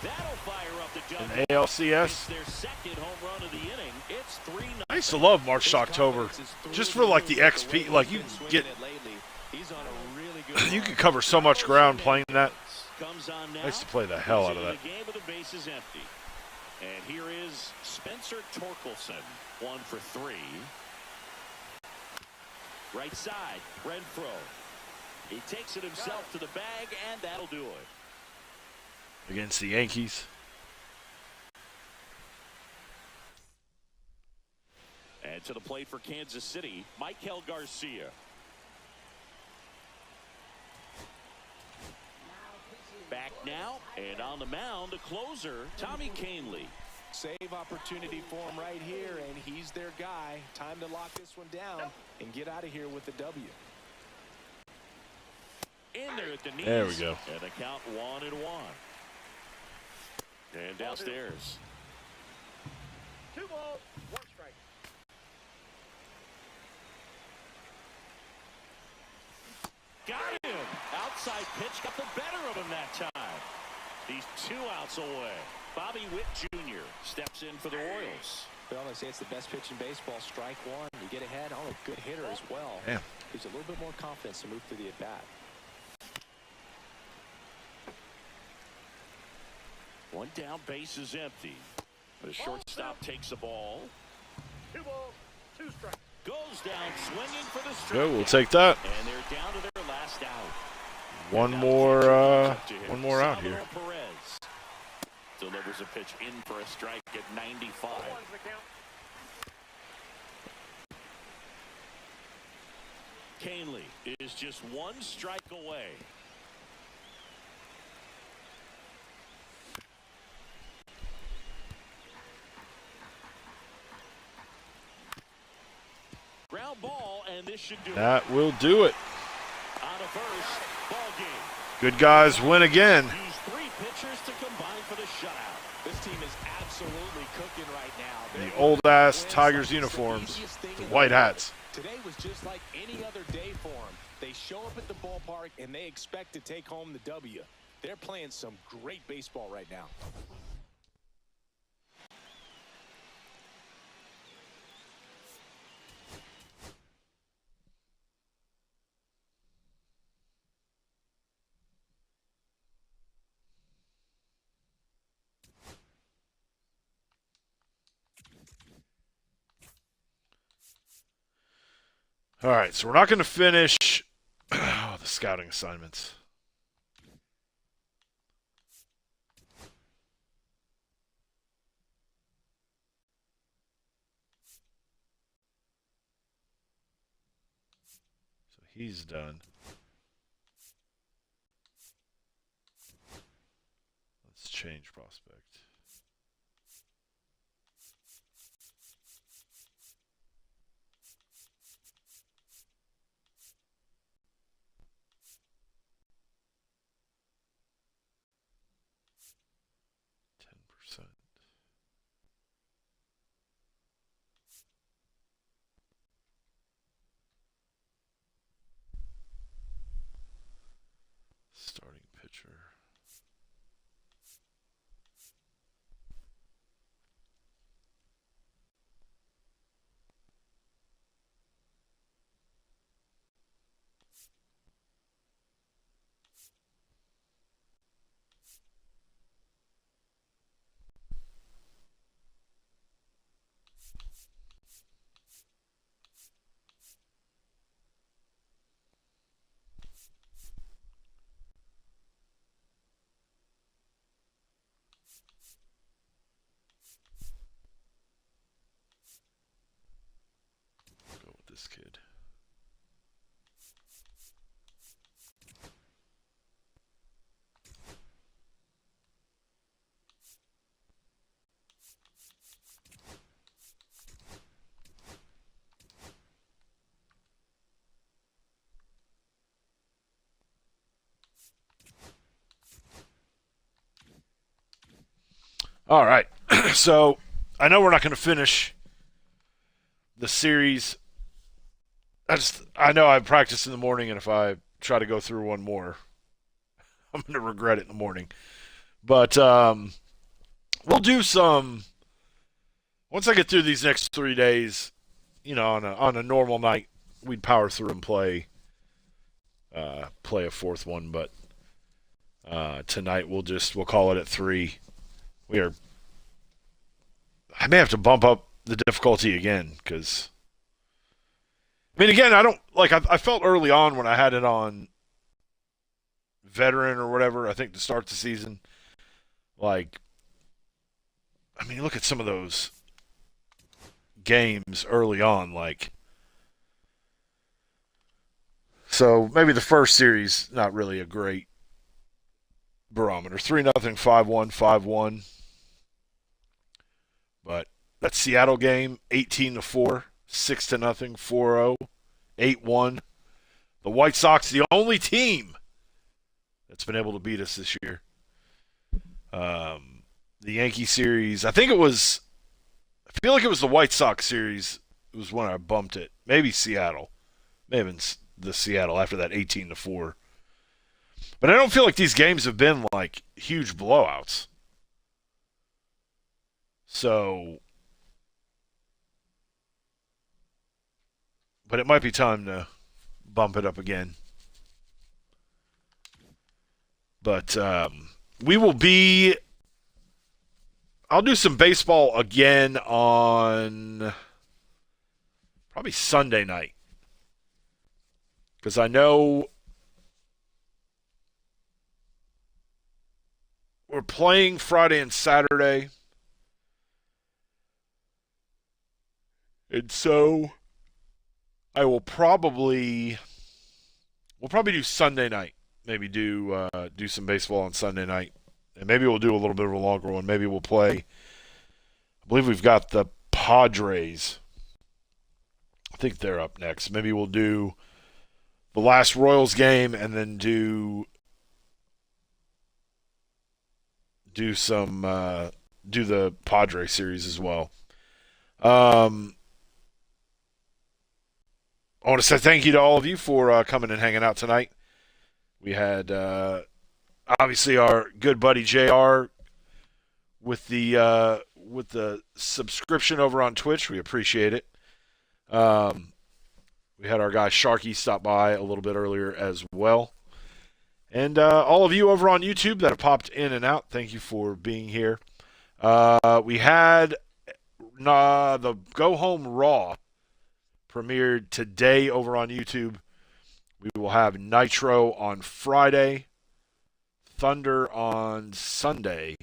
That'll fire up the In jump. ALCS. It's their second home run of the inning. It's 3-0. I used to love March to October. Just for like the XP, like you get, He's on a really good you could cover so much ground playing that. Comes on now. I used to play the hell out of He's in that. the game with the bases empty. And here is Spencer Torkelson, 1 for 3. Right side, Renfroe. He takes it himself to the bag, and that'll do it. Against the Yankees. And to the plate for Kansas City, Michael Garcia. Back now, and on the mound, the closer, Tommy Kahnle. save opportunity for him right here, and he's their guy. Time to lock this one down and get out of here with the W. In there at the knees. There we go. And the count 1-1. And downstairs. 2 balls, 1 strike. Got him. Outside pitch got the better of him that time. He's 2 outs away. Bobby Witt Jr. steps in for the Royals. Well, they say it's the best pitch in baseball. Strike one. You get ahead. Oh, a good hitter as well. Damn. Gives you a little bit more confidence to move through the at-bat. 1 down, base is empty. The shortstop takes the ball. 2 balls, 2 strikes. Goes down swinging for the strike. Good, we'll take that. And they're down to their last out. One more out here. Perez delivers a pitch in for a strike at 95. 1's the count. Kahnle is just 1 strike away. Ground ball, and this should do it. That will do it. On a first, ball game. Good guys win again. Used 3 pitches pitchers to combine for the shutout. This team is absolutely cooking right now. The old-ass Tigers uniforms, the white hats. Today was just like any other day for them. They show up at the ballpark, and they expect to take home the W. They're playing some great baseball right now. All right, so we're not going to finish the scouting assignments. So he's done. Let's change prospect. Starting pitcher. Go with this kid. All right. So I know we're not going to finish the series. I know I practice in the morning, and if I try to go through one more, I'm going to regret it in the morning. But we'll do some. Once I get through these next 3 days, you know, on a normal night, we'd power through and play a fourth one. But tonight we'll call it at 3. I may have to bump up the difficulty again because, I mean, again, I felt early on when I had it on veteran or whatever, I think to start the season, like, I mean, look at some of those games early on, like, so maybe the first series, not really a great barometer. 3-0, 5-1, 5-1. But that Seattle game, 18-4, 6-0, 4-0, 8-1. The White Sox, the only team that's been able to beat us this year. The Yankee series, I feel like it was the White Sox series. It was when I bumped it. Maybe Seattle. May have been the Seattle after that 18-4. But I don't feel like these games have been like huge blowouts. So, but it might be time to bump it up again. But we will be. I'll do some baseball again on probably Sunday night. Because I know we're playing Friday and Saturday. And so we'll probably do Sunday night. Maybe do some baseball on Sunday night. And maybe we'll do a little bit of a longer one. Maybe we'll play, I believe we've got the Padres. I think they're up next. Maybe we'll do the last Royals game and then do do the Padre series as well. I want to say thank you to all of you for coming and hanging out tonight. We had obviously our good buddy JR with the subscription over on Twitch. We appreciate it. We had our guy Sharky stop by a little bit earlier as well. And all of you over on YouTube that have popped in and out, thank you for being here. We had the Go Home Raw premiered today over on YouTube. We will have Nitro on Friday, Thunder on Sunday,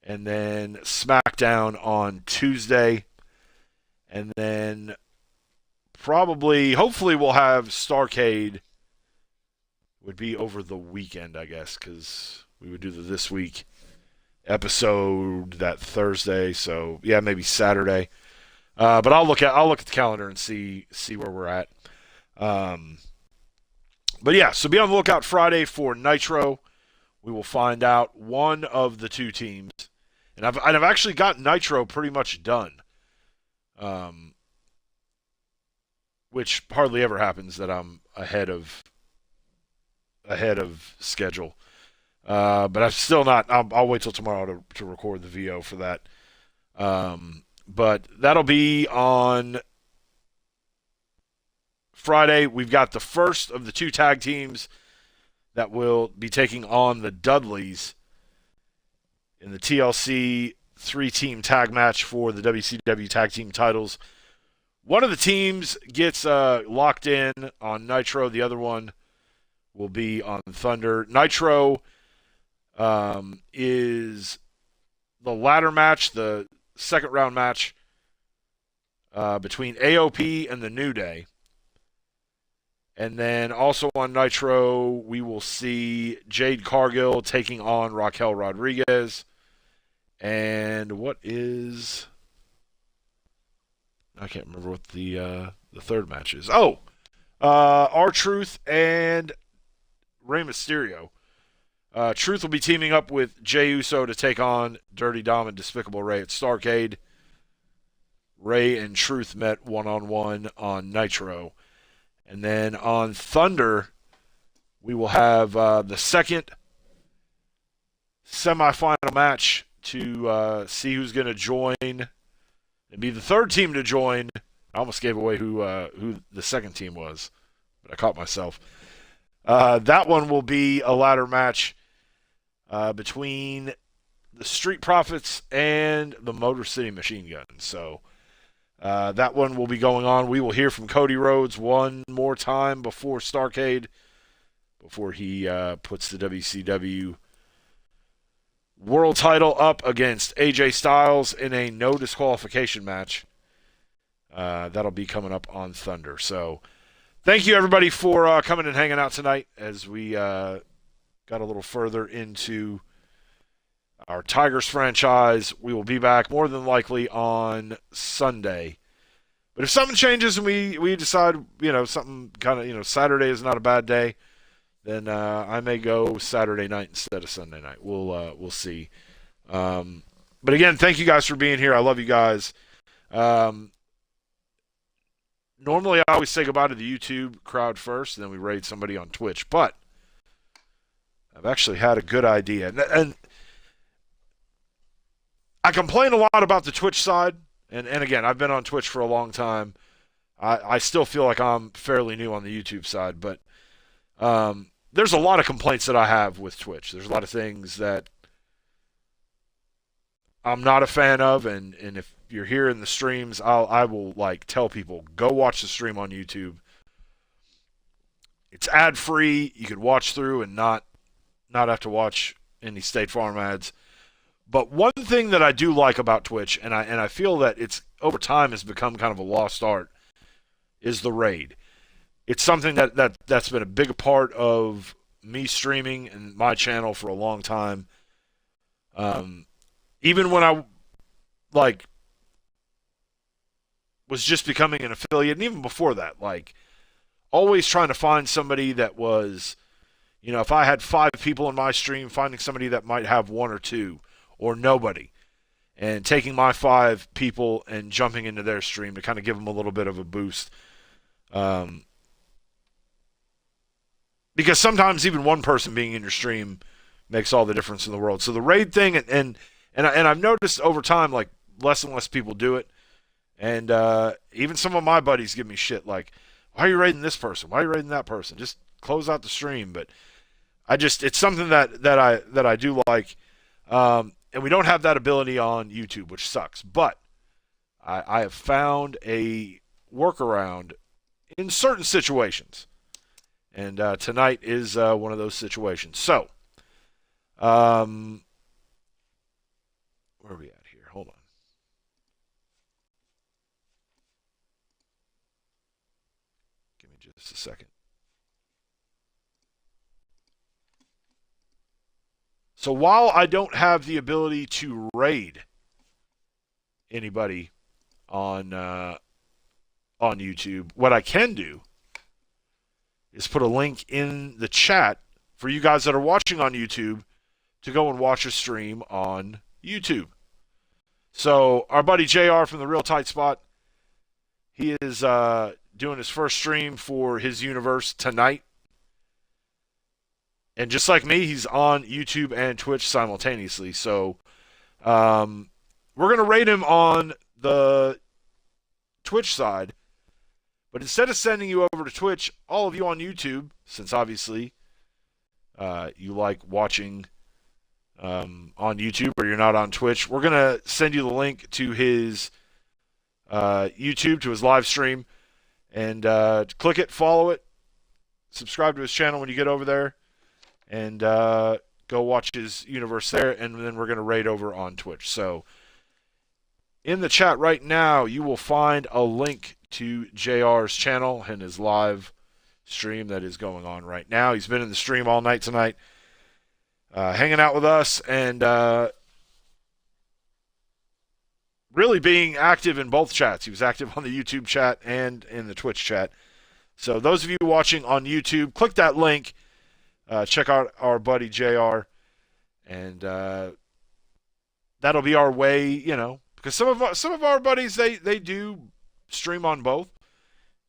and then SmackDown on Tuesday. And then hopefully we'll have Starrcade would be over the weekend, I guess, because we would do the This Week episode that Thursday. So, yeah, maybe Saturday. But I'll look at the calendar and see where we're at. But yeah, so be on the lookout Friday for Nitro. We will find out one of the two teams, and I've actually got Nitro pretty much done, which hardly ever happens that I'm ahead of schedule. But I'm still not. I'll wait till tomorrow to record the VO for that. But that'll be on Friday. We've got the first of the two tag teams that will be taking on the Dudleys in the TLC 3-team tag match for the WCW tag team titles. One of the teams gets locked in on Nitro. The other one will be on Thunder. Nitro is the ladder match, the second round match between AOP and the New Day. And then also on Nitro, we will see Jade Cargill taking on Raquel Rodriguez. And what is... I can't remember what the third match is. Oh! R-Truth and Rey Mysterio. Truth will be teaming up with Jey Uso to take on Dirty Dom and Despicable Ray at Starrcade. Ray and Truth met one-on-one on Nitro. And then on Thunder, we will have the second semifinal match to see who's going to join and be the third team to join. I almost gave away who the second team was, but I caught myself. That one will be a ladder match between the Street Profits and the Motor City Machine Guns. So that one will be going on. We will hear from Cody Rhodes one more time before Starrcade, before he puts the WCW World title up against AJ Styles in a no disqualification match. That'll be coming up on Thunder. So thank you, everybody, for coming and hanging out tonight as we got a little further into our Tigers franchise. We will be back more than likely on Sunday. But if something changes and we decide, something kind of, Saturday is not a bad day, then I may go Saturday night instead of Sunday night. We'll see. But again, thank you guys for being here. I love you guys. Normally, I always say goodbye to the YouTube crowd first, and then we raid somebody on Twitch. But I've actually had a good idea. And I complain a lot about the Twitch side. And again, I've been on Twitch for a long time. I still feel like I'm fairly new on the YouTube side. But there's a lot of complaints that I have with Twitch. There's a lot of things that I'm not a fan of. And if you're here in the streams, I will tell people, go watch the stream on YouTube. It's ad free. You could watch through and not have to watch any State Farm ads. But one thing that I do like about Twitch, and I feel that it's over time has become kind of a lost art, is the raid. It's something that's been a big part of me streaming and my channel for a long time. Even when I was just becoming an affiliate, and even before that, always trying to find somebody that was, You know, if I had 5 people in my stream, finding somebody that might have 1 or 2 or nobody, and taking my 5 people and jumping into their stream to kind of give them a little bit of a boost. Because sometimes even one person being in your stream makes all the difference in the world. So the raid thing, and I've noticed over time, like, less and less people do it. And even some of my buddies give me shit like, why are you raiding this person? Why are you raiding that person? Just close out the stream. But it's something that I do like. And we don't have that ability on YouTube, which sucks. But I have found a workaround in certain situations. And tonight is one of those situations. So, where are we at here? Hold on. Give me just a second. So while I don't have the ability to raid anybody on YouTube, what I can do is put a link in the chat for you guys that are watching on YouTube to go and watch a stream on YouTube. So our buddy JR from the Real Tight Spot, he is doing his first stream for his universe tonight. And just like me, he's on YouTube and Twitch simultaneously. So we're going to rate him on the Twitch side. But instead of sending you over to Twitch, all of you on YouTube, since obviously you like watching on YouTube or you're not on Twitch, we're going to send you the link to his YouTube, to his live stream. And click it, follow it, subscribe to his channel when you get over there. And go watch his universe there, and then we're going to raid over on Twitch. So in the chat right now, you will find a link to JR's channel and his live stream that is going on right now. He's been in the stream all night tonight, hanging out with us, and really being active in both chats. He was active on the YouTube chat and in the Twitch chat. So those of you watching on YouTube, click that link. Check out our buddy JR, and that'll be our way, you know, because some of our buddies they do stream on both,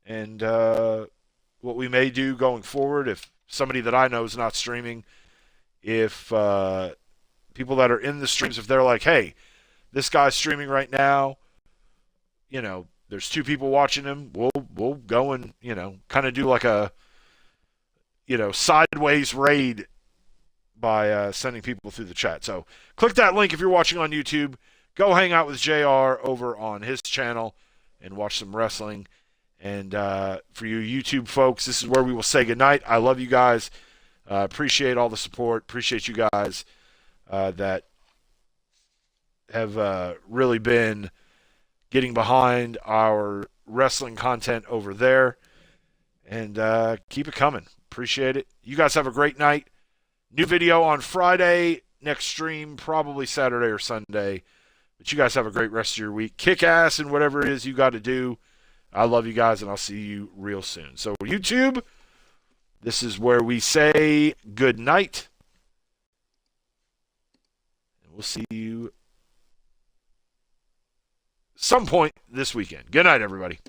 and what we may do going forward, if somebody that I know is not streaming, if people that are in the streams, if they're like, hey, this guy's streaming right now, you know, there's 2 people watching him, we'll go and, you know, kind of do like a, you know, sideways raid by sending people through the chat. So click that link if you're watching on YouTube. Go hang out with JR over on his channel and watch some wrestling. And for you YouTube folks, this is where we will say goodnight. I love you guys. Appreciate all the support. Appreciate you guys that have really been getting behind our wrestling content over there. And keep it coming. Appreciate it. You guys have a great night. New video on Friday. Next stream probably Saturday or Sunday. But you guys have a great rest of your week. Kick ass and whatever it is you got to do. I love you guys, and I'll see you real soon. So YouTube, this is where we say good night. And we'll see you some point this weekend. Good night, everybody.